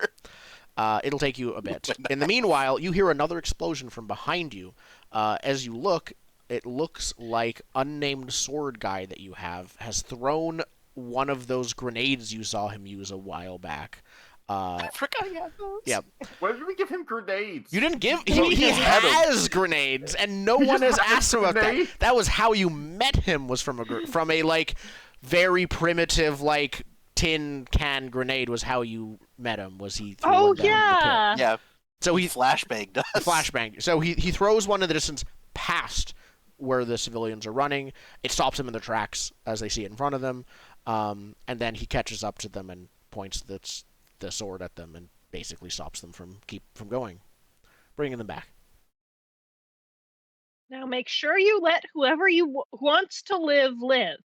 her. It'll take you a bit. In the meanwhile, you hear another explosion from behind you. As you look, it looks like unnamed sword guy that you have has thrown one of those grenades you saw him use a while back. I forgot he had those. Yeah. Why did we give him grenades? You didn't give. No, He he had 'em. has grenades, and no He one has just has asked him about that. grenades? That was how you met him. Was from a like very primitive like tin can grenade. Was how you met him. Was he? Threw Oh one down the pit. yeah. Yeah, So he flashbang does. flashbang. So he throws one in the distance past where the civilians are running. It stops them in their tracks as they see it in front of them, and then he catches up to them and points the sword at them and basically stops them from going, bringing them back. Now make sure you let whoever wants to live live.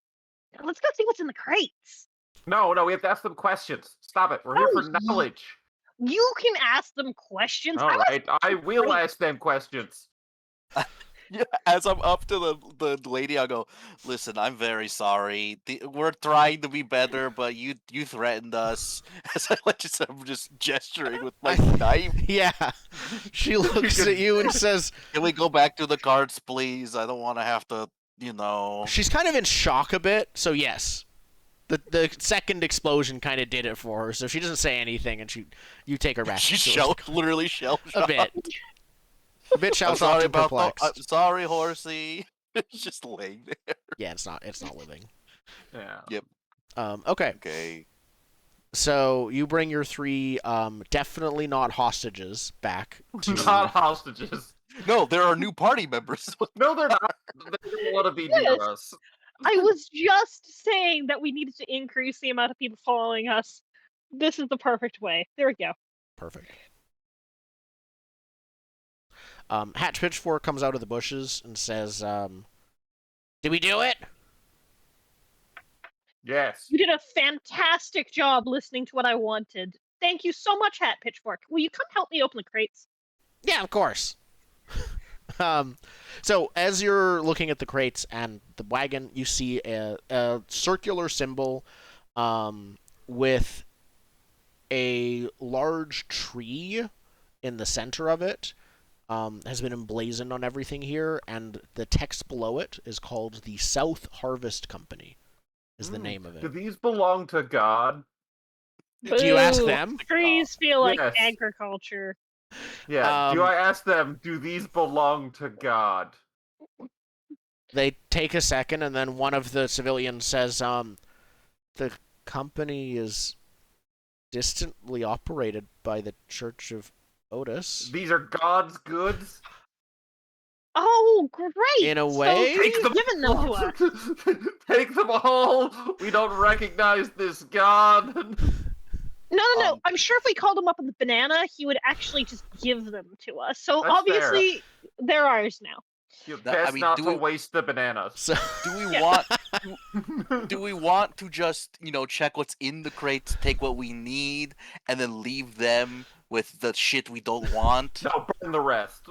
Now let's go see what's in the crates. No, we have to ask them questions. Stop it. We're here for Oh, knowledge. You can ask them questions. All right, I will great. ask them questions. Yeah, as I'm up to the lady, I go, listen, I'm very sorry. We're trying to be better, but you threatened us. As I'm just gesturing with my knife. Yeah. She looks at you and says, Can we go back to the cards, please? I don't want to have to, she's kind of in shock a bit, so yes. The second explosion kind of did it for her, so she doesn't say anything, and you take her back. She's to literally shell a bit. A bit I'm shell-shocked sorry and about perplexed. I'm sorry, horsey. It's just laying there. Yeah, it's not living. Yeah. Okay. Okay. So you bring your three definitely not hostages back to Not hostages. No, there are new party members. No, they're not. They don't want to be near Yes. us. I was just saying that we needed to increase the amount of people following us. This is the perfect way. There we go. Perfect. Hatch Pitchfork comes out of the bushes and says, "Did we do it?" Yes. You did a fantastic job listening to what I wanted. Thank you so much, Hat Pitchfork. Will you come help me open the crates? Yeah, of course. So as you're looking at the crates and the wagon, you see a circular symbol with a large tree in the center of it. Has been emblazoned on everything here, and the text below it is called the South Harvest Company, is the name of Do it. these belong to God? Do you ask Boo. them? Trees feel like Yes. agriculture. Yeah. Do Um, I ask them, do these belong to God? They take a second, and then one of the civilians says, the company is distantly operated by the Church of Otis. These are God's goods? Oh, great! In a So way? you've given them to us. Take them all! We don't recognize this God! No. I'm sure if we called him up in the banana, he would actually just give them to us. So That's obviously, they're ours now. You That- I best mean, not do to we- waste the bananas. So, Do we Yeah. do we want to just, check what's in the crates, take what we need, and then leave them with the shit we don't want? No, burn the rest.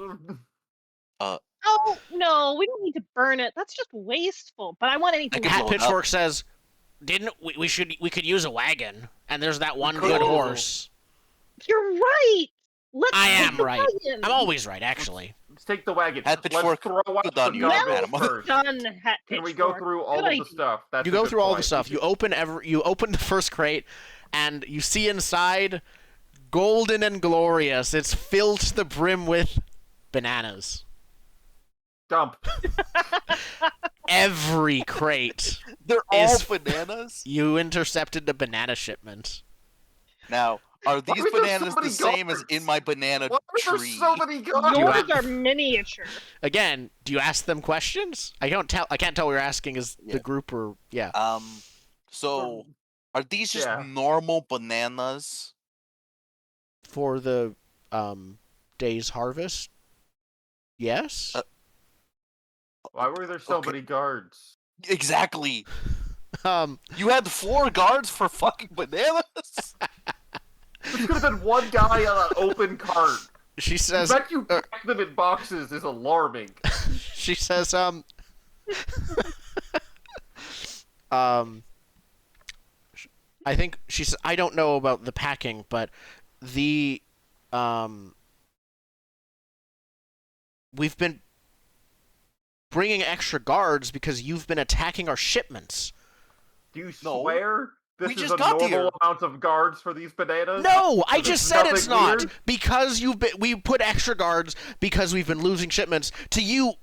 Oh no, we don't need to burn it. That's just wasteful. But I want anything. could Hat blow it up. Pitchfork says, "Didn't we could use a wagon, and there's that one good could. horse." You're right. Let's I take am the right. wagon. I'm always right, actually. Let's take the wagon. Hat Let's Pitchfork, throw out good the on you, Well garbage Madam. first. done, Hat Can we go Pitchfork. through all Good of idea. the stuff? That's You a go good through all the point. stuff. You open the first crate, and you see inside, golden and glorious. It's filled to the brim with bananas. Dump. Every crate. They're all Is- bananas? You intercepted a banana shipment. Now, are these was there so bananas many the same as guards? in my banana Why are there tree? so many gods? Yours are miniature. Again, do you ask them questions? I can't tell what you're asking is Yeah. the group or yeah. So are these just Yeah. normal bananas? For the day's harvest. Yes. Why were there so Okay. many guards? Exactly. You had 4 guards for fucking bananas? This could have been one guy on an open cart. She The says, fact you pack them in boxes is alarming. she says, I think she's. I don't know about the packing, but the we've been bringing extra guards because you've been attacking our shipments. Do you No. swear We this is just a got normal here. amount of guards for these bananas? No, I So just there's said it's nothing not weird? because we put extra guards because we've been losing shipments to you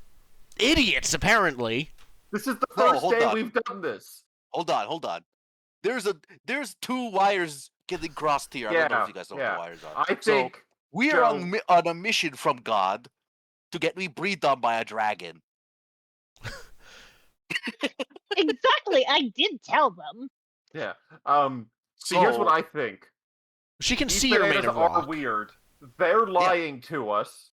idiots apparently. This is the No, first hold day on. we've done this. Hold on. There's 2 wires getting crossed here. I don't know if you guys know what the wires are. I think We are on a mission from God to get me breathed on by a dragon. Exactly. I did tell them. yeah. See, here's what So- I think. She can These see you're made bananas of are rock. weird. They're lying to us.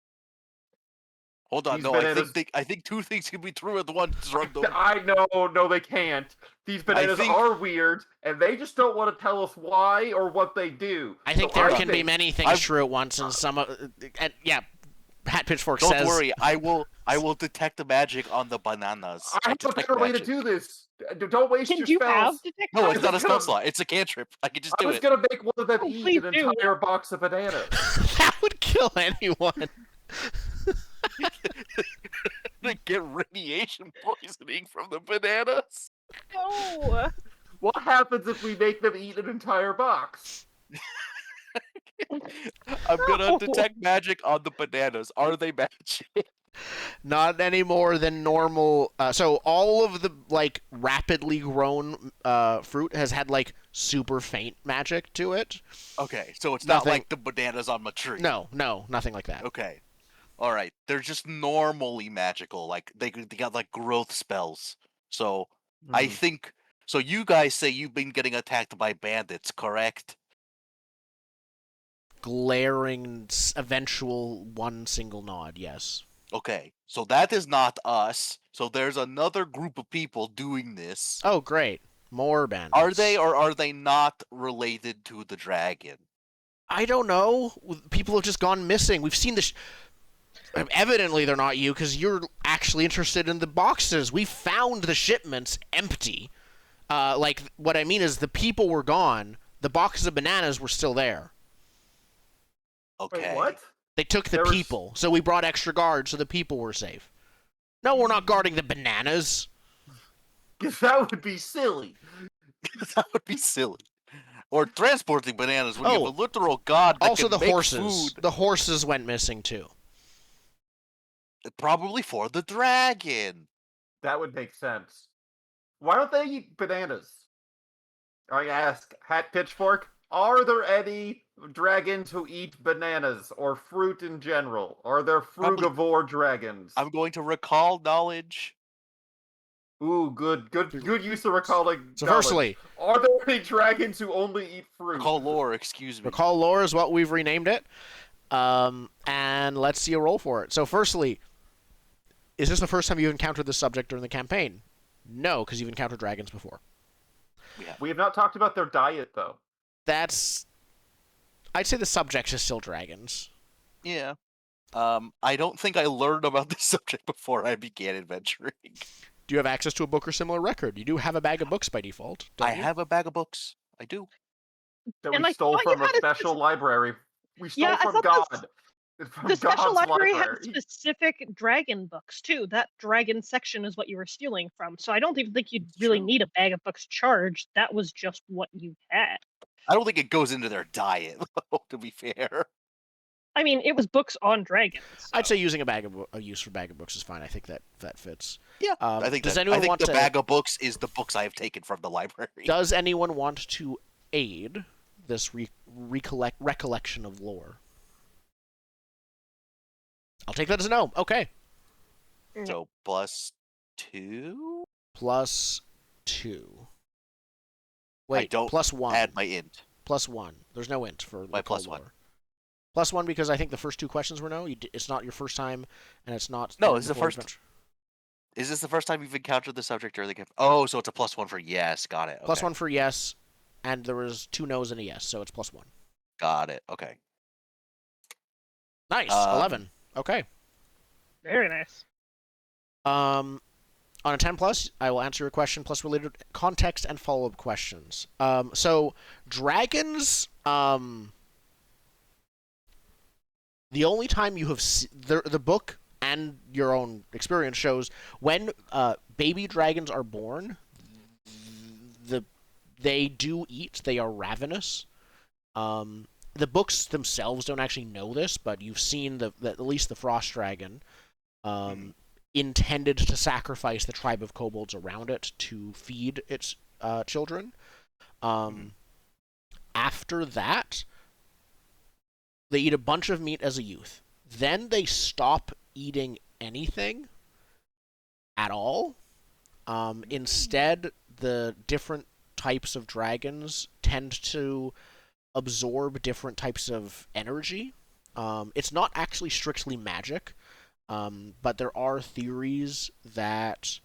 Hold on, These no, bananas- I think 2 things can be true at once, Rundle. I know, no, they can't. These bananas think- are weird, and they just don't want to tell us why or what they do. I think So there I can be think- many things I've- true at once, and some and yeah, Hat Pitchfork Don't says. worry, I will detect the magic on the bananas. I have a detect better way to magic. do this. Don't waste Can your you spells. have detect No, magic? it's not a was spell gonna- slot. It's a cantrip. I can just I do was it. gonna make one of them Oh, eat please an do. entire box of bananas. That would kill anyone. They get radiation poisoning from the bananas. No. What happens if we make them eat an entire box? I'm gonna No. detect magic on the bananas. Are they magic? Not any more than normal. So all of the like rapidly grown fruit has had like super faint magic to it. Okay, so it's Nothing. not like the bananas on my tree. No, nothing like that. Okay. All right. They're just normally magical. Like they got like growth spells. So I think so. You guys say you've been getting attacked by bandits, correct? Glaring eventual one single nod. Yes. Okay. So that is not us. So there's another group of people doing this. Oh, great. More bandits. Are they or are they not related to the dragon? I don't know. People have just gone missing. We've seen this. Evidently, they're not you because you're actually interested in the boxes. We found the shipments empty. Like, what I mean is the people were gone. The boxes of bananas were still there. Okay. Wait, what? They took the There was- people, so we brought extra guards so the people were safe. No, we're not guarding the bananas. That would be silly. That would be silly. Or transporting bananas when you Oh. have a literal god that Also, can the make horses. food. The horses went missing too. Probably for the dragon. That would make sense. Why don't they eat bananas? I ask, Hat Pitchfork, are there any dragons who eat bananas or fruit in general? Are there Probably- frugivore dragons? I'm going to recall knowledge. Ooh, good use of recalling. So, knowledge. firstly, Are there any dragons who only eat fruit? Recall lore, excuse me. recall lore is what we've renamed it. And let's see a roll for it. So, firstly, is this the first time you've encountered this subject during the campaign? No, because you've encountered dragons before. We have not talked about their diet, though. That's. I'd say the subject is still dragons. Yeah. I don't think I learned about this subject before I began adventuring. Do you have access to a book or similar record? You do have a bag of books by default. Don't I you? have a bag of books. I do. That And we I stole thought you from a had a special library. We stole Yeah, I from thought God. this- From The special God's library had library. specific dragon books too. That dragon section is what you were stealing from. So I don't even think you'd It's really true. need a bag of books charged. That was just what you had. I don't think it goes into their diet, to be fair. I mean, it was books on dragons. I'd say using a use for bag of books is fine. I think that fits. Yeah, I think. Does I anyone think want the to? bag of books is the books I have taken from the library. Does anyone want to aid this recollection of lore? I'll take that as a no. Okay. So +2? +2. Wait, don't +1. Add my int. +1. There's no int for My recall +1. lore. +1 because I think the first two questions were no. It's not your first time, and it's not. No, it's the before first- adventure. Is this the first time you've encountered the subject during the game? Oh, so it's a +1 for yes. Got it. Okay. +1 for yes, and there was 2 no's and a yes, so it's +1. Got it. Okay. Nice. Um, 11. Okay. Very nice. On a 10 plus, I will answer your question plus related context and follow up questions. So dragons. The only time you have the book and your own experience shows when baby dragons are born, they do eat. They are ravenous. The books themselves don't actually know this, but you've seen at least the frost dragon intended to sacrifice the tribe of kobolds around it to feed its children. After that, they eat a bunch of meat as a youth. Then they stop eating anything at all. Instead, the different types of dragons tend to absorb different types of energy. It's not actually strictly magic, but there are theories that,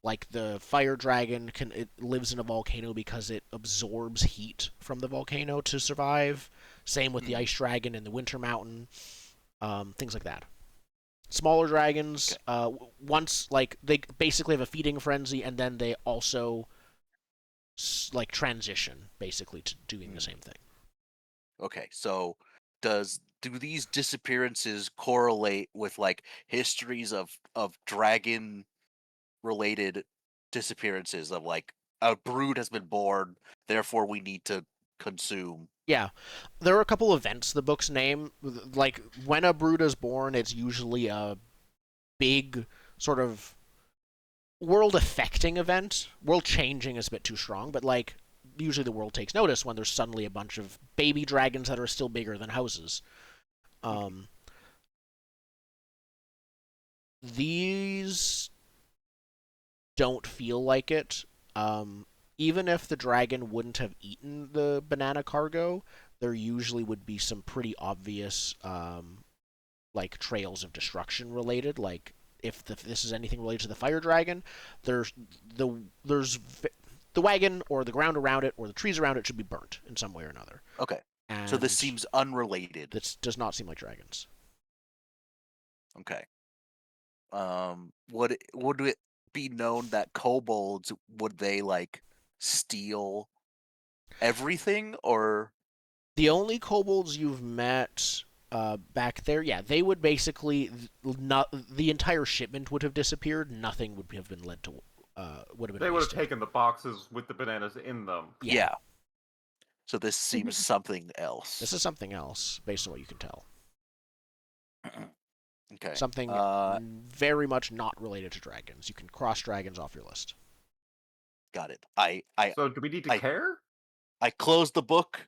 like the fire dragon it lives in a volcano because it absorbs heat from the volcano to survive. Same with the ice dragon in the winter mountain, things like that. Smaller dragons, once like they basically have a feeding frenzy, and then they also like transition basically to doing the same thing. Okay, so do these disappearances correlate with like histories of dragon related disappearances of like a brood has been born, therefore we need to consume? Yeah, there are a couple events the books name. Like when a brood is born, it's usually a big sort of world-affecting event. World-changing is a bit too strong, but like usually the world takes notice when there's suddenly a bunch of baby dragons that are still bigger than houses. These don't feel like it. Even if the dragon wouldn't have eaten the banana cargo, there usually would be some pretty obvious like trails of destruction related. Like if this is anything related to the fire dragon, there's the wagon or the ground around it or the trees around it should be burnt in some way or another. Okay. And so this seems unrelated. This does not seem like dragons. Okay. Would it be known that kobolds, would they like steal everything, or the only kobolds you've met back there, yeah, they would basically not the entire shipment would have disappeared. Nothing would have been led to would have been. They would have wasted. taken the boxes with the bananas in them. Yeah. So this seems something else. This is something else, based on what you can tell. Okay. Something very much not related to dragons. You can cross dragons off your list. Got it. So do we need to care? I close the book,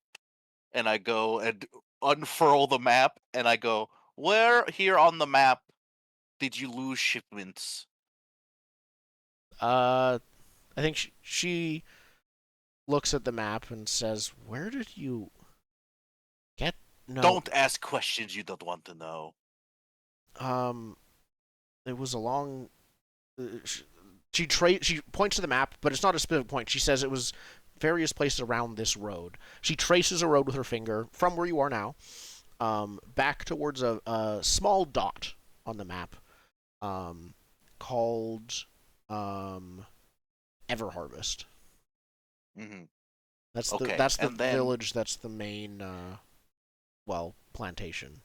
and I go and unfurl the map, and I go, where here on the map did you lose shipments? I think she looks at the map and says, "Where did you get?" No. Don't ask questions you don't want to know. It was along. She points to the map, but it's not a specific point. She says it was various places around this road. She traces a road with her finger from where you are now, back towards a small dot on the map, called Everharvest. Mm-hmm. That's Okay, the and then- village. That's the main plantation.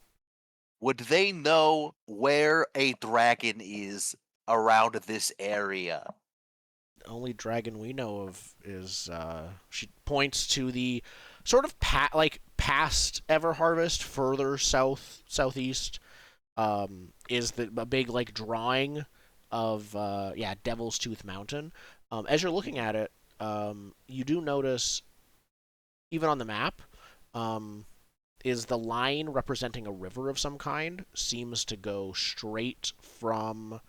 Would they know where a dragon is around this area? The only dragon we know of is she points to the sort of past Everharvest, further southeast, is a big like drawing of Devil's Tooth Mountain. As you're looking at it, you do notice, even on the map, is the line representing a river of some kind seems to go straight from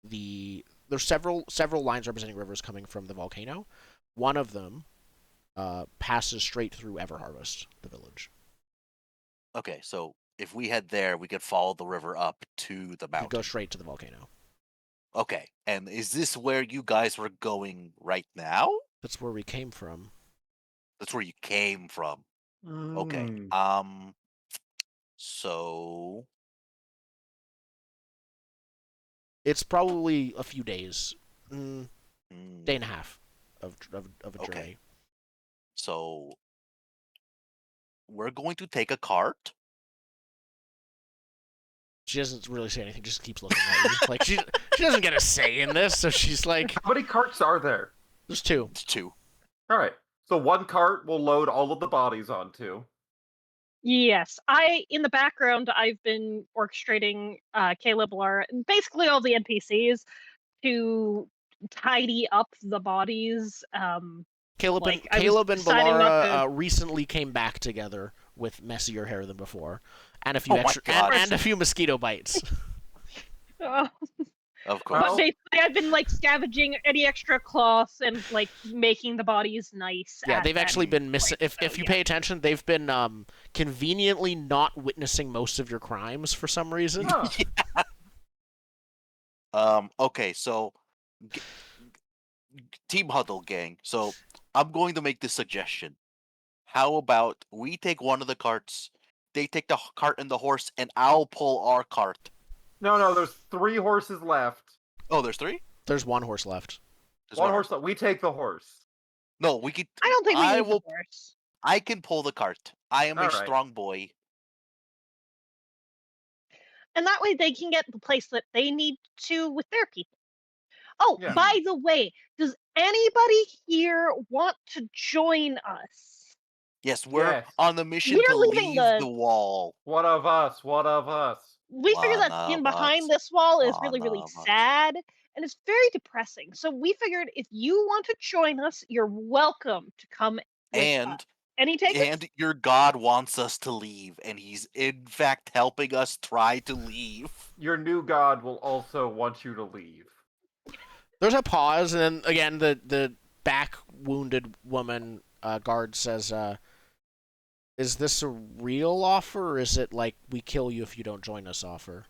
the. There's several lines representing rivers coming from the volcano. One of them passes straight through Everharvest, the village. Okay, so if we head there, we could follow the river up to the You mountain. go straight to the volcano. Okay, and is this where you guys were going right now? That's where we came from. That's where you came from. Okay. So It's probably a few days, day mm, and a half of a Okay. journey. so we're going to take a cart. She doesn't really say anything; just keeps looking at you. Like she doesn't get a say in this, so she's like, How many carts are there? "There's two." It's two. All right. So one cart will load all of the bodies onto. Yes, in the background, I've been orchestrating Caleb, Lara, and basically all the NPCs to tidy up the bodies. Caleb Like, and I was Caleb and deciding not Balara recently came back together with messier hair than before, and a few Oh my extra God. and a few mosquito bites. uh, Of but course. Well- basically, I've been like scavenging any extra cloths and like making the bodies nice. Yeah, at they've that actually been missing. point, If so, you yeah. pay attention, they've been conveniently not witnessing most of your crimes for some reason. Huh. Okay, so g- Team Huddle gang. So I'm going to make this suggestion. How about we take one of the carts, they take the cart and the horse, and I'll pull our cart. No, there's 3 horses left. Oh, there's three? There's one horse left. There's One horse left. We take the horse. No, we could. I don't think we I need will. the horse. I can pull the cart. I am a Alright. strong boy. And that way they can get the place that they need to with their people. Oh, Yeah. by the way, does anybody here want to join us? Yes, we're Yes. on the mission We're to leaving leave the- the wall. What of us? What of us? We figure One that being of behind us. this wall is really, One really of us. sad and it's very depressing. So we figured if you want to join us, you're welcome to come with us. And Any takers? and your god wants us to leave, and he's in fact helping us try to leave. Your new god will also want you to leave. There's a pause, and then again the back wounded woman guard says, "Is this a real offer, or is it like we kill you if you don't join us offer?"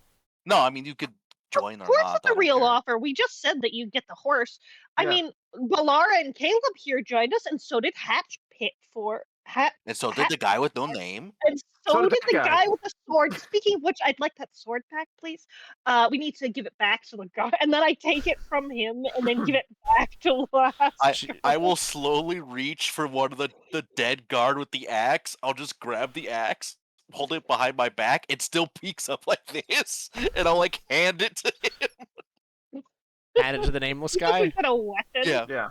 No, I mean you could join Of or course not. it's I a don't real care. offer. We just said that you get the horse. I Yeah. mean, Balara and Caleb here joined us, and so did Hatch Pit for Hat. And so did the guy with no name. And So so did did that the guy. guy with the sword. Speaking of which, I'd like that sword back, please. We need to give it back to the guy, and then I take it from him and then give it back to Last. I will slowly reach for one of the dead guard with the axe. I'll just grab the axe, hold it behind my back. It still peeks up like this, and I'll like hand it to him. Add it to the nameless He guy. doesn't get a weapon. Yeah. Yeah.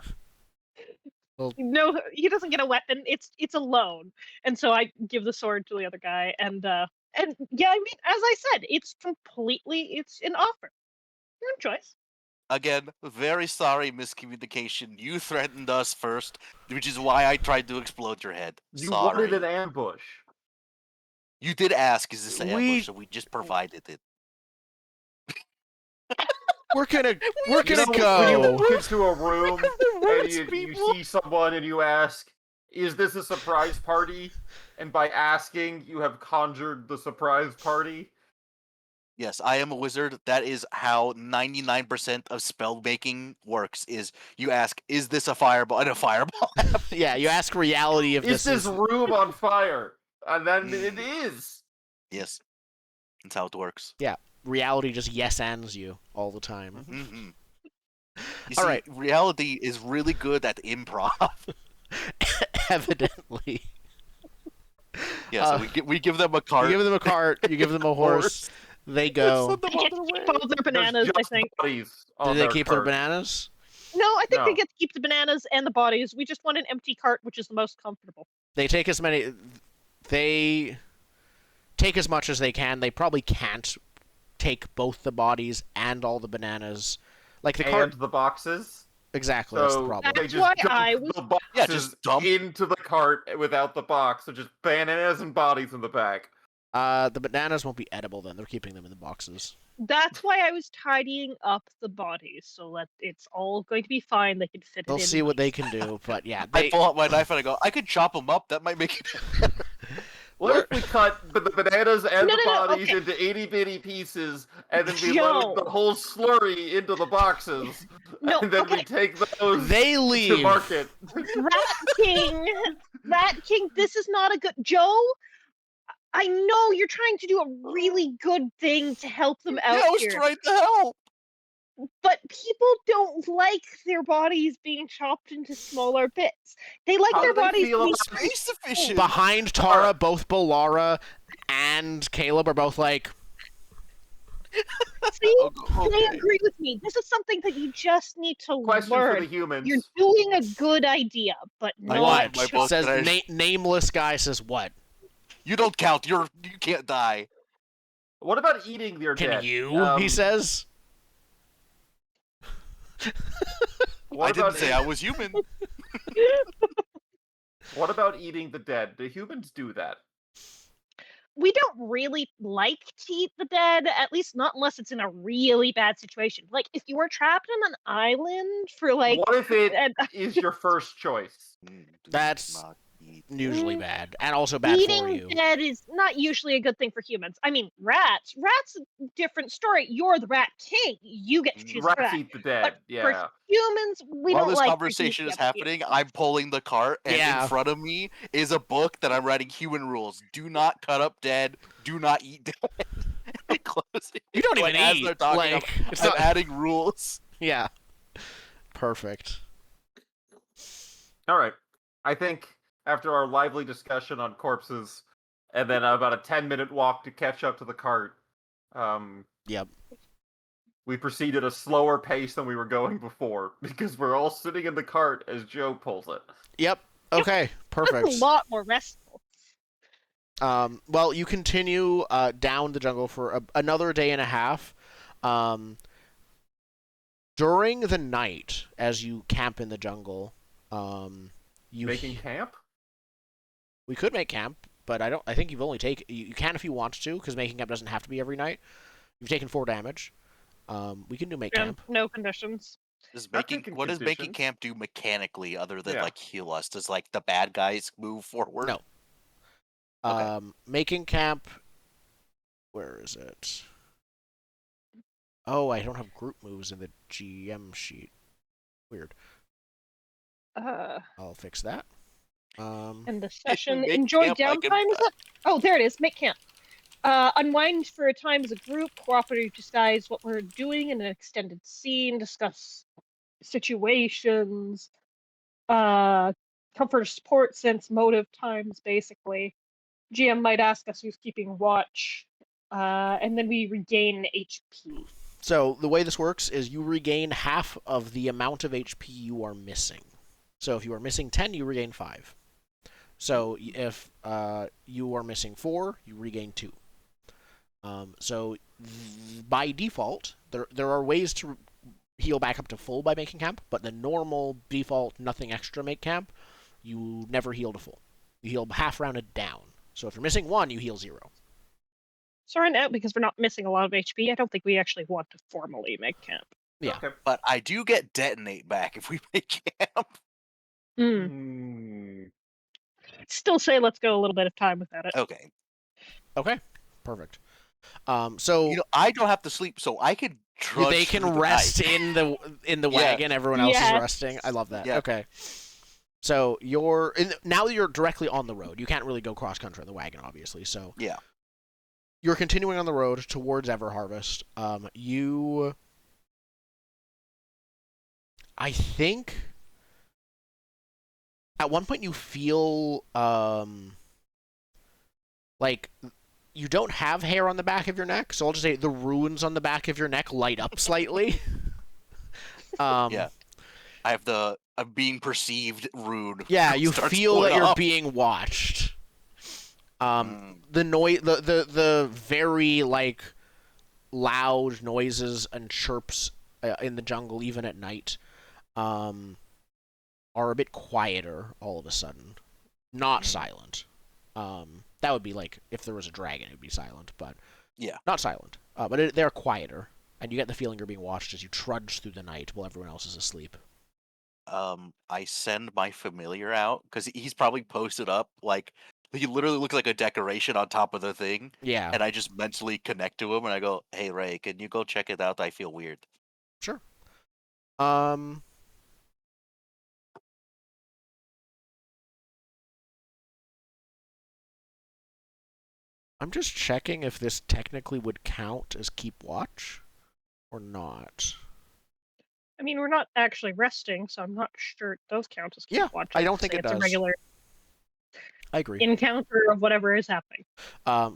No, he doesn't get a weapon. It's a loan, and so I give the sword to the other guy, and yeah, I mean, as I said, it's an offer. Your own choice. Again, very sorry miscommunication. You threatened us first, which is why I tried to explode your head. You Sorry. wanted an ambush. You did ask, is this an We- ambush? So we just provided it. We're gonna You know, when you go. walk into a room and Roots, you people. see someone and you ask, "Is this a surprise party?" And by asking, you have conjured the surprise party. Yes, I am a wizard. That is how 99% of spell making works. Is you ask, is this a fireball? And a fireball. Yeah, you ask reality if Is this this is. room on fire? And then it Mm. is. Yes, that's how it works. Reality just yes ands you all the time. hmm You All see, right. reality is really good at improv. Evidently. Yeah, so Uh, we give them a cart. You give them a cart, you give them a horse, they go. Send them They on get their to way. keep all their bananas, I There's think. just bodies Do on they their keep their cart. bananas? No, I think they No. get to keep the bananas and the bodies. We just want an empty cart, which is the most comfortable. They take as many. They take as much as they can. They probably can't take both the bodies and all the bananas. Like the And cart. the boxes. Exactly, that's the So problem. they That's just why dump I was- the boxes Yeah, just dump- into the cart without the box. So just bananas and bodies in the back. The bananas won't be edible then. They're keeping them in the boxes. That's why I was tidying up the bodies, so that it's all going to be fine. They can fit it They'll in. see what they can do, but yeah, I they. pull out my knife and I go, I could chop them up. That might make it. What if we cut the bananas and No, the no, no, bodies okay. into itty bitty pieces, and then we Joe. load the whole slurry into the boxes, No, and then we okay. take those They to leave. market? Rat King, this is not a good Joe. I know you're trying to do a really good thing to help them out Yeah, I was here, trying to help. but people don't like their bodies being chopped into smaller bits. They like How their do they bodies feel to be about Space efficient. Behind Tara, both Bolara and Caleb are both like, See, Okay. they agree with me. This is something that you just need to Question for learn. the humans. You're doing a good idea, but I not want my chop- book. says Can I- nameless guy says what? You don't count. You can't die. What about eating your Can dead? you? He says. What I didn't about say I was human. What about eating the dead? Do humans do that? We don't really like to eat the dead, at least not unless it's in a really bad situation. Like if you were trapped on an island for like What if it and- is your first choice? Do That's not eat. Usually bad, and also bad for eating you. dead is not usually a good thing for humans. I mean, rats a different story. You're the rat king. You get to choose for Rats that. eat the dead. But Yeah. for humans, we While don't this like conversation the is idea of happening, I'm pulling the cart, and Yeah. in front of me is a book that I'm writing human rules. Do not cut up dead. Do not eat dead. I'm closing. You don't Like, even as eat. they're talking, Like, it's I'm not. adding rules. Yeah. Perfect. All right. I think after our lively discussion on corpses, and then about a 10-minute walk to catch up to the cart, Yep. we proceed at a slower pace than we were going before because we're all sitting in the cart as Joe pulls it. Yep. Okay. That's Perfect. a lot more restful. Well, you continue down the jungle for another day and a half. During the night, as you camp in the jungle, you Making camp? we could make camp, but I think you've only taken. You can if you want to, because making camp doesn't have to be every night. You've taken 4 damage. We can do make camp. No conditions. What does making camp do mechanically other than Yeah. like heal us? Does like the bad guys move forward? No. Okay. Making camp. Where is it? Oh, I don't have group moves in the GM sheet. Weird. I'll fix that. And the session. make Enjoy camp, I can- downtime, is it? Oh, there it is. Make camp. Unwind for a time as a group. Cooperative disguise what we're doing in an extended scene. Discuss situations. Comfort, support, sense, motive times, basically. GM might ask us who's keeping watch. And then we regain HP. So the way this works is you regain half of the amount of HP you are missing. So if you are missing 10, you regain 5. So if you are missing 4, you regain 2. By default, there are ways to heal back up to full by making camp, but the normal default nothing extra make camp, you never heal to full. You heal half rounded down. So if you're missing 1, you heal 0. So right now, because we're not missing a lot of HP, I don't think we actually want to formally make camp. Yeah. Okay. But I do get detonate back if we make camp. Still say let's go a little bit of time without it. Okay. Okay. Perfect. So You know, I don't have to sleep, so I can trudge they can through the rest night. in the Yeah. wagon. Everyone else is Yes. resting. I love that. Yeah. Okay. So now you're directly on the road. You can't really go cross country on the wagon, obviously. So Yeah. you're continuing on the road towards Everharvest. I think at one point you feel like you don't have hair on the back of your neck, so I'll just say the runes on the back of your neck light up slightly. Yeah. I have the being perceived rune. Yeah, you starts feel that going you're up. being watched. Mm. The noise, the very like loud noises and chirps in the jungle, even at night, are a bit quieter all of a sudden. Not silent. That would be like if there was a dragon, it would be silent, but Yeah. not silent. But they're quieter, and you get the feeling you're being watched as you trudge through the night while everyone else is asleep. I send my familiar out because he's probably posted up like He literally looks like a decoration on top of the thing, Yeah. and I just mentally connect to him, and I go, "Hey Ray, can you go check it out? I feel weird." Sure. Um. I'm just checking if this technically would count as keep watch or not. I mean, we're not actually resting, so I'm not sure it does count as keep Yeah, watch. I don't I'd think say it it's a does. regular I agree. encounter of whatever is happening.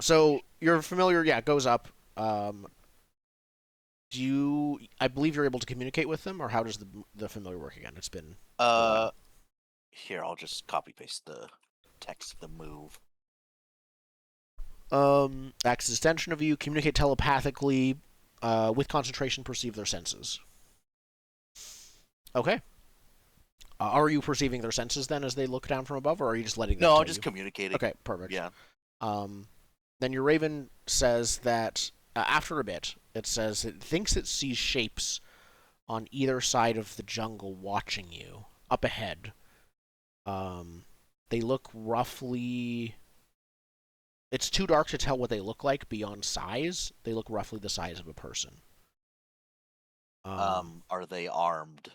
So your familiar, yeah, goes up. Do you? I believe you're able to communicate with them, or how does the familiar work again? It's been a while. Here, I'll just copy paste the text of the move. Acts as extension of you. Communicate telepathically. With concentration, perceive their senses. Okay. Are you perceiving their senses then as they look down from above, or are you just letting them No, tell I'm just you? communicating. Okay, perfect. Yeah. Then your raven says that after a bit, it says it thinks it sees shapes on either side of the jungle watching you up ahead. They look roughly. It's too dark to tell what they look like beyond size. They look roughly the size of a person. Are they armed?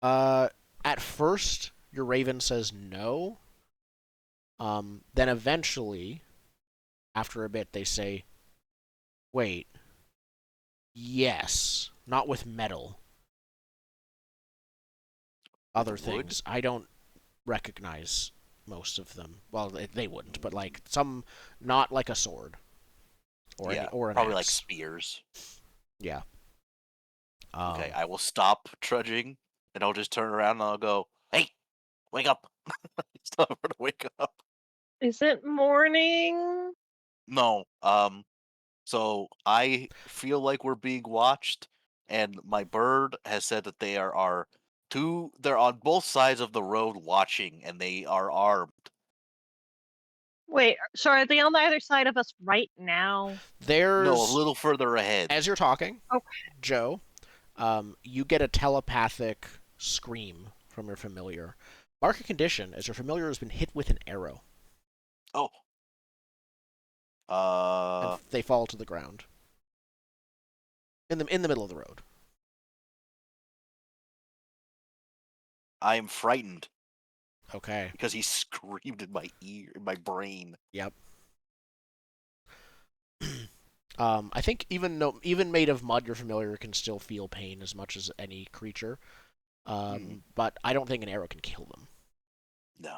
At first, your raven says no. Then eventually, after a bit, they say, "Wait, yes, not with metal. Other With wood? things. I don't recognize most of them. Well, they wouldn't, but like some, not like a sword or Yeah, or an probably like axe. spears. Yeah. Okay, I will stop trudging, and I'll just turn around and I'll go, "Hey, wake up!" It's time for to wake up. Is it morning? No, so I feel like we're being watched, and my bird has said that they are two. They're on both sides of the road watching, and they are armed. Wait, so are they on either side of us right now? There's No, a little further ahead. as you're talking, Okay. Joe, you get a telepathic scream from your familiar. Mark a condition as your familiar has been hit with an arrow, Oh, and they fall to the ground in the middle of the road. I am frightened Okay. because he screamed in my ear, in my brain. Yep. I think even made of mud, your familiar can still feel pain as much as any creature. But I don't think an arrow can kill them. No.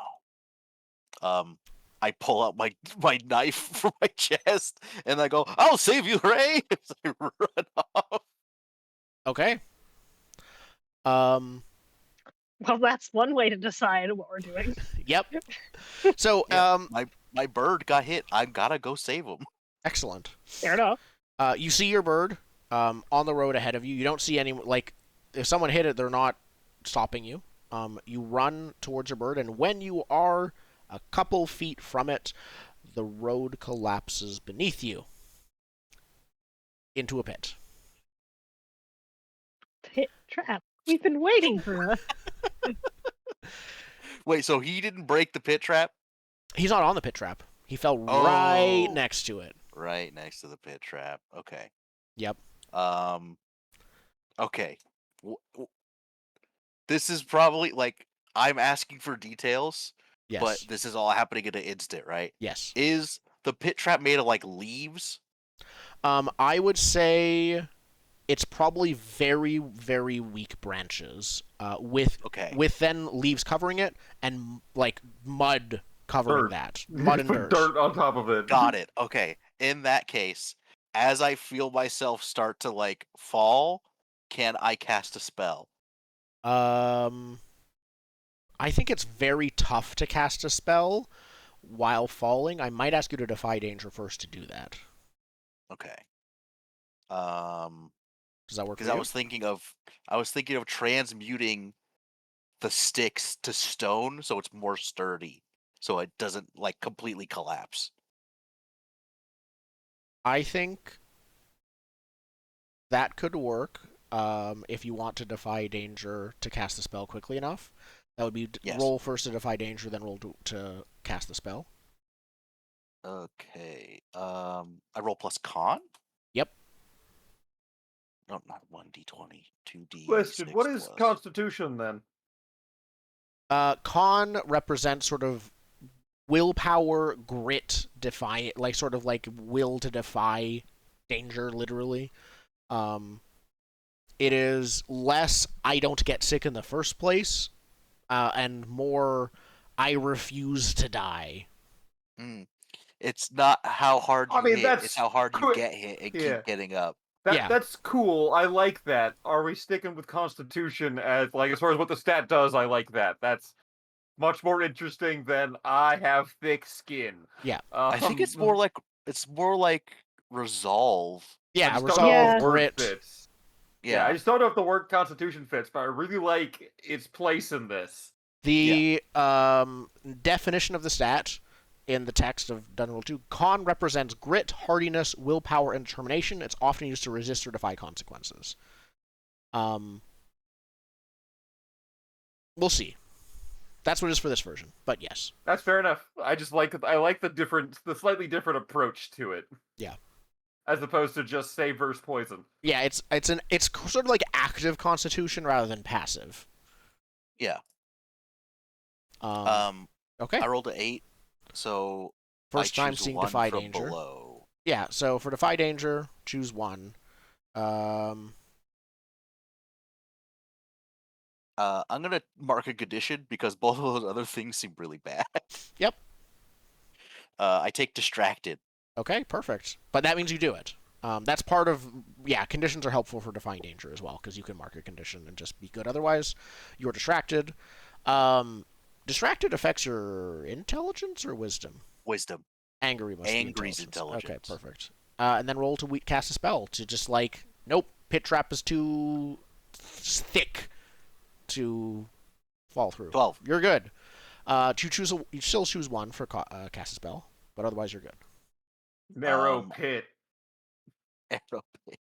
I pull out my knife from my chest and I go, "I'll save you, Ray!" As I run off. Okay. Well, that's one way to decide what we're doing. Yep. So, Yeah, my bird got hit. I gotta go save him. excellent. Fair enough. You see your bird on the road ahead of you. You don't see any, like, if someone hit it, they're not stopping you. You run towards your bird, and when you are a couple feet from it, the road collapses beneath you into a pit. Pit trap. We've been waiting for that. Wait, so he didn't break the pit trap? He's not on the pit trap. He fell right Oh. next to it. Right next to the pit trap. Okay. Yep. Okay. This is probably like I'm asking for details, Yes. but this is all happening in an instant, right? Yes. Is the pit trap made of like leaves? I would say it's probably very, very weak branches, with Okay. then leaves covering it and like mud covering Dirt. that, mud and Put dirt. on top of it. Got it. Okay. In that case, as I feel myself start to like fall, can I cast a spell? I think it's very tough to cast a spell while falling. I might ask you to defy danger first to do that. Okay. Does that work for Because you? I was thinking of transmuting the sticks to stone so it's more sturdy, so it doesn't like completely collapse. I think that could work. if you want to defy danger to cast the spell quickly enough. That would be Yes. roll first to defy danger, then roll to cast the spell. Okay. I roll plus con. Yep. No, not 1d20. 2d. Question: what is Constitution then? Con represents sort of willpower, grit, defy, like sort of like will to defy danger, literally. It is less I don't get sick in the first place, and more I refuse to die. It's not how hard you hit; that's it's how hard you get hit and Yeah. keep getting up. That's cool. I like that. Are we sticking with Constitution as like as far as what the stat does? I like that. That's much more interesting than I have thick skin. Yeah. I think it's more like resolve. Yeah, I just don't resolve, know if the word grit. fits. Yeah. I just don't know if the word Constitution fits, but I really like its place in this. The definition of the stat in the text of Dungeon 2, con represents grit, hardiness, willpower, and determination. It's often used to resist or defy consequences. We'll see. That's what it is for this version, but yes. That's fair enough. I like the slightly different approach to it. Yeah. As opposed to just save versus poison. Yeah, it's sort of like active constitution rather than passive. Yeah. Okay. I rolled an 8, so First I time choose seeing one defy from danger. below. Yeah, so for defy danger, choose one. I'm gonna mark a condition because both of those other things seem really bad. Yep. I take distracted. Okay, perfect. But that means you do it. That's part of, conditions are helpful for defying danger as well, because you can mark a condition and just be good. Otherwise, you're distracted. Distracted affects your intelligence or wisdom? Wisdom. Angry must Angry's be intelligence. Okay, perfect. And then roll to cast a spell to just like, nope, pit trap is too thick to fall through. 12. You're good. You still choose one for cast a spell, but otherwise you're good. Narrow pit. Arrow pit.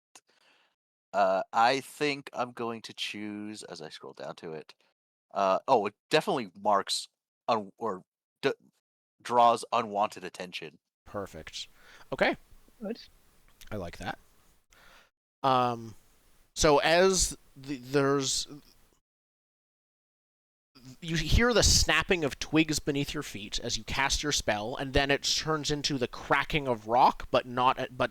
I think I'm going to choose, as I scroll down to it. It definitely marks draws unwanted attention. Perfect. Okay. Good. I like that. So as there's, you hear the snapping of twigs beneath your feet as you cast your spell, and then it turns into the cracking of rock, but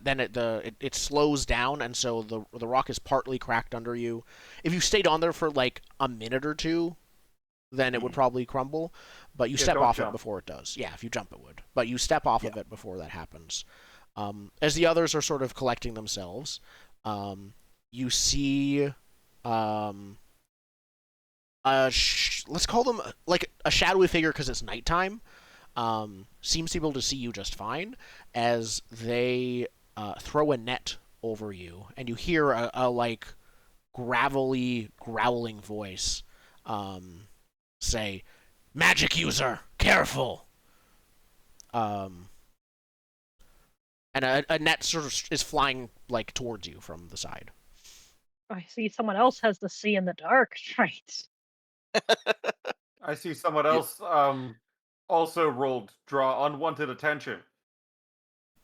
then it slows down, and so the rock is partly cracked under you. If you stayed on there for like a minute or two, then it would probably crumble, but you step off it before it does. Yeah, if you jump it would, but you step off of it before that happens. As the others are sort of collecting themselves, you see let's call them like a shadowy figure because it's nighttime, seems to be able to see you just fine as they throw a net over you, and you hear a like gravelly growling voice say, "Magic user, careful!" And a net sort of is flying like towards you from the side. I see someone else has the see in the dark trait. I see someone else also rolled draw unwanted attention.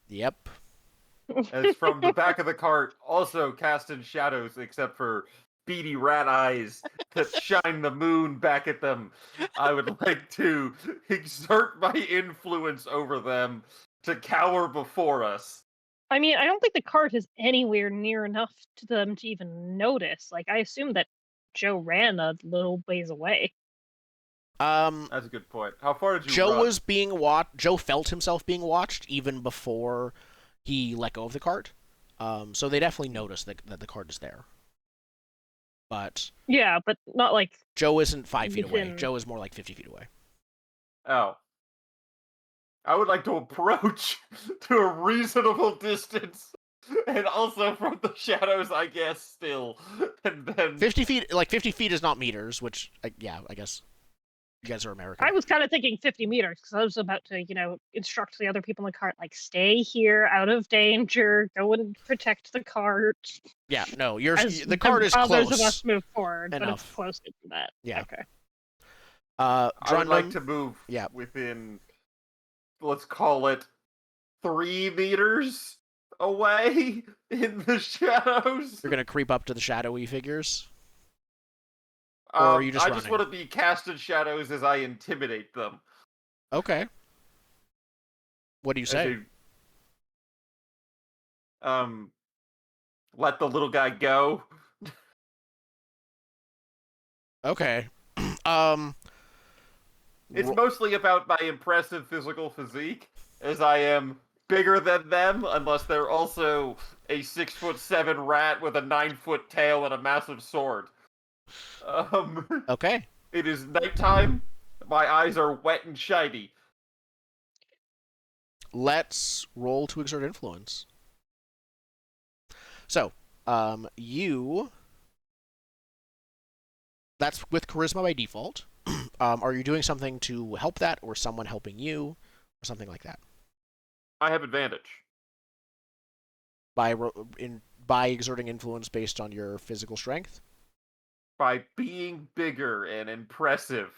Yep. As from the back of the cart, also cast in shadows, except for beady rat eyes that shine the moon back at them. I would like to exert my influence over them to cower before us. I mean, I don't think the cart is anywhere near enough to them to even notice. Like, I assume that Joe ran a little ways away. That's a good point. How far did you Joe run? was being watched. Joe felt himself being watched even before he let go of the cart. So they definitely noticed that the cart is there. But yeah, but not like Joe isn't 5 feet away. within- Joe is more like 50 feet away. Oh. I would like to approach to a reasonable distance. And also from the shadows, I guess, still. And then 50 feet, like 50 feet is not meters, which, I guess. You guys are American. I was kind of thinking 50 meters because I was about to, instruct the other people in the cart, like, stay here, out of danger, go and protect the cart. Yeah, no, the As cart is others close. of us move forward, but enough. it's closer to that. Yeah. Okay. I would like Drundum, to move yeah. within, let's call it, 3 meters away in the shadows. You're gonna creep up to the shadowy figures. Or are you just I running? just want to be cast in shadows as I intimidate them. Okay. What do you As say? Let the little guy go. Okay. It's ro- mostly about my impressive physical physique, as I am bigger than them, unless they're also a 6'7" rat with a 9-foot tail and a massive sword. Okay. It is nighttime. My eyes are wet and shiny. Let's roll to exert influence. So, that's with charisma by default. Are you doing something to help that, or someone helping you, or something like that? I have advantage. By exerting influence based on your physical strength? By being bigger and impressive.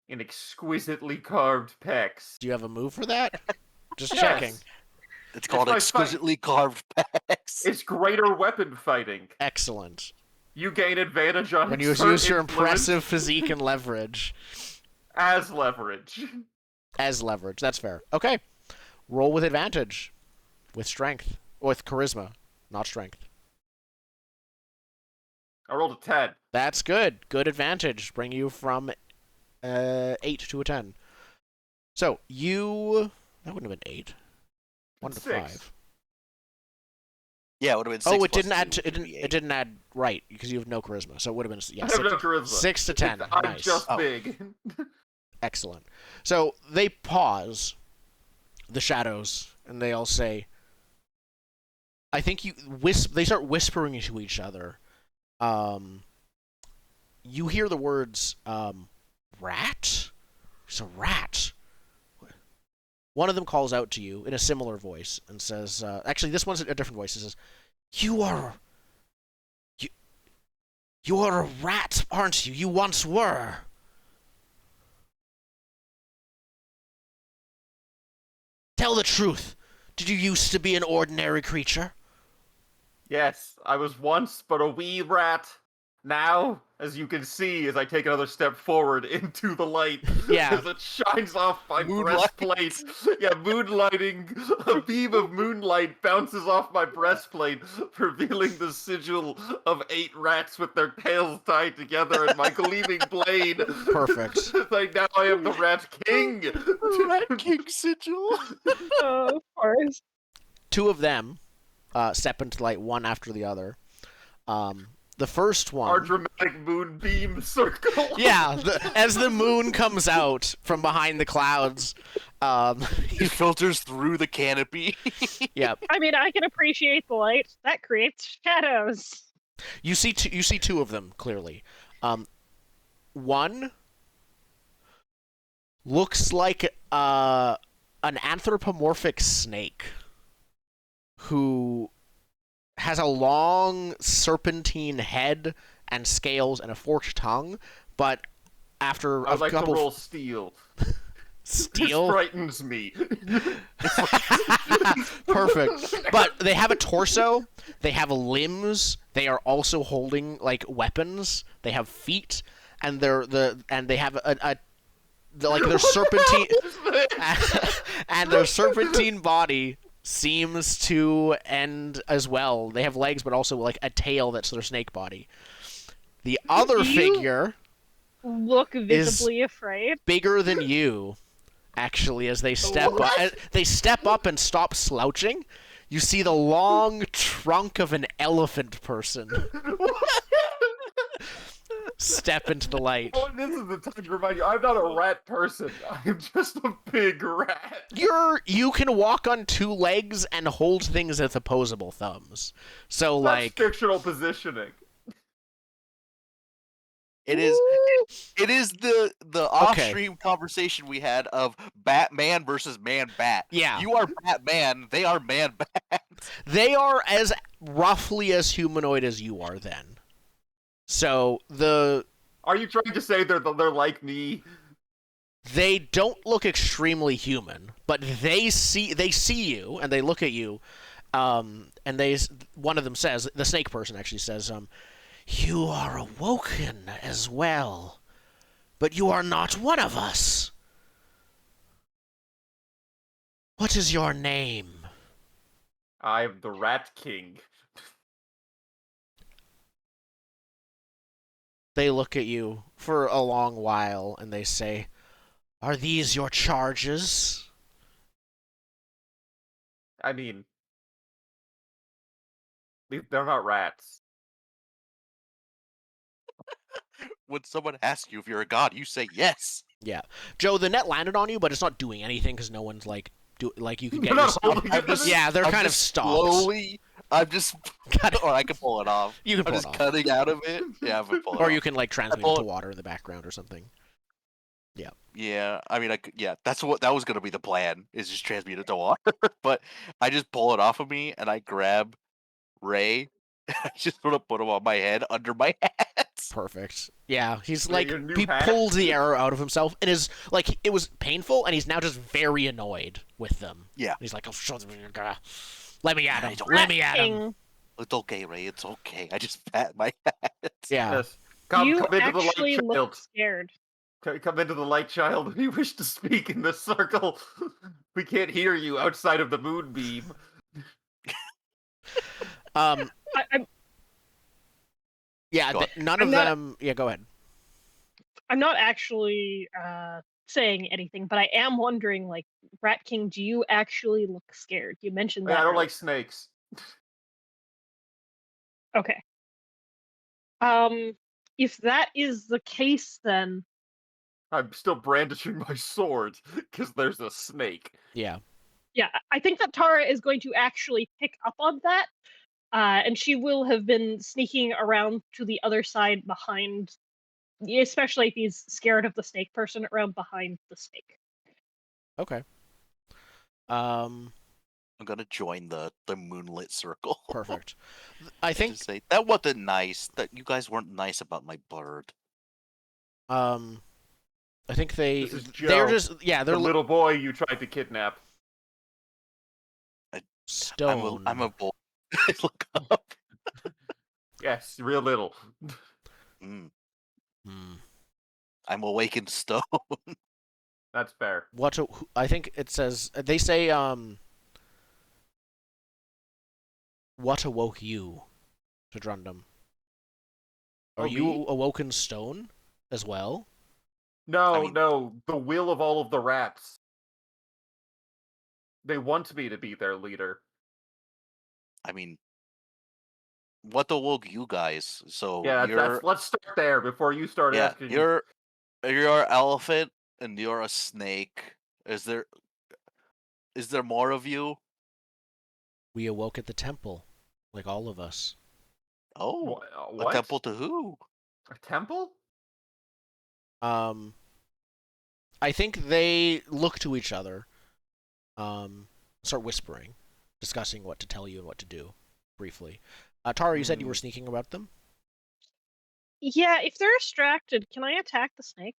In exquisitely carved pecs. Do you have a move for that? Just Yes. checking. It's called my exquisitely carved pecs. It's greater weapon fighting. Excellent. You gain advantage on When you exert use your influence impressive physique and leverage. as leverage. As leverage. That's fair. Okay. Roll with advantage. With strength. With charisma, not strength. I rolled a 10. That's good. Good advantage. Bring you from 8 to a 10. So, that wouldn't have been 8. 1 to 6. 5. Yeah, it would have been 6 Oh, it plus didn't add. 2, It didn't. It didn't add right because you have no charisma. So it would have been I have no charisma. 6 to 10. I'm Nice. just Oh. big. Excellent. So they pause. The shadows, and they all say, "I think you They start whispering to each other. You hear the words, "rat." It's a rat. One of them calls out to you in a similar voice and says, actually, this one's a different voice. It says, You are a rat, aren't you? You once were. Tell the truth. Did you used to be an ordinary creature? Yes, I was once but a wee rat. Now, as you can see, as I take another step forward into the light, Yeah. as it shines off my Moonlight. breastplate. Yeah, moonlighting. A beam of moonlight bounces off my breastplate, revealing the sigil of 8 rats with their tails tied together and my gleaming blade. Perfect. Like, now I am the Rat King. Rat King sigil. Oh, of course. 2 of them step into light, one after the other. The first one... Our dramatic moonbeam circle. Yeah, as the moon comes out from behind the clouds, It filters through the canopy. yeah, I mean, I can appreciate the light. That creates shadows. you see 2 of them clearly. One looks like an anthropomorphic snake who has a long serpentine head and scales and a forked tongue, but after a I'd like to couple roll steel. This steel, frightens me. perfect. But they have a torso, they have limbs, they are also holding like weapons, they have feet, and they have like their serpentine and their serpentine body seems to end as well. They have legs, but also like a tail that's their snake body. The other You- figure, Look visibly afraid. bigger than you, actually, as they step up. They step up and stop slouching. You see the long trunk of an elephant person step into the light. Oh, this is the time to remind you, I'm not a rat person. I'm just a big rat. You can walk on 2 legs and hold things with opposable thumbs. So That's like fictional positioning. It is. It is the off-stream conversation we had of Batman versus Man-Bat. Yeah. You are Batman. They are Man-Bat. They are as roughly as humanoid as you are then. So Are you trying to say they're like me? they don't look extremely human, but they see you and they look at you, and one of them says, the snake person actually says, "You are awoken as well, but you are not one of us. What is your name?" I'm the Rat King. They look at you for a long while and they say, "Are these your charges?" I mean, they're not rats. When someone asks you if you're a god, you say yes. Yeah, Joe, the net landed on you, but it's not doing anything because no one's like you can get They're your not holding I'm it. just- yeah, they're I'm kind of just stopped. Slowly, I'm just, or I can pull it off. You can I'm pull it just off. cutting out of it. Yeah, I'm gonna pull it Or off. you can like transmit pull it to it- water in the background or something. Yeah, I mean, that was gonna be the plan, is just transmute it to water. But I just pull it off of me and I grab Ray. I just sort of put him on my head under my hat. Perfect. Yeah, he's Yeah, like your new he hat. pulls the arrow out of himself and is like it was painful, and he's now just very annoyed with them. Yeah. He's like, "Oh, let me at I him. don't- Let me at him." King, It's okay, Ray. It's okay. I just pat my hat. Yeah. Yes. Come you into the light, actually look child. scared. Come into the light, child. We wish to speak in this circle. We can't hear you outside of the moonbeam. I'm yeah. Go None I'm of not- them. Yeah, go ahead. not actually saying anything, but I am wondering, like, Rat King, do you actually look scared? You mentioned that. I don't earlier. like snakes. Okay. If that is the case, then I'm still brandishing my sword because there's a snake. Yeah. yeah, I think that Tara is going to actually pick up on that, and she will have been sneaking around to the other side behind, especially if he's scared of the snake person, around behind the snake. Okay. I'm gonna join the moonlit circle. Perfect. I And think just say that wasn't nice. That you guys weren't nice about my bird. I think This is they're Joe, just The they're little boy you tried to kidnap. stone. I'm a boy. Look up. Yes, real little. Mm, Hmm. I'm awakened stone. That's fair. I think it says they say what awoke you to Drundum? Are Oh, you me? awoken stone as well? No, I mean- no, the will of all of the rats. They want me to be their leader. I mean, what awoke you guys? So Yeah, you're let's start there before you start yeah, asking. you're an elephant and you're a snake. Is there more of you? We awoke at the temple, like all of us. Oh, a What? temple to who? A temple? I think they look to each other, start whispering, discussing what to tell you and what to do, briefly. Tara, you said you were sneaking about them? Yeah, if they're distracted, can I attack the snake?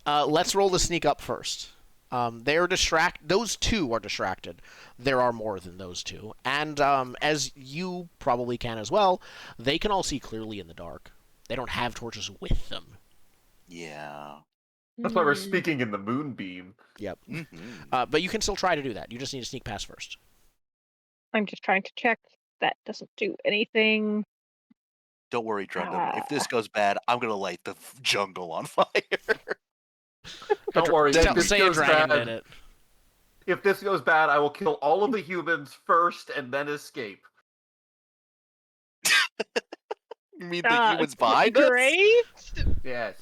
Let's roll the sneak up first. Those two are distracted. There are more than those two. And as you probably can as well, they can all see clearly in the dark. They don't have torches with them. Yeah. That's why we're Hmm. speaking in the moonbeam. Yep. Mhm. But you can still try to do that. You just need to sneak past first. I'm just trying to check. That doesn't do anything. Don't worry, Drundum. If this goes bad, I'm gonna light the jungle on fire. Don't worry, if Tell this say a goes dragon bad, did it. if this goes bad, I will kill all of the humans first and then escape. You mean the humans behind Great. Yes.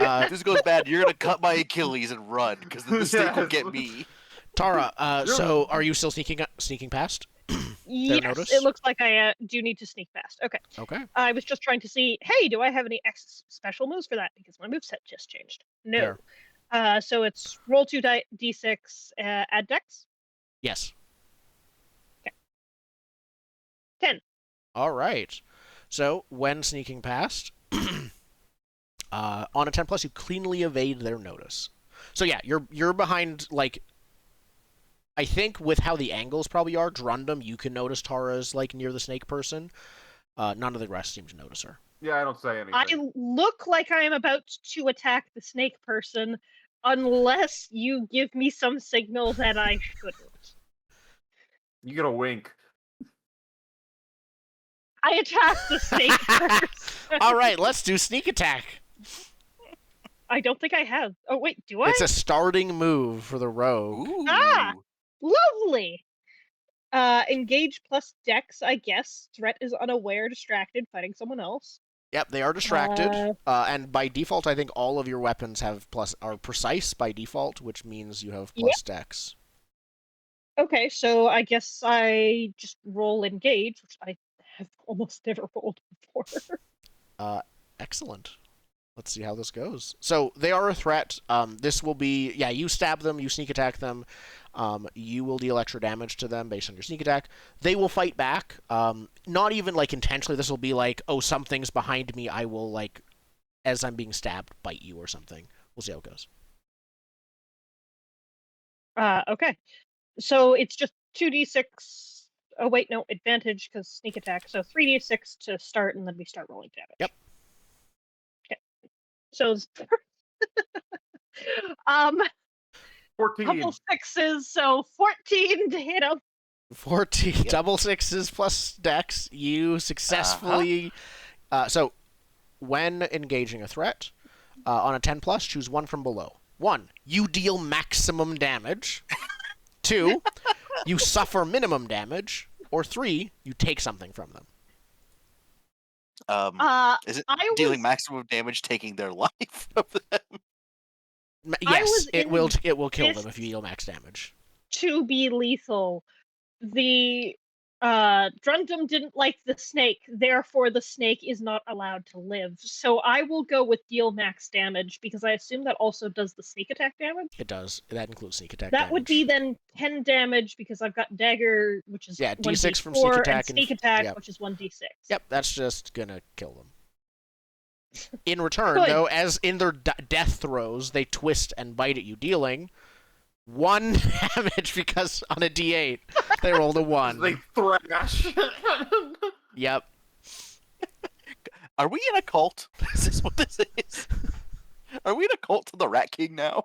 us? If this goes bad, you're gonna cut my Achilles and run because the snake will Yes. get me. Tara, so are you still sneaking past? Yes, notice? it looks like I do need to sneak past. Okay. Okay. I was just trying to see, hey, do I have any special moves for that? Because my moveset just changed. No. So it's roll 2d6, add dex. Yes. 10. All right. So when sneaking past, on a 10 plus, you cleanly evade their notice. So yeah, you're behind, like, I think with how the angles probably are, Drundum, you can notice Tara's like near the snake person. None of the rest seem to notice her. Yeah, I don't say anything. I look like I am about to attack the snake person unless you give me some signal that I shouldn't. You get a wink. I attack the snake first. All right, let's do sneak attack. I don't think I have. Oh, wait, do I? It's a starting move for the rogue. Ooh. Ah! Lovely! Engage plus dex, I guess. Threat is unaware, distracted, fighting someone else. Yep, they are distracted, and by default, I think all of your weapons are precise by default, which means you have plus dex. Okay, so I guess I just roll engage, which I have almost never rolled before. Excellent. Let's see how this goes. So they are a threat. This will be, yeah, you stab them, you sneak attack them. You will deal extra damage to them based on your sneak attack. They will fight back. Not even like intentionally. This will be like, oh, something's behind me. I will, like, as I'm being stabbed, bite you or something. We'll see how it goes. Okay. So it's just 2d6. Oh, wait, no, advantage because sneak attack. So 3d6 to start, and then we start rolling damage. Yep. Okay. So, 14. couple sixes, so 14 to hit him. 14 double sixes plus dex. You successfully. So, when engaging a threat, on a 10 plus, choose one from below. 1. You deal maximum damage. 2. You suffer minimum damage. Or 3. You take something from them. Is it I dealing was- maximum damage, taking their life of them? Yes, it will kill this- them if you deal max damage. to be lethal. The Drundum didn't like the snake, therefore the snake is not allowed to live. So I will go with deal max damage because I assume that also does the sneak attack damage. It does. That includes sneak attack That damage. would be then 10 damage because I've got dagger, which is Yeah, 1d4, D6 from sneak attack and and- sneak attack, yep. which is 1d6. Yep, that's just gonna kill them. In return, Good. though, as in their death throes, they twist and bite at you, dealing 1 damage because on a d8 they rolled a 1. They thrash. Yep. Are we in a cult? Is this what this is? Are we in a cult to the Rat King now?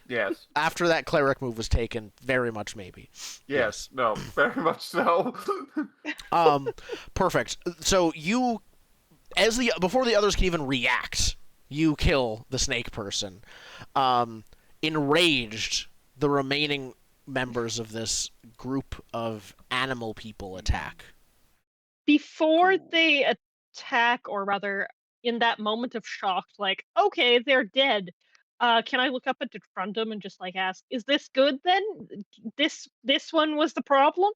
Yes. After that cleric move was taken, very much maybe. Yes. No. Very much so. Perfect. So you, before the others can even react, you kill the snake person. Enraged, the remaining members of this group of animal people attack. Before Cool. they attack, or rather, in that moment of shock, like, okay, they're dead. Can I look up at Drundum and just like ask, is this good then? This one was the problem?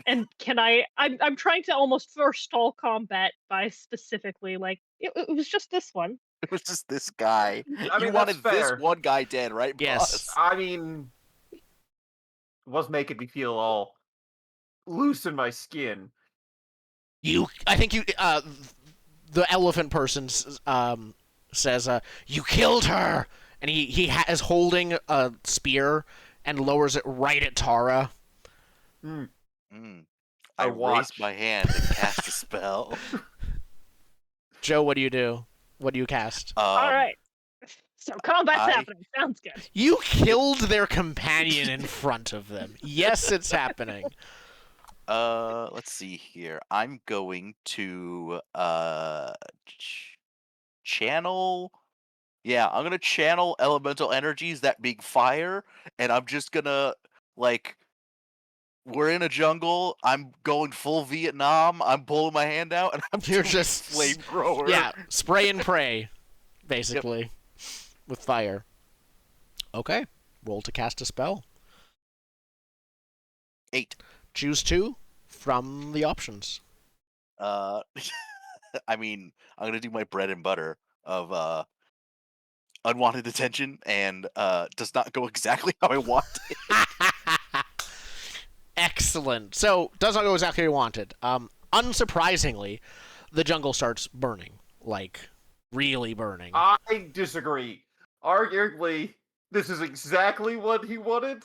And can I'm trying to almost forestall combat by specifically like, it was just this one. It was just this guy. I You mean, wanted that's this fair. one guy dead, right? Yes. boss? I mean, it was making me feel all loose in my skin. I think the elephant person says, you killed her! And he is holding a spear and lowers it right at Tara. Mm. I I watch. raised my hand and cast a spell. Joe, what do you do? What do you cast? All right. So combat's I- happening. Sounds good. You killed their companion in front of them. Yes, it's happening. Let's see here. I'm going to channel. Yeah, I'm gonna channel elemental energies, that being fire, and I'm just gonna like. We're in a jungle. I'm going full Vietnam. I'm pulling my hand out, and I'm You're doing just- flamethrower. Yeah, spray and pray, basically, with fire. Okay, roll to cast a spell. 8. Choose 2. from the options. I mean, I'm gonna do my bread and butter of unwanted attention, and does not go exactly how I want it. Excellent. So, does not go exactly how you wanted. Unsurprisingly, the jungle starts burning. Like, really burning. I disagree. Arguably, this is exactly what he wanted.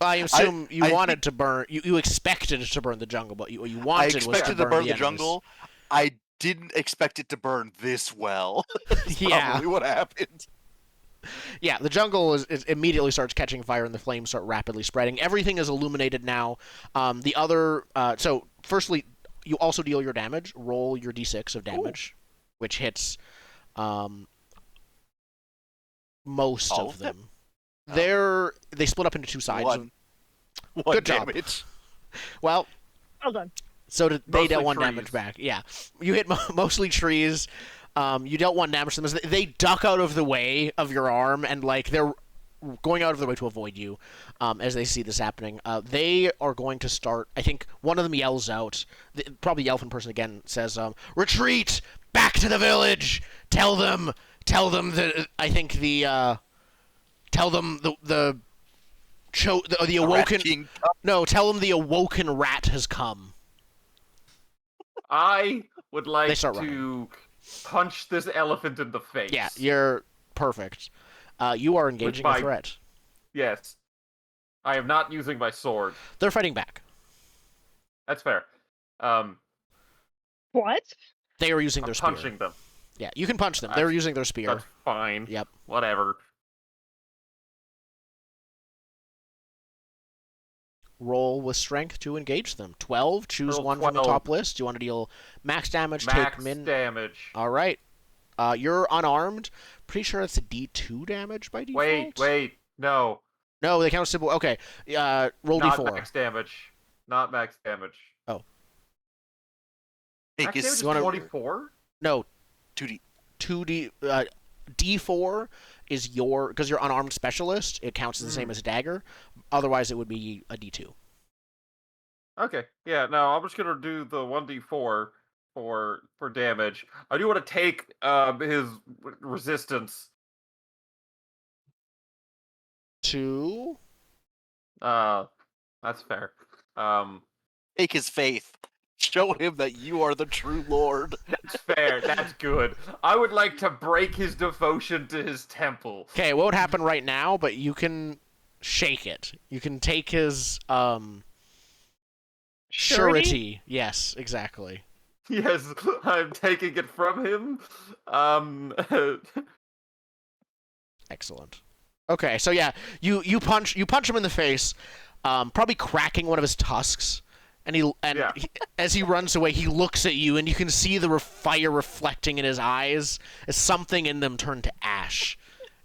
I assume you I wanted to burn. You expected it to burn the jungle, but what you I wanted was expected to burn the enemies. jungle. I didn't expect it to burn this well. That's Yeah. probably what happened. Yeah, the jungle is immediately starts catching fire, and the flames start rapidly spreading. Everything is illuminated now. So firstly, you also deal your damage. Roll your d6 of damage, which hits most All of of them? them. They split up into two sides. One Good job. damage. Well, Well done. so they Mostly dealt one trees. damage back. Yeah, you hit mostly trees. You dealt one damage to them. They duck out of the way of your arm, and like they're going out of their way to avoid you as they see this happening. They are going to start. I think one of them yells out. Probably the elfin person again says, "Retreat back to the village. Tell them that I think tell them the Rat awoken. King. No, tell them the awoken rat has come." I would like They start to punch this elephant in the face. Yeah, you're perfect. You are engaging a my- threat. Yes. I am not using my sword. They're fighting back. That's fair. What? They are using I'm their spear. punching them. Yeah, you can punch them. They're using their spear. That's fine. Yep. Whatever. Roll with strength to engage them. 12. Choose Roll one from the 12. top list. Do you want to deal max damage? Max take min. damage. All right. You're unarmed. Pretty sure it's a D2 damage by default. Wait. No. No, they count as simple. Okay. Roll Not D4. max damage. Not max damage. Take Max his damage is You wanna- 24? No, 2D. 2D. D4 is because you're unarmed specialist. It counts as the same as a dagger. Otherwise, it would be a D2. Okay. Yeah, no, I'm just gonna do the 1d4 for damage. I do want to take his resistance. 2. That's fair. Take his faith. Show him that you are the true lord. That's fair. That's good. I would like to break his devotion to his temple. Okay, what would happen right now? But you can shake it. You can take his surety. Yes, exactly. Yes, I'm taking it from him. Excellent. Okay, so yeah, you punch him in the face, probably cracking one of his tusks, and Yeah. as he runs away, he looks at you, and you can see the fire reflecting in his eyes as something in them turn to ash,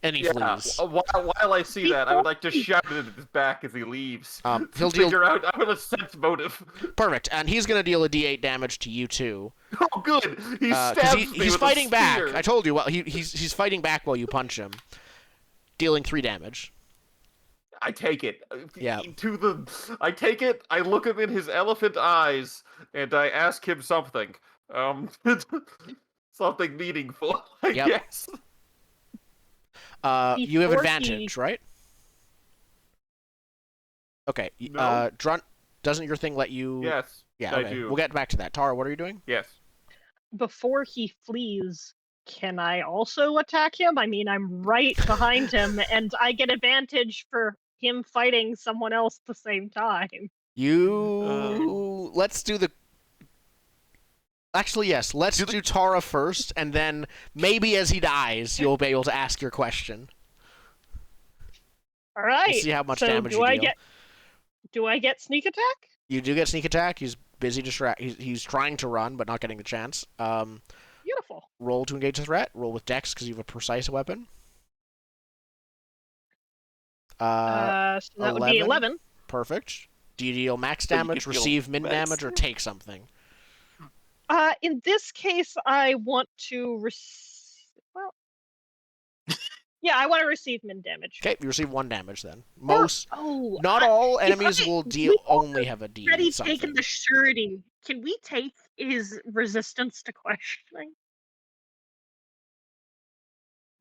and he flees. While I see that, I would like to shout it at his back as he leaves. He'll to deal figure out. I'm gonna sense motive. perfect, and he's gonna deal a D8 damage to you too. Oh, good. He 'Cause stabs me he's with fighting a back. spear. I told you. Well, he's fighting back while you punch him, dealing 3 damage. I take it. Yeah. I take it. I look him in his elephant eyes, and I ask him something. Something meaningful. I Yep. guess. You have Before advantage, right? Okay. No. Drunt, doesn't your thing let you? Yes. Yeah. I Okay. do. We'll get back to that. Tara, what are you doing? Yes. Before he flees, can I also attack him? I mean, I'm right behind him, and I get advantage for him fighting someone else at the same time. Let's do the. Actually, yes. Let's do Tara first, and then maybe as he dies, you'll be able to ask your question. All right. We'll see how much so damage do you I deal. Do I get sneak attack? You do get sneak attack. He's busy He's trying to run, but not getting the chance. Beautiful. Roll to engage the threat. Roll with Dex because you have a precise weapon. So that would be 11. Perfect. Do you deal max So you damage, can deal receive min max damage, or take something? In this case, I want to well, Yeah, I want to receive min damage. Okay, you receive 1 damage then. Most, Oh, not all if enemies I- will we've deal only have a D already something. taken the surety. Can we take his resistance to questioning?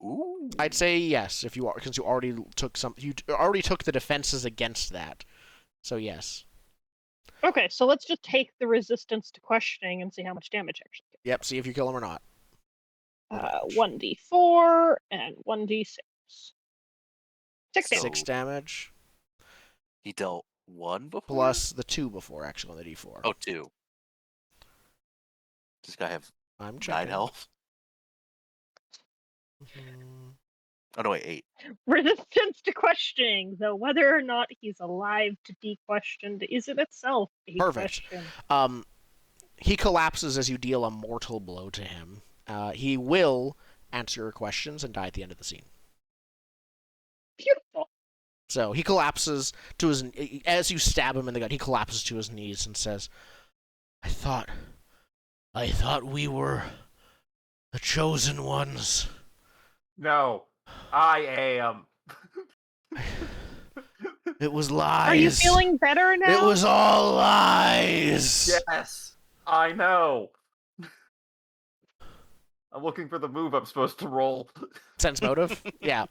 Ooh. I'd say yes if you are, because you already took already took the defenses against that. So yes. Okay, so let's just take the resistance to questioning and see how much damage actually. Yep. See if you kill him or not. 1d4 and 1d6. 6 damage. 6 damage He dealt 1 before? plus the 2 before actually on the D4. Oh, 2. Does this guy have I'm 9 checking. health? Mhm. Oh, no, wait, 8. Resistance to questioning, though whether or not he's alive to be questioned is in itself a Perfect. question. He collapses as you deal a mortal blow to him. He will answer your questions and die at the end of the scene. Beautiful. So he collapses to his, as you stab him in the gut, he collapses to his knees and says, I thought we were the chosen ones. No, I am. It was lies. Are you feeling better now? It was all lies. Yes, I know. I'm looking for the move I'm supposed to roll. Sense motive? Yeah.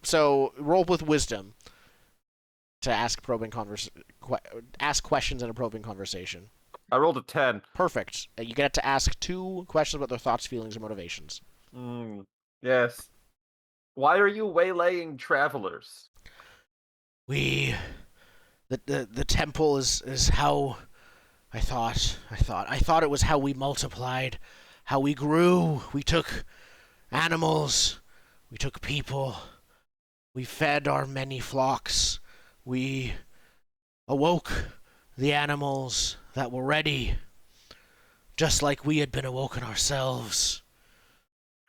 So roll with wisdom to ask ask questions in a probing conversation. I rolled a 10. Perfect. You get to ask 2 questions about their thoughts, feelings, or motivations. Yes. Why are you waylaying travelers? The temple is how I thought it was how we multiplied, how we grew. We took animals, we took people, we fed our many flocks, we awoke the animals that were ready, just like we had been awoken ourselves.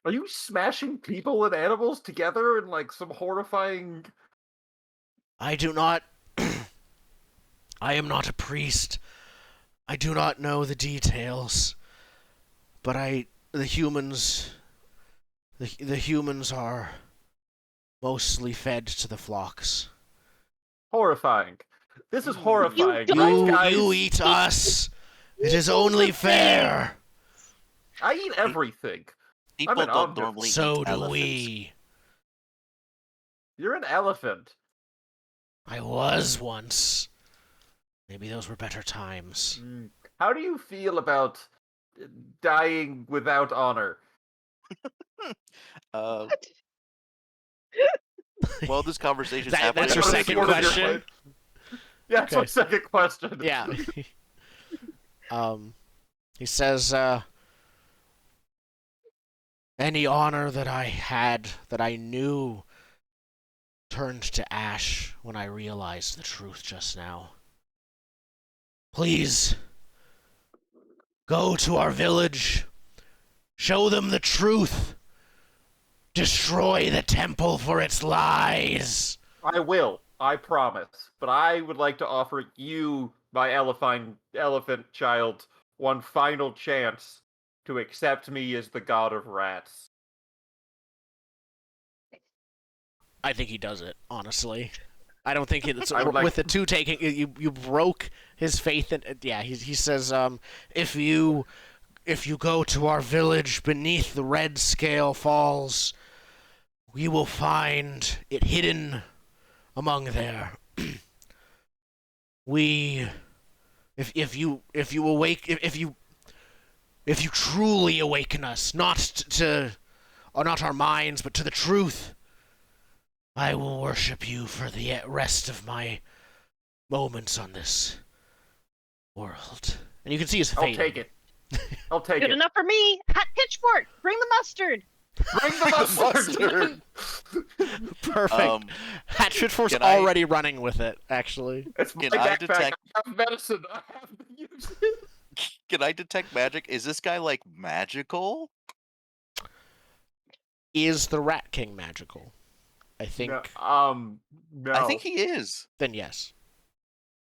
Are you smashing people and animals together in like some horrifying... I do not. I am not a priest. I do not know the details. But the humans are mostly fed to the flocks. Horrifying. This is horrifying, don't- right, guys? You eat us. It is only fair. I eat everything. People an don't omnivore. normally So eat do elephants. we. You're an elephant. I was once. Maybe those were better times. How do you feel about dying without honor? What? Well, this conversation's That's happening. your That was second one of your question? questions. Yeah, that's my Okay. second question. Yeah. He says, any honor that I had, that I knew, turned to ash when I realized the truth just now. Please, go to our village, show them the truth, destroy the temple for its lies. I will. I promise. But I would like to offer you, my elephant child, one final chance to accept me as the god of rats. I think he does it, honestly. I don't think it's I would like- with the 2 taking you broke his faith in yeah, he says if you go to our village beneath the red scale falls, you will find it hidden among there. If you truly awaken us, not our minds, but to the truth, I will worship you for the rest of my moments on this world. And you can see his I'll fate. take it. I'll take Good it. enough for me. Pitchfork, bring the mustard. Bring the mustard! Perfect. Hatchetfork's can I- already running with it, actually. It's my Can I backpack. detect- I have medicine. I have to use it. Can I detect magic? Is this guy like magical? Is the Rat King magical? I think. No. I think he is. Then yes.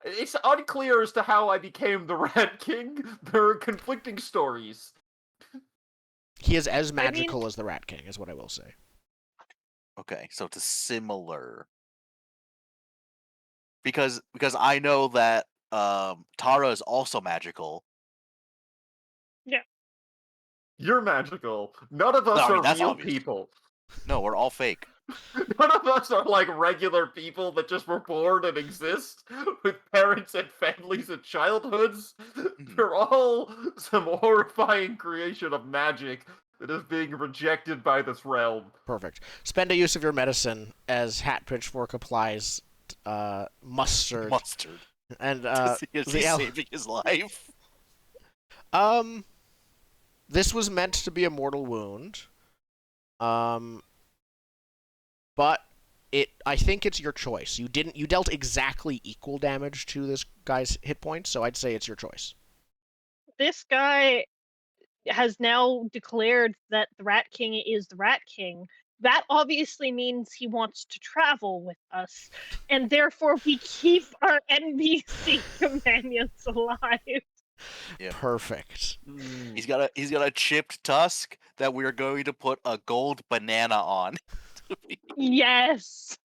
It's unclear as to how I became the Rat King. There are conflicting stories. He is as I mean- magical as the Rat King, is what I will say. Okay, so it's a similar. Because I know that Tara is also magical. You're magical. None of us No, I mean, are that's real obvious. people. No, we're all fake. None of us are like regular people that just were born and exist with parents and families and childhoods. We're all some horrifying creation of magic that is being rejected by this realm. Perfect. Spend a use of your medicine as Hat Pitchfork applies mustard. Mustard. And Is he the elf- saving his life? This was meant to be a mortal wound. But I think it's your choice. You dealt exactly equal damage to this guy's hit points, so I'd say it's your choice. This guy has now declared that the Rat King is the Rat King. That obviously means he wants to travel with us, and therefore we keep our NPC companions alive. Yeah. Perfect. He's got a chipped tusk that we're going to put a gold banana on. Yes.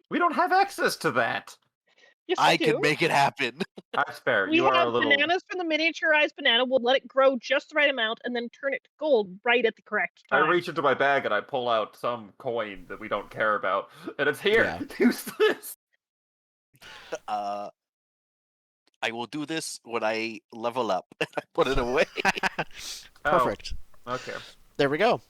We don't have access to that. Yes, I we do. can make it happen. That's fair. We You are a have little. bananas from the miniaturized banana. We'll let it grow just the right amount and then turn it to gold right at the correct I time. reach into my bag and I pull out some coin that we don't care about, and it's here. Yeah. Use this. I will do this when I level up. I put it away. Perfect. Oh, okay. There we go.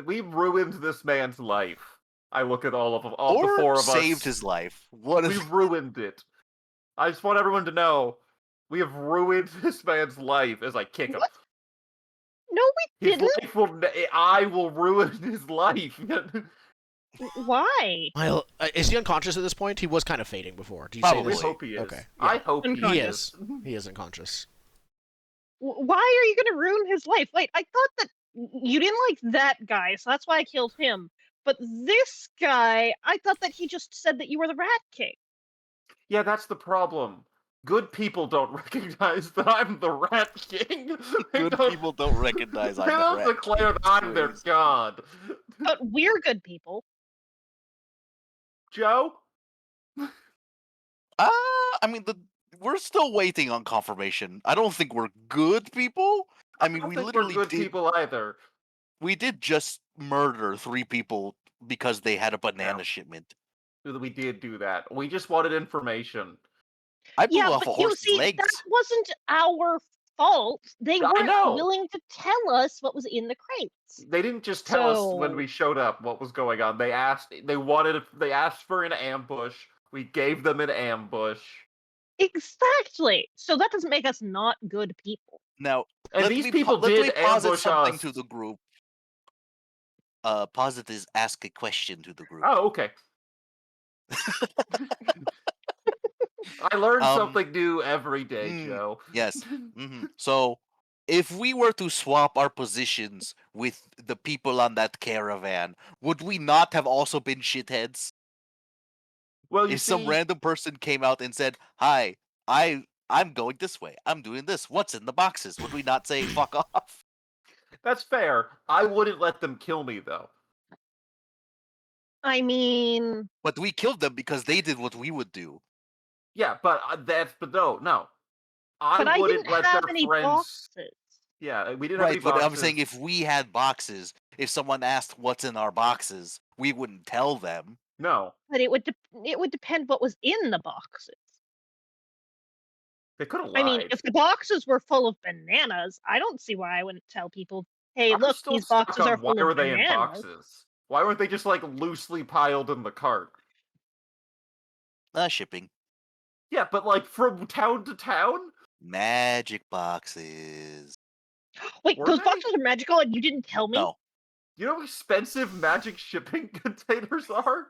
We ruined this man's life. I look at all the four Or of us. saved his life. What We if ruined it. I just want everyone to know we have ruined this man's life as I kick him. What? No, we His didn't. life will. I will ruin his life. Why? Well, is he unconscious at this point? He was kind of fading before. Did you Probably. say I this? hope he is. Okay. I Yeah. hope he Unconscious. is. He is unconscious. Why are you going to ruin his life? Wait, I thought that you didn't like that guy, so that's why I killed him. But this guy, I thought that he just said that you were the Rat King. Yeah, that's the problem. Good people don't recognize that I'm the Rat King. They good don't- people don't recognize They I'm the don't rat? declare that I'm their Please. god. But we're good people. Joe? I mean, we're still waiting on confirmation. I don't think we're good people. I mean, don't we think literally we're good did. people either. We did just murder 3 people because they had a banana Yeah. shipment. We did do that. We just wanted information. I blew Yeah, off but a you horse's see, legs. that wasn't our fault. They I weren't know. willing to tell us what was in the crates. They didn't just tell us when So- we showed up what was going on. They asked for an ambush. We gave them an ambush. Exactly. So that doesn't make us not good people. Now, And let these me people let me did posit ambush something us. to the group. Posit is ask a question to the group. Oh, okay. I learn something new every day, Joe. Yes. So, if we were to swap our positions with the people on that caravan, would we not have also been shitheads? Well, you If see, some random person came out and said, "Hi, I'm going this way. I'm doing this. What's in the boxes?" Would we not say "fuck off"? that's fair. I wouldn't let them kill me, though. I mean, But we killed them because they did what we would do. Yeah, but no. but I wouldn't didn't let have their any friends. boxes. Yeah, we didn't Right, have any but boxes. I'm saying if we had boxes, if someone asked what's in our boxes, we wouldn't tell them. No, But it would depend what was in the boxes. they could have lied. I mean, if the boxes were full of bananas, I don't see why I wouldn't tell people, "Hey, I'm look, still these stuck boxes on are why full were of they in bananas." boxes? Why weren't they just like loosely piled in the cart? Shipping. Yeah, but like from town to town. Magic boxes. Wait, Were those they? boxes are magical, and you didn't tell me. No. You know how expensive magic shipping containers are?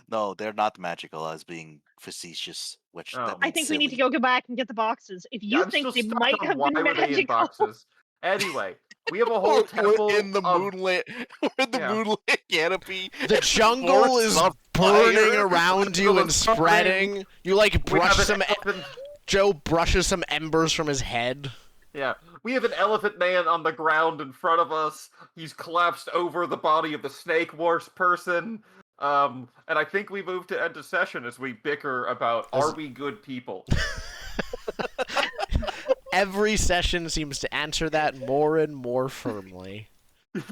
No, they're not magical. I was being facetious, which Oh. that I means think we need to silly. go back and get the boxes. If you I'm think still they stuck might on have why been were they in magical, boxes. Anyway, we have a whole temple We're in the of moonlit, we're in the Yeah. moonlit canopy. The jungle Forest is on burning fire. around you Jungle and is suffering. spreading. You like we brush have some. an elephant. Joe brushes some embers from his head. Yeah, we have an elephant man on the ground in front of us. He's collapsed over the body of the Snake Wars person. And I think we move to end of session as we bicker about are we good people? Every session seems to answer that more and more firmly.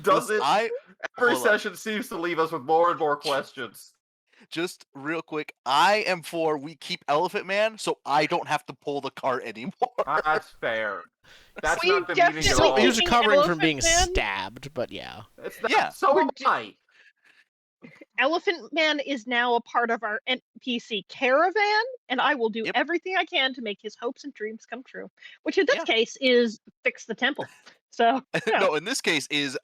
Does it? Every hold on. session seems to leave us with more and more questions. Just real quick, I am for we keep Elephant Man so I don't have to pull the cart anymore. That's fair. That's We not the meaning at definitely all. He was Taking recovering from Elephant being Man? stabbed, but yeah. It's not, Yeah. so We're am I. Elephant Man is now a part of our NPC caravan, and I will do Yep. everything I can to make his hopes and dreams come true. Which in this Yeah. case is fix the temple. So yeah. No, in this case is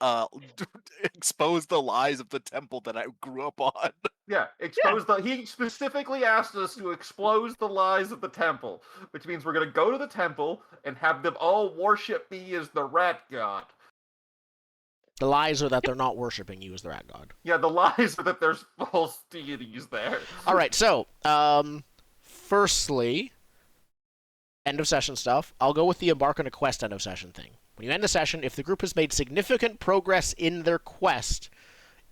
expose the lies of the temple that I grew up on. Yeah, he specifically asked us to expose the lies of the temple, which means we're gonna go to the temple and have them all worship me as the rat god. The lies are that they're not worshiping you as the rat god. Yeah, the lies are that there's false deities there. All right, so firstly, end of session stuff. I'll go with the embark on a quest end of session thing. When you end a session, if the group has made significant progress in their quest,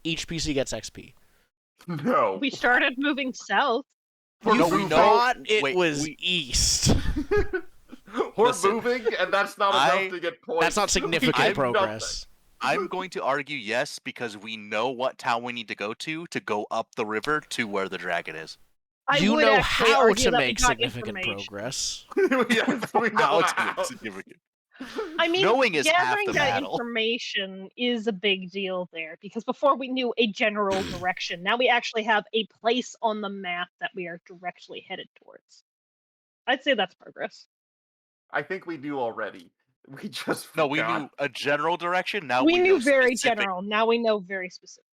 each PC gets XP. No. We started moving south. You No, we know- thought it wait, was east. We're Listen, moving, and that's not enough to get points. That's not We significant get progress. I'm going to argue yes because we know what town we need to go up the river to where the dragon is. I You would know actually how argue to that we make got significant information. progress. nothing. Yes, we know How to how. make significant. I mean, Knowing is half gathering the that battle. information is a big deal there because before we knew a general direction. Now we actually have a place on the map that we are directly headed towards. I'd say that's progress. I think we knew already. We just No, we forgot. knew a general direction. Now we we knew know very specific. general. Now we know very specific.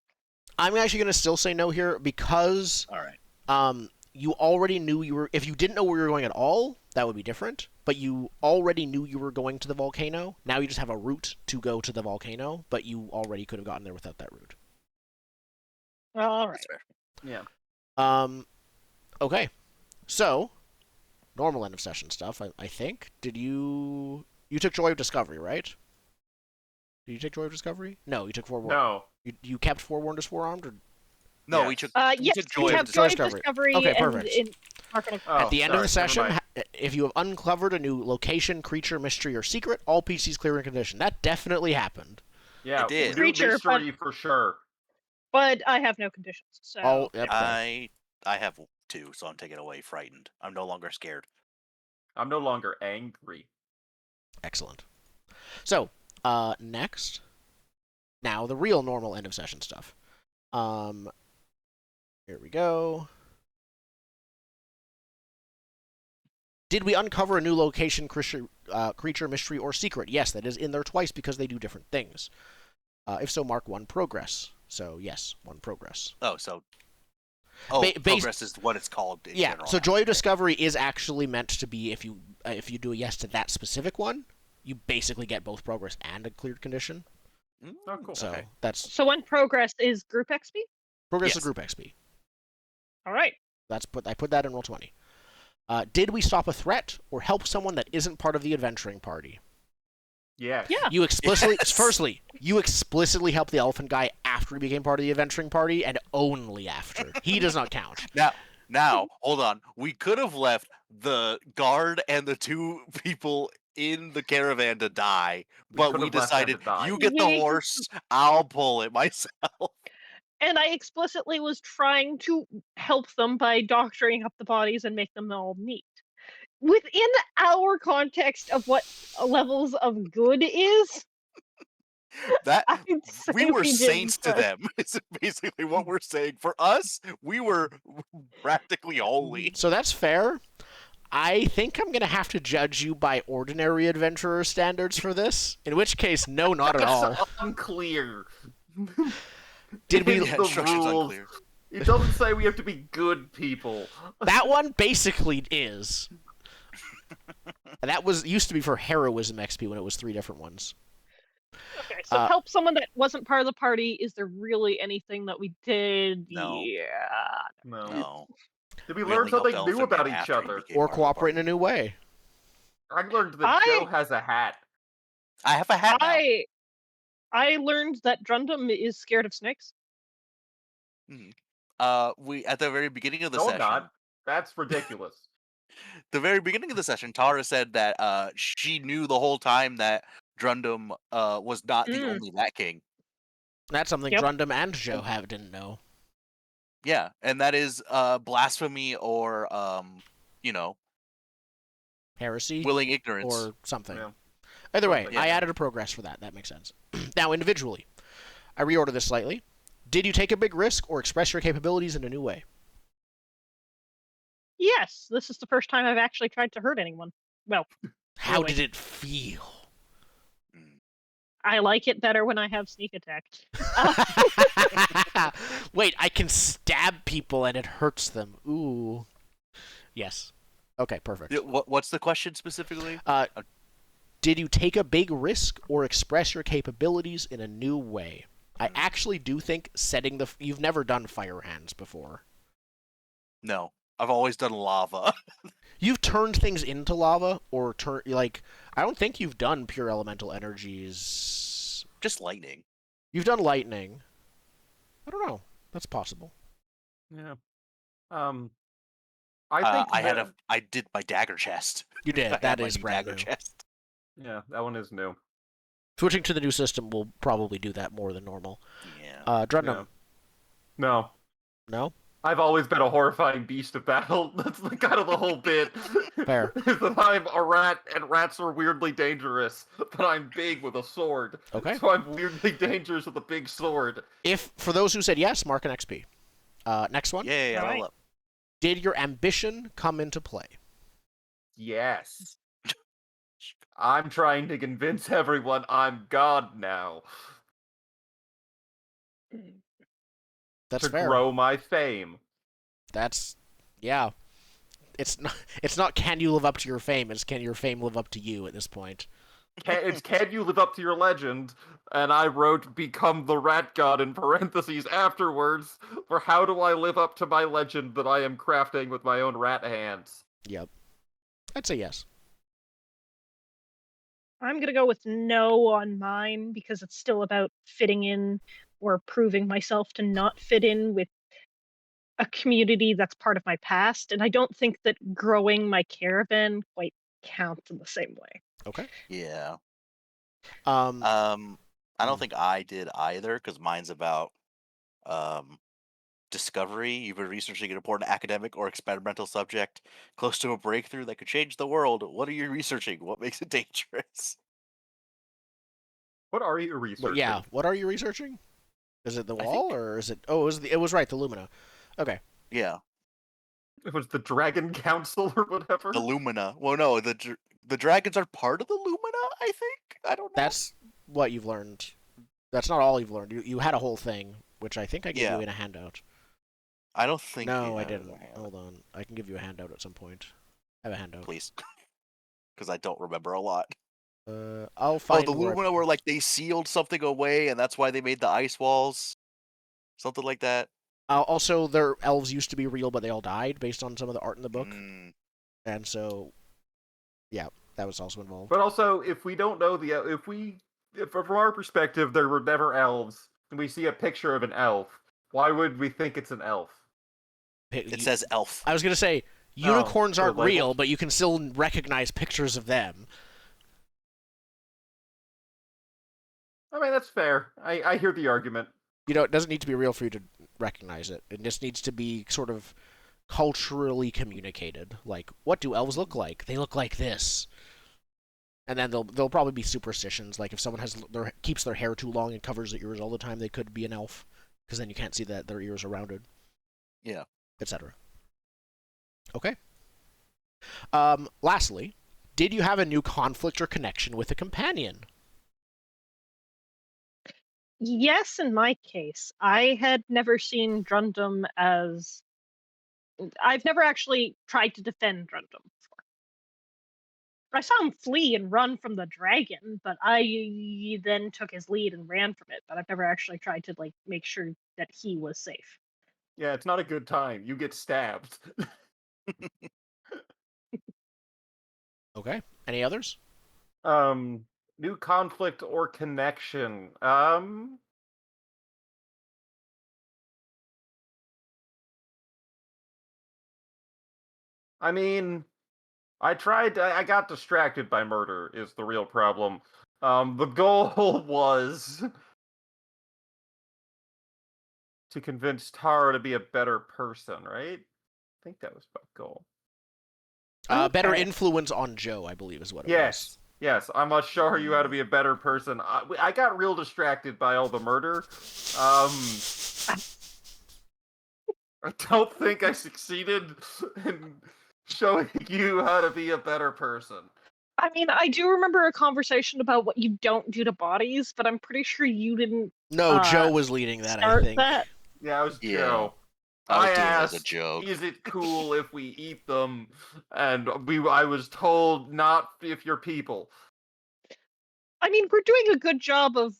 I'm actually going to still say no here because All right. you already knew you were. If you didn't know where you were going at all, that would be different. But you already knew you were going to the volcano. Now you just have a route to go to the volcano, but you already could have gotten there without that route. All right. That's fair. Yeah. Okay. So, normal end of session stuff, I think. Did you... You took Joy of Discovery, right? Did you take Joy of Discovery? No, you took Forewarned. No. You kept Forewarned as Forearmed? Or... No, Yes. we took. Yes, took we Joy of have Discovery. Joy of Discovery Okay, and perfect. Oh, At the end of the sorry, session, never mind. if you have uncovered a new location, creature, mystery, or secret, all PCs clear in condition. That definitely happened. Yeah, It did. new Creature, mystery for sure. But I have no conditions. So All yep, I have 2, so I'm taking away frightened. I'm no longer scared. I'm no longer angry. excellent. So, next. Now, the real normal end of session stuff. Here we go. Did we uncover a new location, creature, mystery, or secret? Yes, that is in there twice because they do different things. If so, mark 1 progress. So, yes, 1 progress. Oh, so. Progress is what it's called. In Yeah, general so now. Joy of Discovery is actually meant to be if you do a yes to that specific one, you basically get both progress and a cleared condition. Oh, cool. So, Okay. that's... So one progress is group XP. Progress is Yes. group XP. All right. I put that in roll 20. Did we stop a threat or help someone that isn't part of the adventuring party? Yes. Yeah. You explicitly, Yes. firstly, you explicitly helped the elephant guy after he became part of the adventuring party, and only after. He does not count. Now, hold on. We could have left the guard and the 2 people in the caravan to die, but could we have left them to decided die. you get the We- horse, I'll pull it myself. And I explicitly was trying to help them by doctoring up the bodies and make them all neat. Within our context of what levels of good is, That I'd say we were did saints to good. them. Is basically what we're saying. For us, we were practically holy. So that's fair. I think I'm going to have to judge you by ordinary adventurer standards for this. In which case, no, not at all. It's unclear. Did we- In Yeah, the instructions rules, unclear. it doesn't say we have to be good people. That one basically is. And that used to be for heroism XP when it was 3 different ones. Okay, so help someone that wasn't part of the party. Is there really anything that we did? No. Yeah. No. Did we We learn only helped something new Elephant Man about each after he other? became Or part of the cooperate in party. a new way. I learned that Joe has a hat. I have a hat now. I learned that Drundum is scared of snakes. We at the very beginning of the No, I'm session. not. That's ridiculous. The very beginning of the session, Tara said that she knew the whole time that Drundum was not the only Rat King. That's something Yep. Drundum and Joe didn't know. Yeah, and that is blasphemy or Heresy willing ignorance. or something. Yeah. Either way, Something. I Yeah. added a progress for that. That makes sense. Now, individually, I reordered this slightly. Did you take a big risk or express your capabilities in a new way? Yes, this is the first time I've actually tried to hurt anyone. Well, How Really? did it feel? Mm. I like it better when I have sneak attack. Wait, I can stab people and it hurts them. Ooh. Yes. Okay, perfect. Yeah, what's the question specifically? Did you take a big risk or express your capabilities in a new way? I actually do think setting the... You've never done fire hands before. No, I've always done lava. You've turned things into lava or I don't think you've done pure elemental energies. Just lightning. You've done lightning. I don't know. That's possible. Yeah. I think I did my dagger chest. You did. I had That my is new brand dagger new. chest. Yeah, that one is new. Switching to the new system will probably do that more than normal. Yeah. Drundum. Yeah. No. No? I've always been a horrifying beast of battle. That's kind of the whole bit. Fair. Is that I'm a rat, and rats are weirdly dangerous, but I'm big with a sword. Okay. So I'm weirdly dangerous with a big sword. For those who said yes, mark an XP. Next one. Yeah. Alright. Level up. Did your ambition come into play? Yes. I'm trying to convince everyone I'm God now. That's to fair. grow my fame. That's yeah. It's not can you live up to your fame, it's can your fame live up to you at this point. Can you live up to your legend? And I wrote become the rat god in parentheses afterwards for how do I live up to my legend that I am crafting with my own rat hands. Yep. I'd say yes. I'm gonna go with no on mine because it's still about fitting in or proving myself to not fit in with a community that's part of my past, and I don't think that growing my caravan quite counts in the same way. Okay. Yeah. Um I don't think I did either because mine's about discovery. You've been researching an important academic or experimental subject close to a breakthrough that could change the world. What are you researching? What makes it dangerous? What are you researching? but yeah, what are you researching? Is it the I wall think- or is it it was right, the Lumina. Okay. Yeah, It was the Dragon Council or whatever. the Lumina. Well, no, the dragons are part of the Lumina. I think. I don't know. That's what you've learned. That's not all you've learned. You had a whole thing, which I think I gave Yeah. you in a handout. I don't think. No, you I have it didn't. in my hand, Hold on. I can give you a handout at some point. I have a handout. please, because I don't remember a lot. I'll Oh, find the where I- Lumina were like they sealed something away, and that's why they made the ice walls. Something like that. Also, their elves used to be real, but they all died based on some of the art in the book. Mm, And so, yeah, that was also involved. But also, if we don't know if from our perspective there were never elves, and we see a picture of an elf, why would we think it's an elf? it says elf. I was going to say, unicorns so aren't labeled. real, but you can still recognize pictures of them. I mean, that's fair. I hear the argument. You know, it doesn't need to be real for you to recognize it. It just needs to be sort of culturally communicated. Like, what do elves look like? They look like this. And then there'll probably be superstitions. Like if someone keeps their hair too long and covers their ears all the time, they could be an elf, because then you can't see that their ears are rounded. Yeah. Etc. Okay. Lastly, did you have a new conflict or connection with a companion? Yes, in my case, I had never seen Drundum as. I've never actually tried to defend Drundum before. I saw him flee and run from the dragon, but I then took his lead and ran from it. But I've never actually tried to make sure that he was safe. Yeah, it's not a good time. You get stabbed. Okay. Any others? New conflict or connection. I mean, I got distracted by murder is the real problem. The goal was to convince Tara to be a better person, right? I think that was my goal. Better Okay. influence on Joe, I believe, is what it Yes, yes, I must show you how to be a better person. I got real distracted by all the murder. I don't think I succeeded in showing you how to be a better person. I mean, I do remember a conversation about what you don't do to bodies, but I'm pretty sure you didn't was. No, Joe was leading that, I start think. that. Yeah, it was Yeah, Joe. I was I doing it as a asked, joke. is it cool if we eat them? And I was told not if you're people. I mean, we're doing a good job of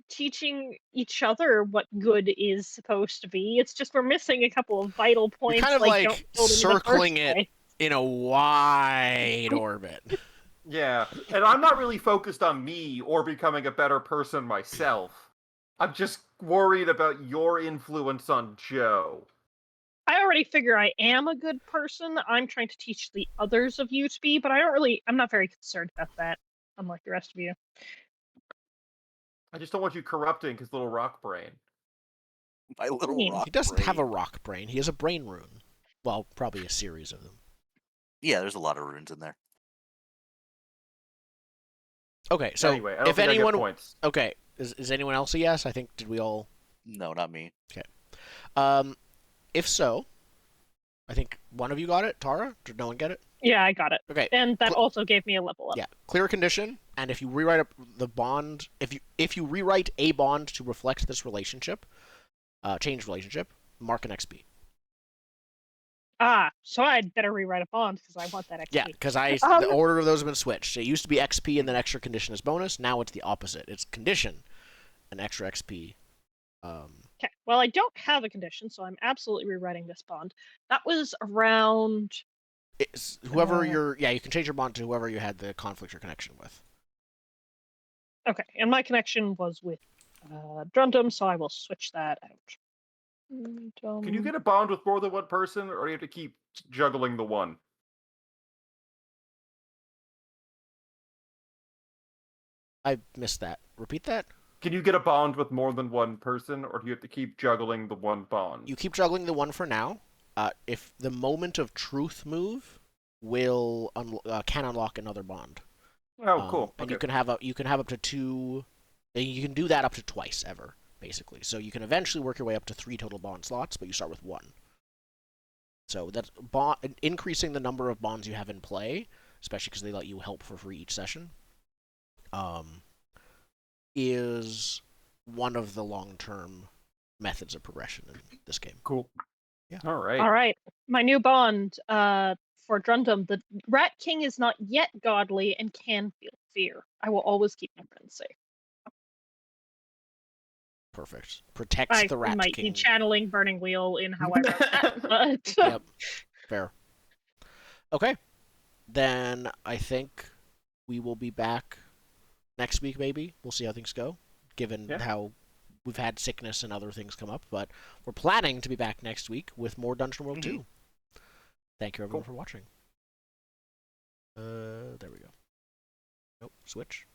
teaching each other what good is supposed to be. It's just we're missing a couple of vital You're points, kind of like don't like kill them in the first circling it place. in a wide orbit. Yeah, and I'm not really focused on me or becoming a better person myself. I'm just worried about your influence on Joe. I already figure I am a good person. I'm trying to teach the others of you to be, but I'm not very concerned about that, unlike the rest of you. I just don't want you corrupting his little rock brain. My little mean, rock He doesn't have a brain. rock brain. He has a brain rune. Well, probably a series of them. Yeah, there's a lot of runes in there. Okay, so Anyway, I don't if think anyone, I get points. okay, is anyone else a yes? I think did we all? No, not me. If so, I think one of you got it. Tara, did no one get it? Yeah, I got it. Okay, And that also gave me a level up. yeah, clear condition, and if you rewrite the bond, if you rewrite a bond to reflect this relationship, change relationship, mark an XP. Ah, so I'd better rewrite a bond because I want that XP. Yeah, because Um, the order of those have been switched. It used to be XP and then extra condition as bonus. Now it's the opposite. It's condition and extra XP. Okay, well, I don't have a condition, so I'm absolutely rewriting this bond. That was around. It's whoever Uh, you can change your bond to whoever you had the conflict or connection with. Okay, and my connection was with Drundum, so I will switch that out. Can you get a bond with more than one person, or do you have to keep juggling the one? I missed that. Repeat that. Can you get a bond with more than one person, or do you have to keep juggling the one bond? You keep juggling the one for now. If the moment of truth move will can unlock another bond. Oh, cool. And Okay. you can have up to two. You can do that up to twice ever, basically. So you can eventually work your way up to 3 total bond slots, but you start with 1. So that's increasing the number of bonds you have in play, especially because they let you help for free each session. Is one of the long-term methods of progression in this game. Cool. Yeah. All right. All right, my new bond for Drundum. The Rat King is not yet godly and can feel fear. I will always keep my friends safe. Perfect. Protects I the Rat might King. be channeling Burning Wheel in how I wrote that, but Yep. Fair. Okay. Then I think we will be back next week, maybe. We'll see how things go, given how we've had sickness and other things come up. But we're planning to be back next week with more Dungeon World 2. Thank you, everyone, for watching. There we go. Nope, switch.